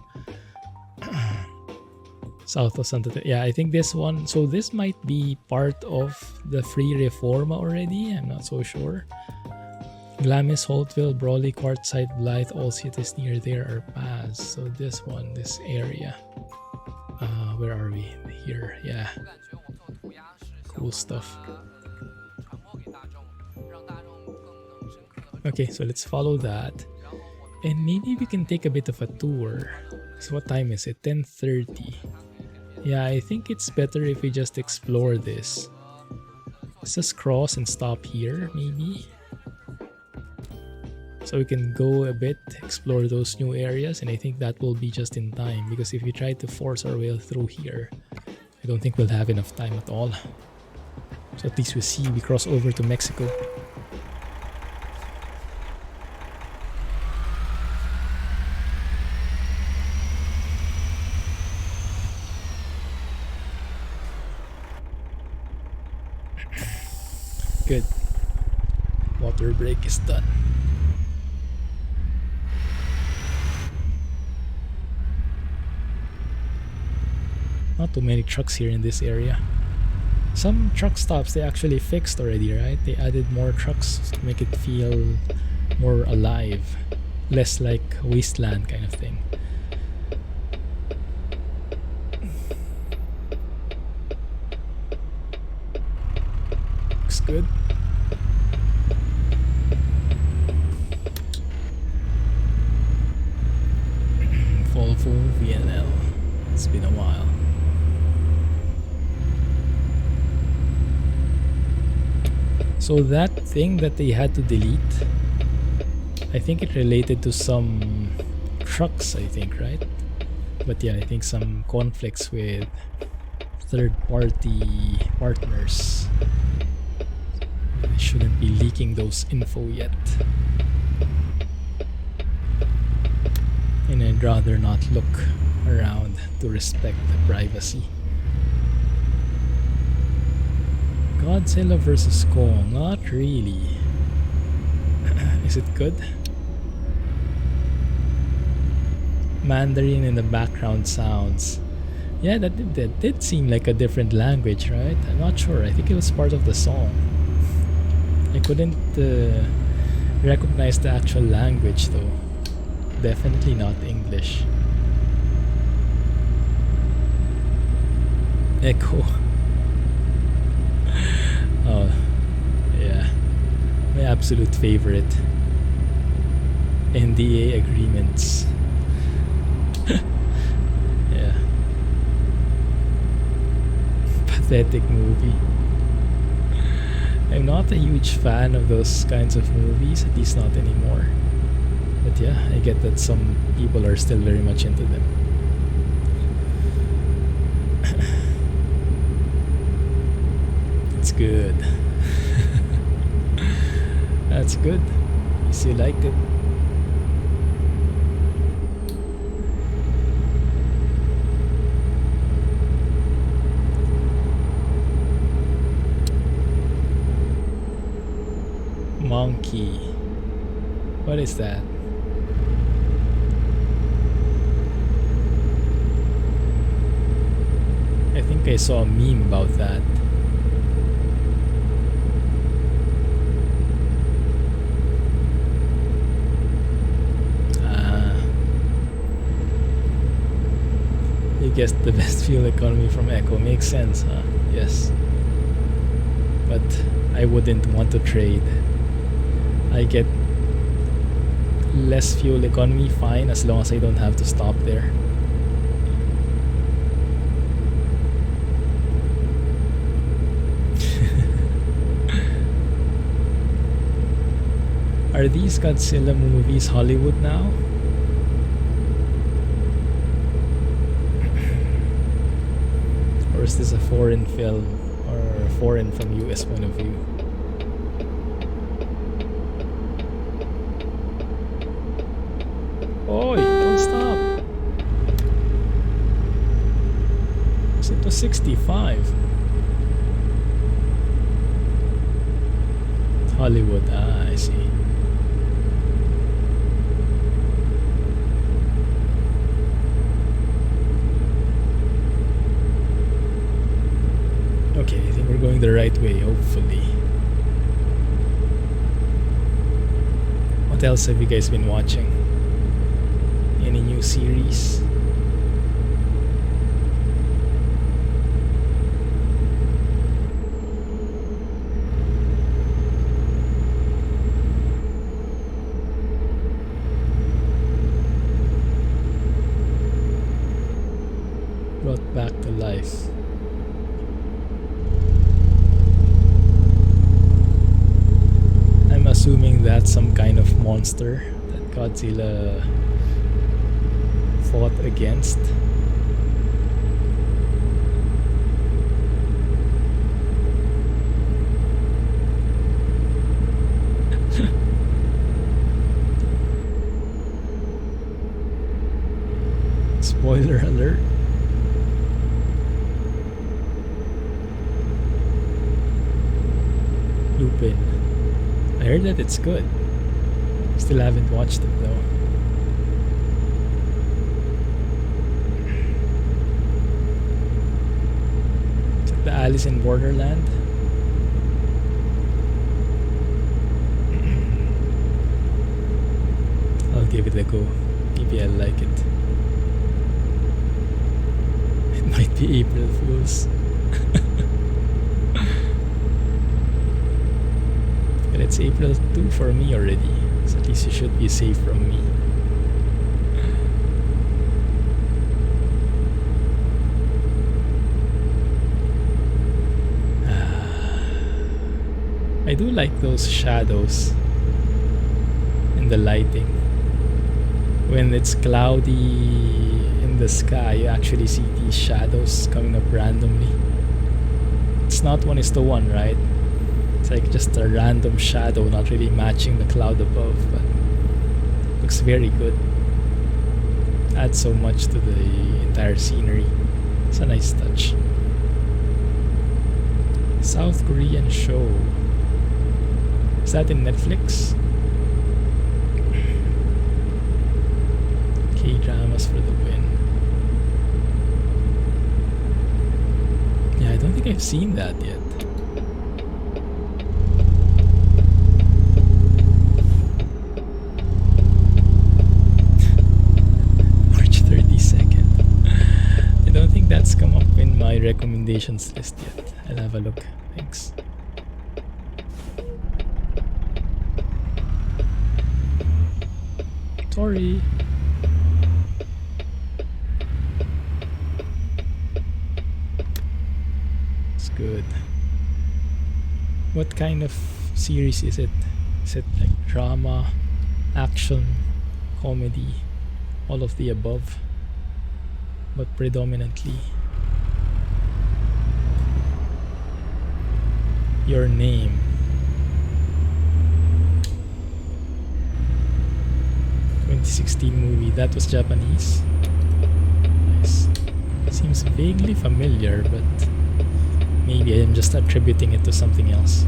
South of Santa Fe. Yeah, I think this one. So this might be part of the free Reforma already. I'm not so sure. Glamis, Holtville, Brawley, Quartzsite, Blythe, all cities near there are Paz. So this one, this area. Where are we? Here, yeah. Cool stuff. Okay, so let's follow that. And maybe we can take a bit of a tour. So what time is it? 10:30. Yeah, I think it's better if we just explore this. Let's just cross and stop here, maybe. So we can go a bit, explore those new areas, and I think that will be just in time, because if we try to force our way through here, I don't think we'll have enough time at all. So at least we cross over to Mexico. Good. Water break is done. Not too many trucks here in this area. Some truck stops they actually fixed already, right? They added more trucks to make it feel more alive, less like a wasteland kind of thing. Looks good. Volvo VNL. It's been a while. So that thing that they had to delete, I think it related to some trucks, I think, right? But yeah, I think some conflicts with third-party partners. They shouldn't be leaking those info yet. And I'd rather not look around to respect the privacy. Godzilla vs. Kong, not really. Is it good? Mandarin in the background sounds. Yeah, that did seem like a different language, right? I'm not sure. I think it was part of the song. I couldn't recognize the actual language though. Definitely not English. Echo. Oh, yeah. My absolute favorite. NDA agreements. Yeah. Pathetic movie. I'm not a huge fan of those kinds of movies, at least not anymore. But yeah, I get that some people are still very much into them. It's good. That's good. You still liked it. Monkey. What is that? I think I saw a meme about that. You guessed the best fuel economy from Echo. Makes sense, huh? Yes. But I wouldn't want to trade. I get less fuel economy, fine, as long as I don't have to stop there. Are these Godzilla movies Hollywood now? Or is this a foreign film, or foreign from US point of view? Oi, don't stop! It was 65. Hollywood, I see. Okay, I think we're going the right way, hopefully. What else have you guys been watching? Any new series? Brought back to life. I'm assuming that's some kind of monster that Godzilla fought against. Spoiler alert. Lupin. I heard that it's good. Still haven't watched it though. Is it the Alice in Borderland? I'll give it a go. Maybe I'll like it. It might be April Fool's. But it's April 2 for me already, so at least you should be safe from me. I do like those shadows and the lighting. When it's cloudy in the sky, you actually see these shadows coming up randomly. It's not 1:1, right? It's like just a random shadow, not really matching the cloud above, but looks very good. Adds so much to the entire scenery. It's a nice touch. South Korean show. Is that in Netflix? K-dramas for the win. Yeah, I don't think I've seen that yet. That's come up in my recommendations list yet. I'll have a look. Thanks. Sorry. It's good. What kind of series is it? Is it like drama, action, comedy, all of the above? But predominantly Your Name. (2016) movie. That was Japanese. Nice. Seems vaguely familiar, but maybe I am just attributing it to something else.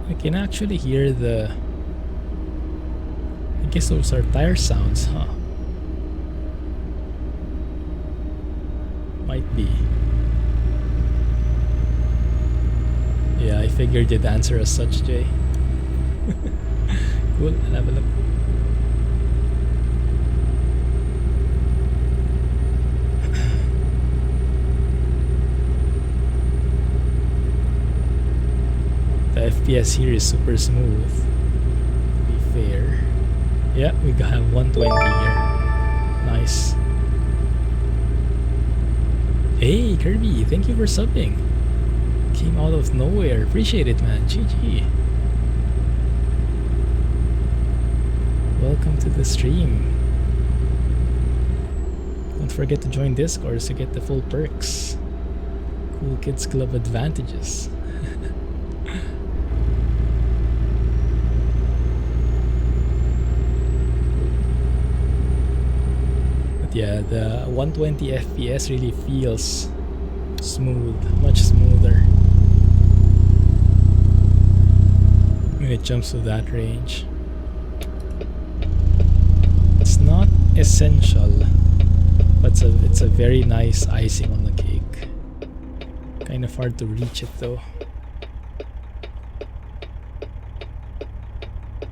I can actually hear the... I guess those are tire sounds, huh? Might be. Yeah, I figured you'd answer as such, Jay. Cool, I'll have a look. The FPS here is super smooth, to be fair. Yeah, we have 120 here. Nice. Hey Kirby, thank you for subbing. Came out of nowhere. Appreciate it, man. GG. Welcome to the stream. Don't forget to join Discord to get the full perks. Cool Kids Club advantages. Yeah, the 120 FPS really feels smooth, much smoother when it jumps to that range. not essential, but it's a very nice icing on the cake. Kind of hard to reach it though.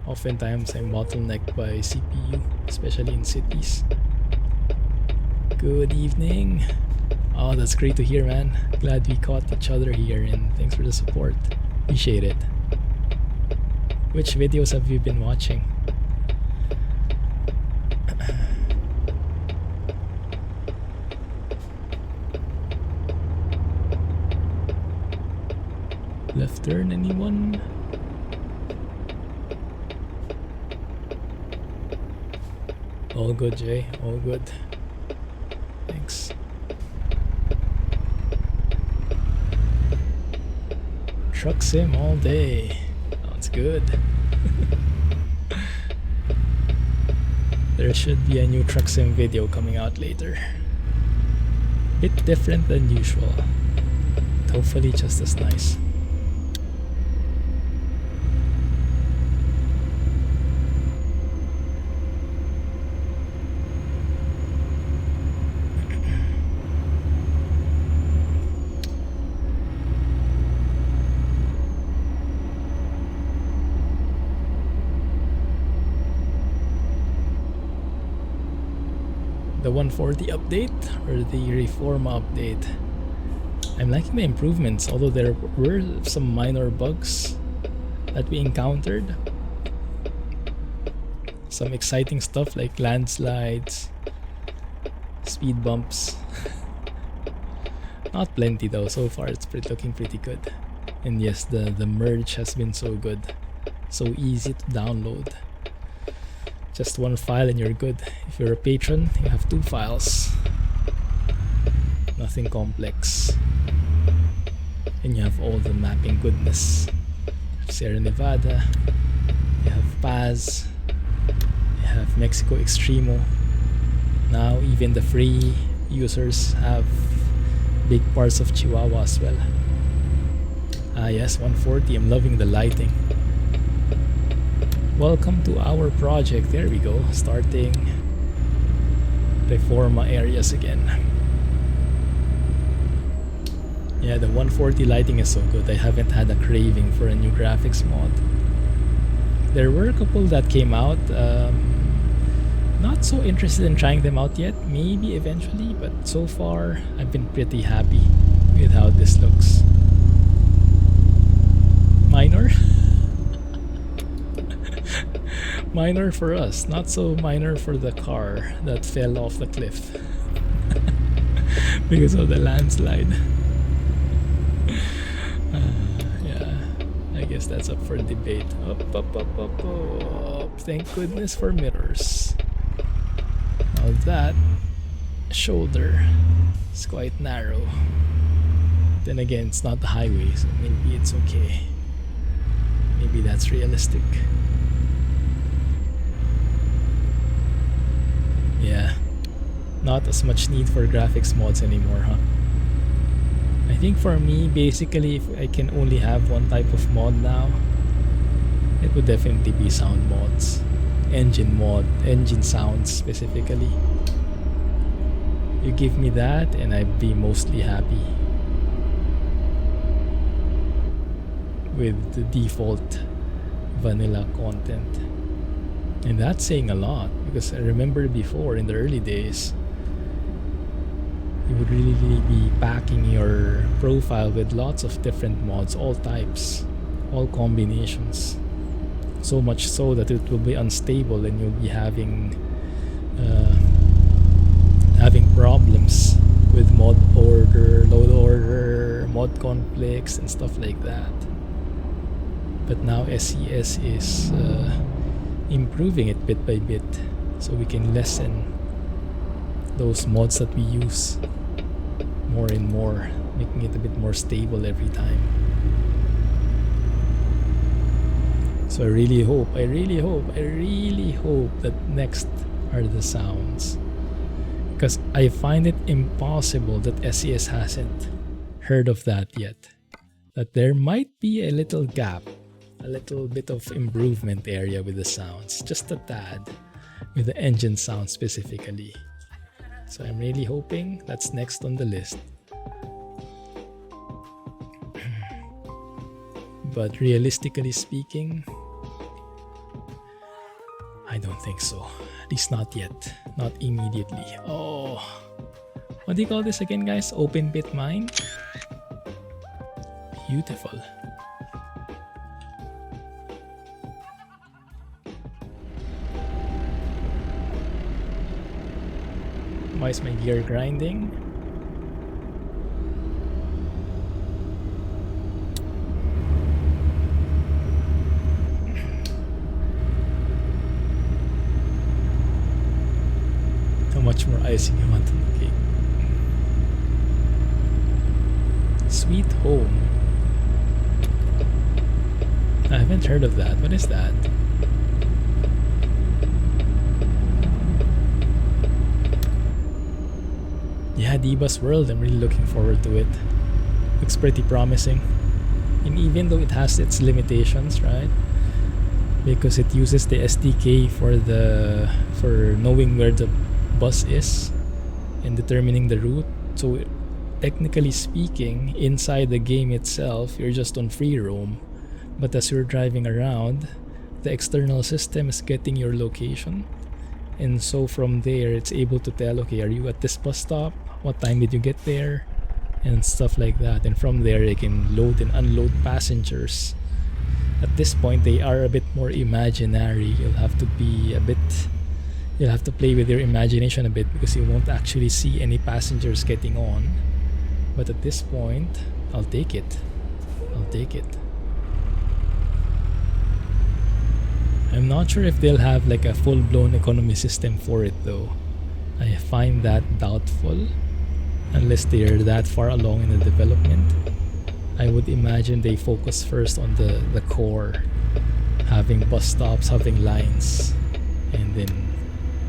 Oftentimes I'm bottlenecked by CPU, especially in cities. Good evening. Oh, that's great to hear, man. Glad we caught each other here, and thanks for the support. Appreciate it. Which videos have you been watching? Left turn, anyone? All good, Jay. All good. Thanks. Truck sim all day. Sounds good. There should be a new truck sim video coming out later. Bit different than usual, but hopefully just as nice. The 140 update or the Reforma update? I'm liking the improvements, although there were some minor bugs that we encountered. Some exciting stuff like landslides, speed bumps. Not plenty though, so far it's looking pretty good. And yes, the merge has been so good, so easy to download. Just one file and you're good. If you're a patron, you have 2 files. Nothing complex. And you have all the mapping goodness. Sierra Nevada, you have Paz, you have Mexico Extremo. Now even the free users have big parts of Chihuahua as well. Ah yes, 140, I'm loving the lighting. Welcome to our project. There we go, starting Reforma areas again. Yeah, the 140 lighting is so good. I haven't had a craving for a new graphics mod. There were a couple that came out. Not so interested in trying them out yet. Maybe eventually, but so far I've been pretty happy with how this looks. Minor? Minor for us, not so minor for the car that fell off the cliff because of the landslide. Yeah, I guess that's up for debate. Up. Thank goodness for mirrors. Now that shoulder is quite narrow. Then again, it's not the highway, so maybe it's okay. Maybe that's realistic. Yeah, not as much need for graphics mods anymore, huh? I think for me, basically, if I can only have one type of mod now, it would definitely be sound mods. Engine sounds specifically. You give me that and I'd be mostly happy with the default vanilla content. And that's saying a lot, because I remember before in the early days, you would really be packing your profile with lots of different mods, all types, all combinations. So much so that it will be unstable and you'll be having problems with mod order, load order, mod conflicts, and stuff like that. But now SES is improving it bit by bit, so we can lessen those mods that we use more and more, making it a bit more stable every time. So I really hope that next are the sounds, because I find it impossible that SES hasn't heard of that yet, that there might be a little gap, a little bit of improvement area with the sounds, just a tad. with the engine sound specifically. So I'm really hoping that's next on the list. But realistically speaking, I don't think so. At least not yet. Not immediately. Oh, what do you call this again, guys? Open pit mine? Beautiful. Why is my gear grinding? How much more icing you want on the cake? Sweet Home. I haven't heard of that. What is that? Yeah, Diva's World. I'm really looking forward to it. Looks pretty promising. And even though it has its limitations, right? Because it uses the SDK for knowing where the bus is and determining the route. So technically speaking, inside the game itself, you're just on free roam. But as you're driving around, the external system is getting your location. And so from there, it's able to tell, okay, are you at this bus stop? What time did you get there? And stuff like that. And from there, they can load and unload passengers. At this point, they are a bit more imaginary. You'll have to play with your imagination a bit because you won't actually see any passengers getting on. But at this point, I'll take it. I'm not sure if they'll have like a full-blown economy system for it though. I find that doubtful unless they're that far along in the development. I would imagine they focus first on the core, having bus stops, having lines, and then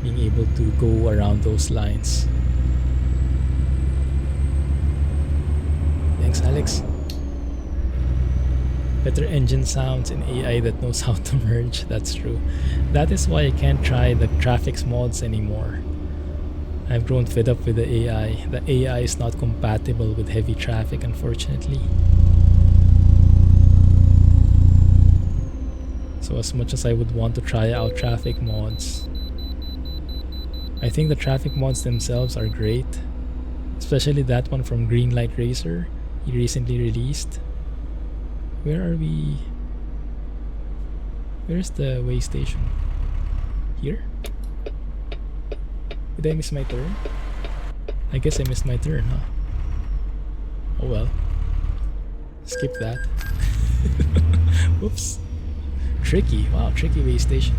being able to go around those lines. Thanks, Alex. Better engine sounds and AI that knows how to merge. That's true. That is why I can't try the graphics mods anymore. I've grown fed up with the AI. The AI is not compatible with heavy traffic, unfortunately. So as much as I would want to try out traffic mods, I think the traffic mods themselves are great. Especially that one from Greenlight Racer he recently released. Where are we? Where's the way station? Here? Did I miss my turn? I guess I missed my turn, huh? Oh well. Skip that. Whoops. Tricky. Wow, tricky way station.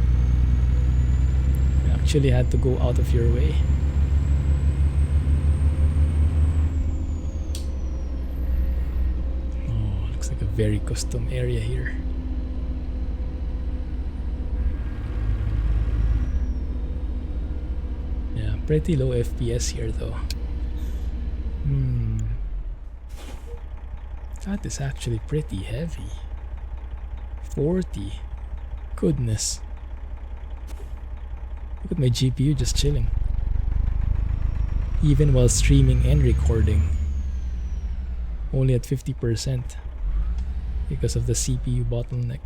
You actually had to go out of your way. Oh, looks like a very custom area here. Yeah, pretty low FPS here though. That is actually pretty heavy. 40. Goodness. Look at my GPU just chilling. Even while streaming and recording. Only at 50% because of the CPU bottleneck.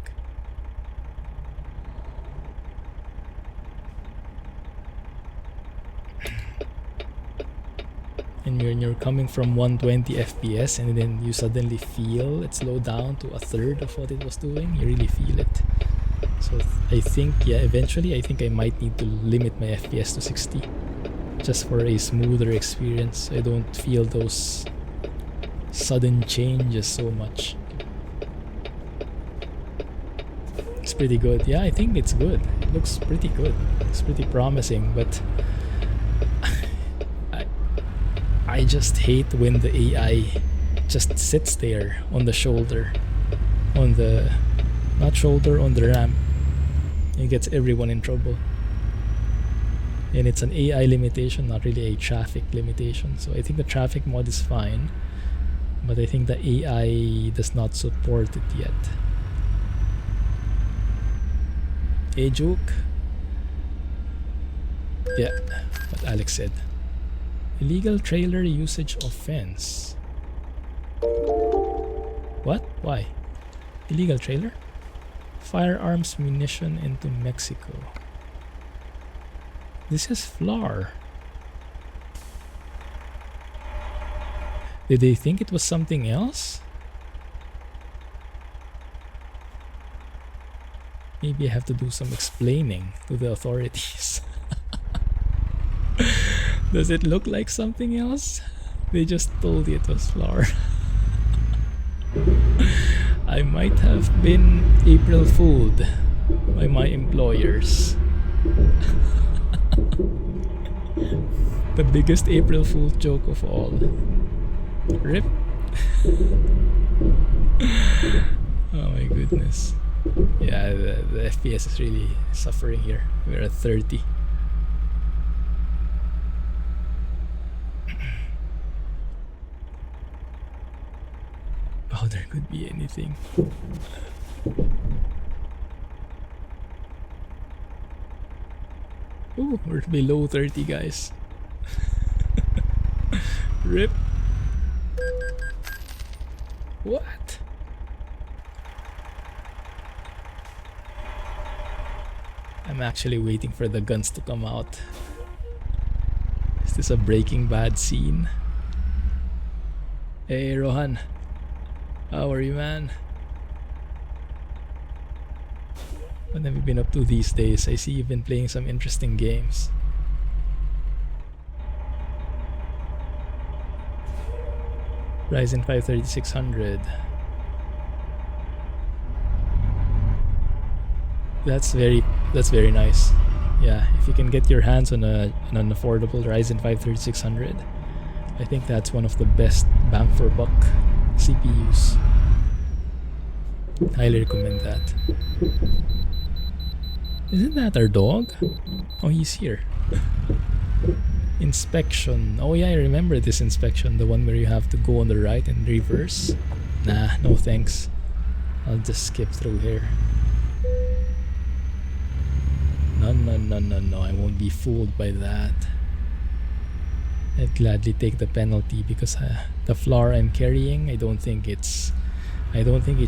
And when you're coming from 120 FPS and then you suddenly feel it slow down to a third of what it was doing, you really feel it. So I think, yeah, eventually I think I might need to limit my FPS to 60 just for a smoother experience. I don't feel those sudden changes so much. It's pretty good. Yeah, I think it's good. It looks pretty good. It's pretty promising, but I just hate when the AI just sits there on the shoulder, on the ramp. It gets everyone in trouble. And it's an AI limitation, not really a traffic limitation. So I think the traffic mod is fine, but I think the AI does not support it yet. Hey Juke. Yeah, what Alex said. Illegal trailer usage offense. What? Why? Illegal trailer? Firearms munition into Mexico. This is FLAR. Did they think it was something else? Maybe I have to do some explaining to the authorities. Does it look like something else? They just told you it was FLAR. I might have been April Fooled by my employers. The biggest April Fool joke of all. RIP. Oh my goodness. Yeah, the FPS is really suffering here. We're at 30. Oh, there could be anything. Oh, we're below 30, guys. RIP. What? I'm actually waiting for the guns to come out. Is this a Breaking Bad scene? Hey, Rohan. How are you, man? What have you been up to these days? I see you've been playing some interesting games. Ryzen 5 3600. That's very nice. Yeah, if you can get your hands on an affordable Ryzen 5 3600, I think that's one of the best bang for buck CPUs. Highly recommend that. Isn't that our dog? Oh, he's here. Inspection. Oh yeah, I remember this inspection. The one where you have to go on the right and reverse. Nah, no thanks. I'll just skip through here. No, I won't be fooled by that. I'd gladly take the penalty because the FLAR I'm carrying, I don't think it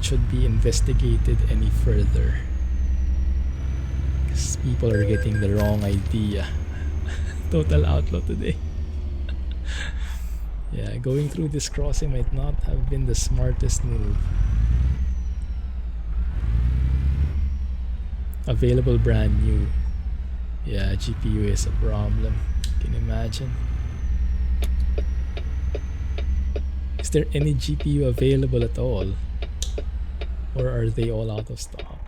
should be investigated any further. Because people are getting the wrong idea. Total outlaw today. Yeah, going through this crossing might not have been the smartest move. Available brand new. Yeah, GPU is a problem. Can you imagine? Is there any GPU available at all? Or are they all out of stock?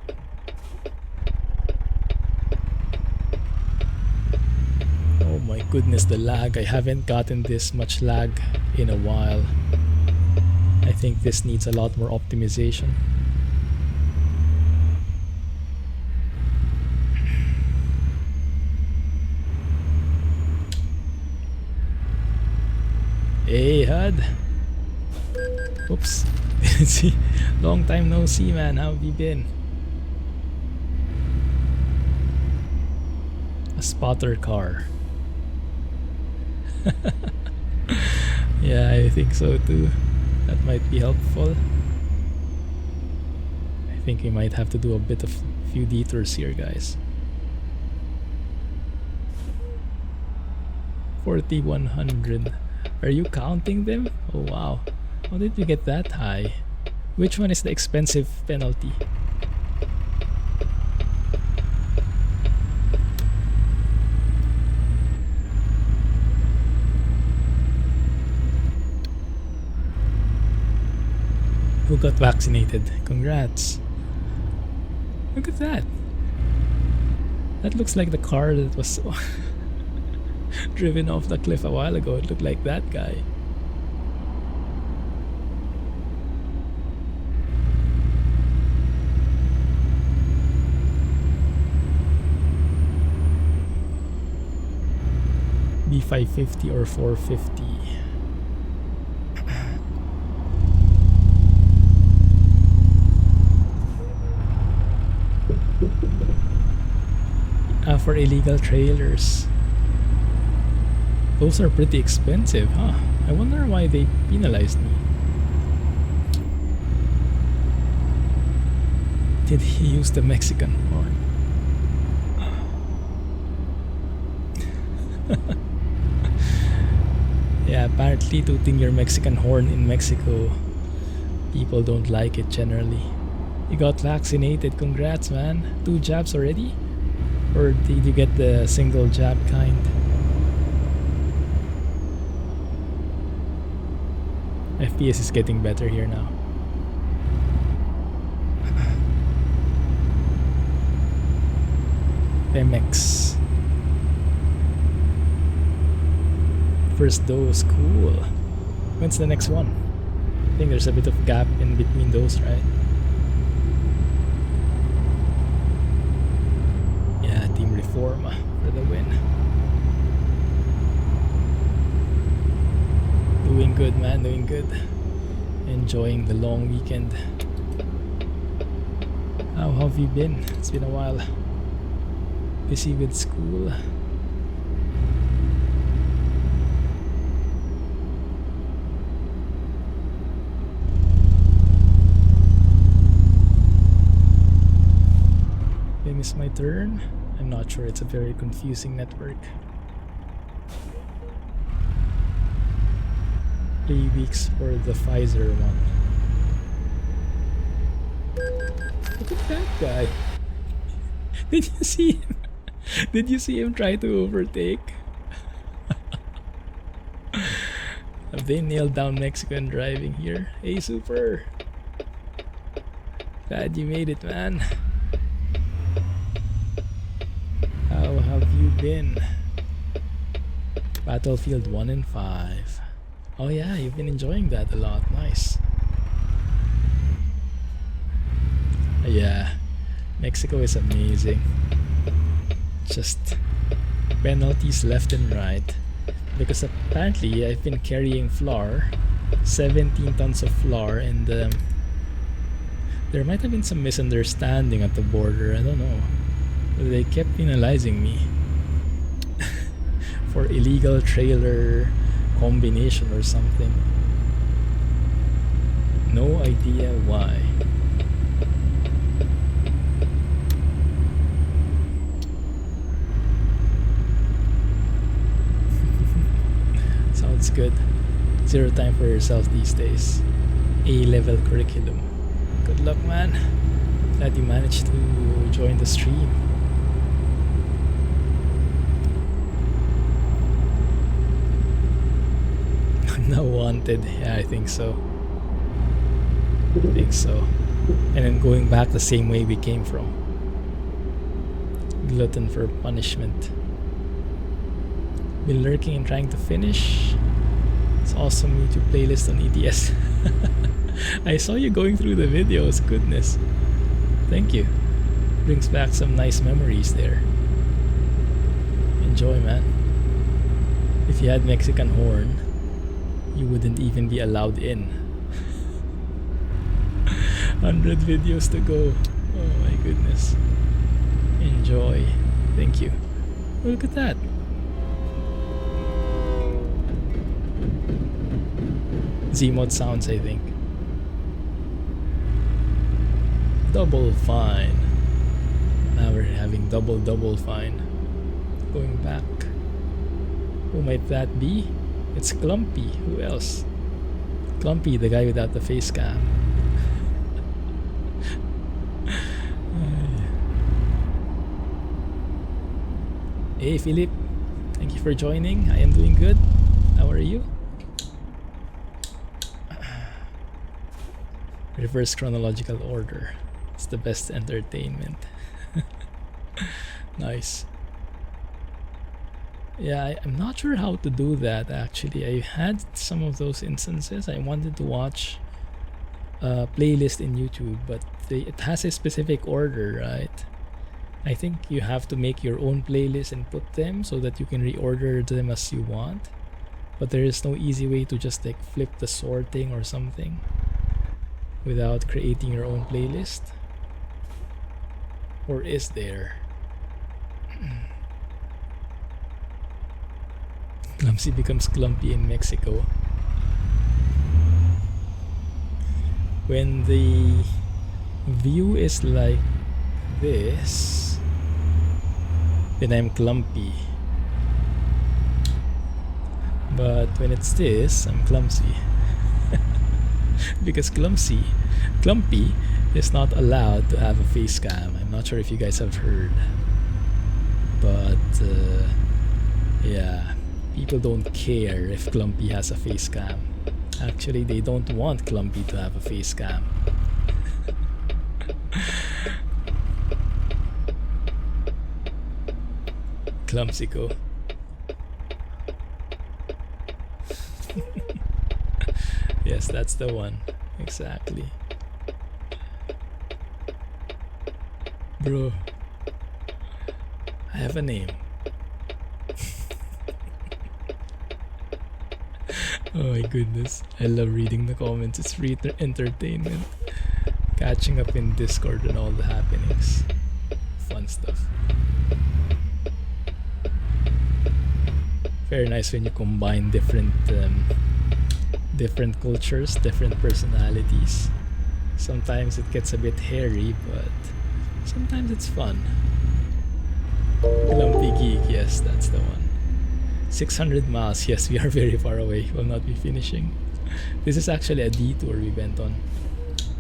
Oh my goodness, the lag. I haven't gotten this much lag in a while. I think this needs a lot more optimization. Hey, HUD. Oops. See, long time no see, man. How have you been? A spotter car. Yeah, I think so too. That might be helpful. I think we might have to do a bit of few detours here, guys. 4100. Are you counting them? Oh wow. How did you get that high? Which one is the expensive penalty? Who got vaccinated? Congrats. Look at that. That looks like the car that was driven off the cliff a while ago. It looked like that guy. B550 or 450. For illegal trailers. Those are pretty expensive, huh? I wonder why they penalized me. Did he use the Mexican horn? Yeah, apparently tooting your Mexican horn in Mexico, people don't like it generally. You got vaccinated, congrats man. 2 jabs already? Or did you get the single jab kind? FPS is getting better here now. Pemex. First dose, cool. When's the next one? I think there's a bit of gap in between those, right? Yeah, Team Reforma for the win. Doing good, man, doing good. Enjoying the long weekend. How have you been? It's been a while. Busy with school. Did I miss my turn? I'm not sure, it's a very confusing network. 3 weeks for the Pfizer one. Look at that guy. Did you see him? Did you see him try to overtake? Have they nailed down Mexican driving here? Hey, super! Glad you made it, man. How have you been? Battlefield 1 and 5. Oh yeah, you've been enjoying that a lot. Nice. Yeah, Mexico is amazing. Just penalties left and right. Because apparently I've been carrying flour, 17 tons of flour, and there might have been some misunderstanding at the border. I don't know. They kept penalizing me for illegal trailer combination or something. No idea why. Sounds good. Zero time for yourself these days. A-level curriculum. Good luck, man. Glad you managed to join the stream. Now wanted. Yeah, I think so. And then going back the same way we came from. Glutton for punishment. Been lurking and trying to finish. It's awesome YouTube playlist on ATS. I saw you going through the videos. Goodness. Thank you. Brings back some nice memories there. Enjoy, man. If you had Mexican horn, you wouldn't even be allowed in. 100 videos to go. Oh my goodness. Enjoy. Thank you. Look at that. Zeemod sounds, I think. Double fine. Now we're having double fine. Going back. Who might that be? It's Clumsy. Who else? Clumsy, the guy without the face cam. Hey Philip, thank you for joining. I am doing good. How are you? Reverse chronological order. It's the best entertainment. Nice. Yeah, I'm not sure how to do that actually. I had some of those instances. I wanted to watch a playlist in YouTube, but it has a specific order, right? I think you have to make your own playlist and put them so that you can reorder them as you want. But there is no easy way to just like flip the sorting or something without creating your own playlist. Or is there? Clumsy becomes clumpy in Mexico. When the view is like this, then I'm clumpy. But when it's this, I'm clumsy. Because clumpy is not allowed to have a face cam. I'm not sure if you guys have heard. But yeah, people don't care if Clumpy has a face cam. Actually, they don't want Clumpy to have a face cam. Clumsy go. Yes, that's the one. Exactly. Bro, I have a name. Oh my goodness. I love reading the comments. It's free entertainment. Catching up in Discord and all the happenings. Fun stuff. Very nice when you combine different cultures, different personalities. Sometimes it gets a bit hairy, but sometimes it's fun. Clumpy Geek, yes, that's the one. 600 miles, yes, we are very far away. We'll not be finishing. This is actually a detour we went on,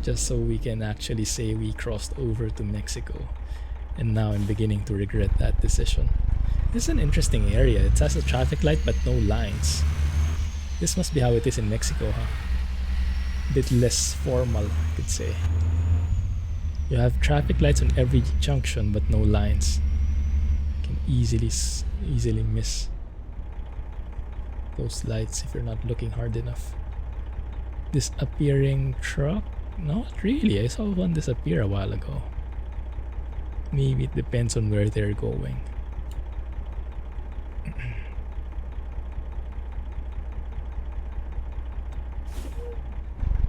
just so we can actually say we crossed over to Mexico. And now I'm beginning to regret that decision. This is an interesting area. It has a traffic light but no lines. This must be how it is in Mexico, huh? A bit less formal, I could say. You have traffic lights on every junction but no lines. You can easily miss those lights if you're not looking hard enough. Disappearing truck? Not really. I saw one disappear a while ago. Maybe it depends on where they're going.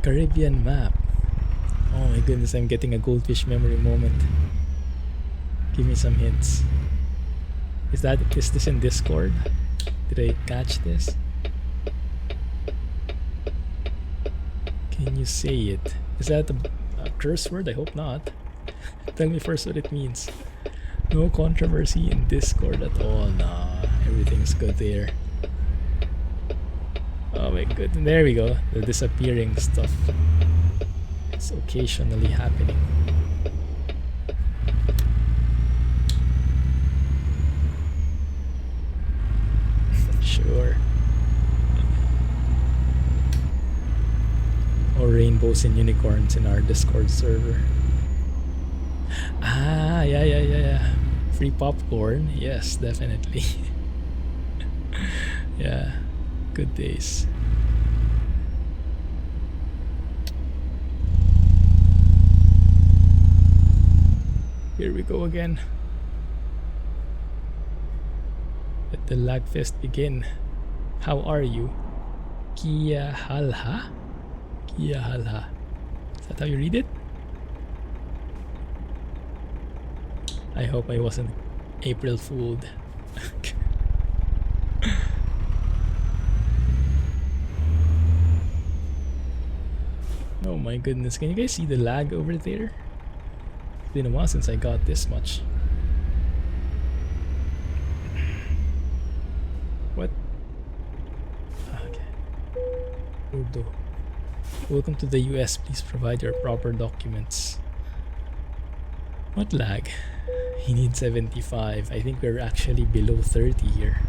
Caribbean map. Oh my goodness, I'm getting a goldfish memory moment. Give me some hints. Is this in Discord? Did I catch this? Can you say it? Is that a curse word? I hope not. Tell me first what it means. No controversy in Discord at all. Nah, everything's good there. Oh my goodness, there we go. The disappearing stuff. It's occasionally happening. Sure. Or rainbows and unicorns in our Discord server. Ah, yeah. Free popcorn. Yes, definitely. Yeah. Good days. Here we go again. Let the lag fest begin. How are you? Kiahalha? Kiahalha. Is that how you read it? I hope I wasn't April fooled. Oh my goodness, can you guys see the lag over there? It's been a while since I got this much. What? Okay. Urdu. Welcome to the US. Please provide your proper documents. What lag? He needs 75. I think we're actually below 30 here.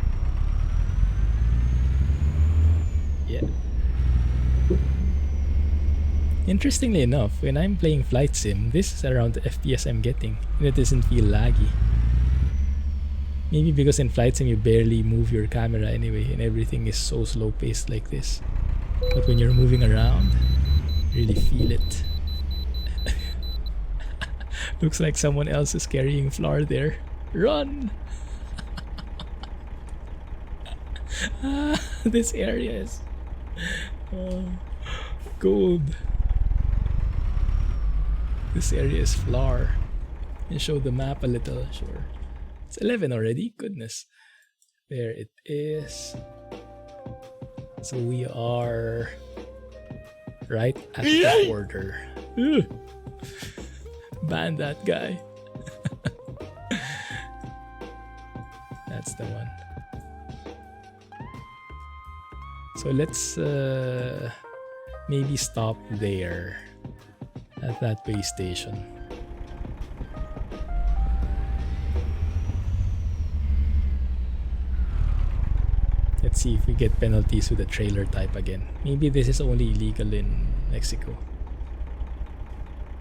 Yeah. Interestingly enough, when I'm playing Flight Sim, this is around the FPS I'm getting, and it doesn't feel laggy. Maybe because in Flight Sim you barely move your camera anyway, and everything is so slow paced like this. But when you're moving around, you really feel it. Looks like someone else is carrying flour there. Run! This area is gold. This area is flour. And show the map a little, sure. It's 11 already, goodness. There it is. So we are right at the border. Ban that guy. That's the one. So let's maybe stop there at that base station. Let's see if we get penalties with the trailer type again. Maybe this is only illegal in Mexico.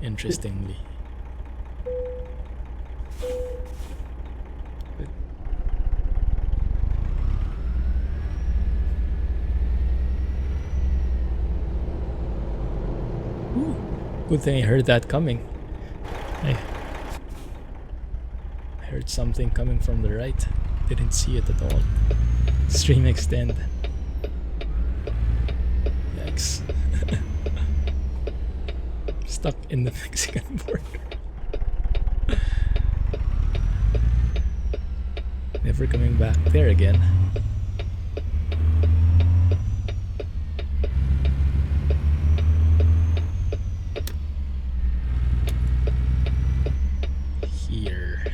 Interestingly. Ooh, good thing I heard that coming. I heard something coming from the right. Didn't see it at all. Stream extend. Yikes. Stuck in the Mexican border. Never coming back there again. Here.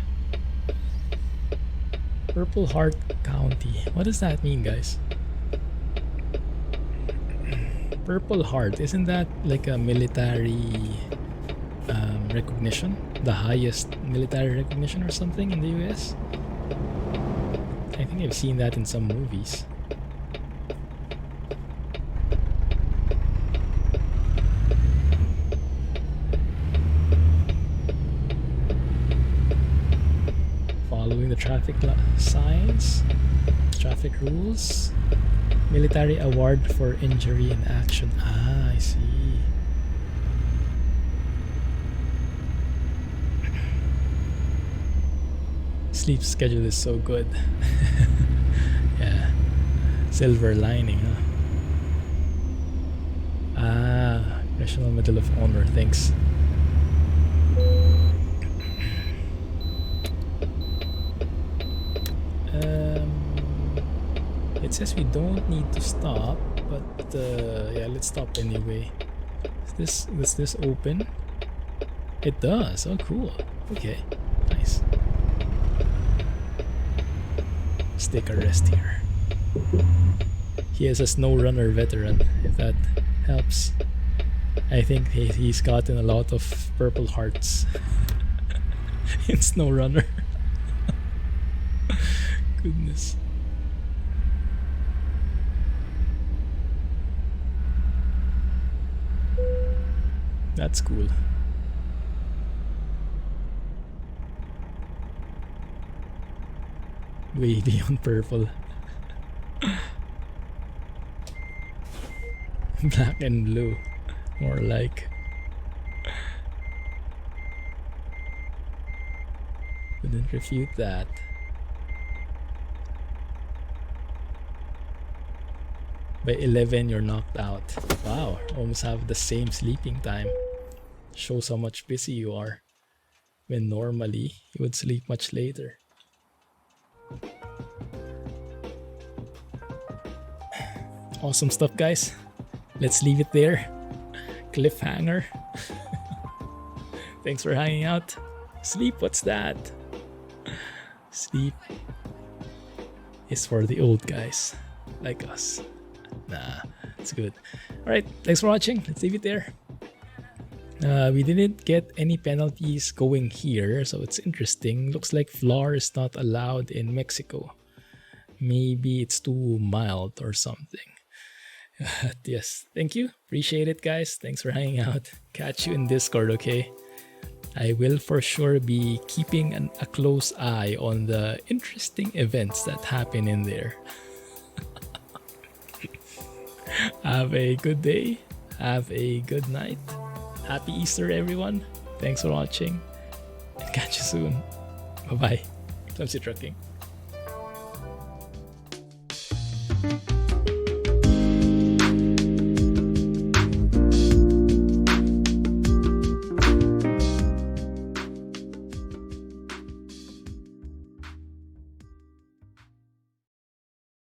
Purple Heart County. What does that mean, guys? Purple Heart, isn't that like a military recognition? The highest military recognition or something in the US? I think I've seen that in some movies. Following the traffic signs, traffic rules. Military award for injury in action. Ah, I see. Sleep schedule is so good. Yeah. Silver lining, huh? Ah, National Medal of Honor, thanks. It says we don't need to stop, but yeah, let's stop anyway. Does this open? It does. Oh, cool. Okay, nice. Stick a rest here. He is a snow runner veteran, if that helps. I think he's gotten a lot of purple hearts in snow runner. Goodness. That's cool. Way beyond purple. Black and blue. More like. Couldn't refute that. By 11 you're knocked out. Wow, almost have the same sleeping time. Shows how much busy you are, when normally you would sleep much later. Awesome stuff, guys. Let's leave it there. Cliffhanger. Thanks for hanging out. Sleep, what's that? Sleep is for the old guys like us. Nah, it's good. Alright, thanks for watching. Let's leave it there. We didn't get any penalties going here, so it's interesting. Looks like floor is not allowed in Mexico. Maybe it's too mild or something. Yes, thank you. Appreciate it, guys. Thanks for hanging out. Catch you in Discord, okay? I will for sure be keeping a close eye on the interesting events that happen in there. Have a good day. Have a good night. Happy Easter, everyone. Thanks for watching. And catch you soon. Bye-bye. Clumsy Trucking.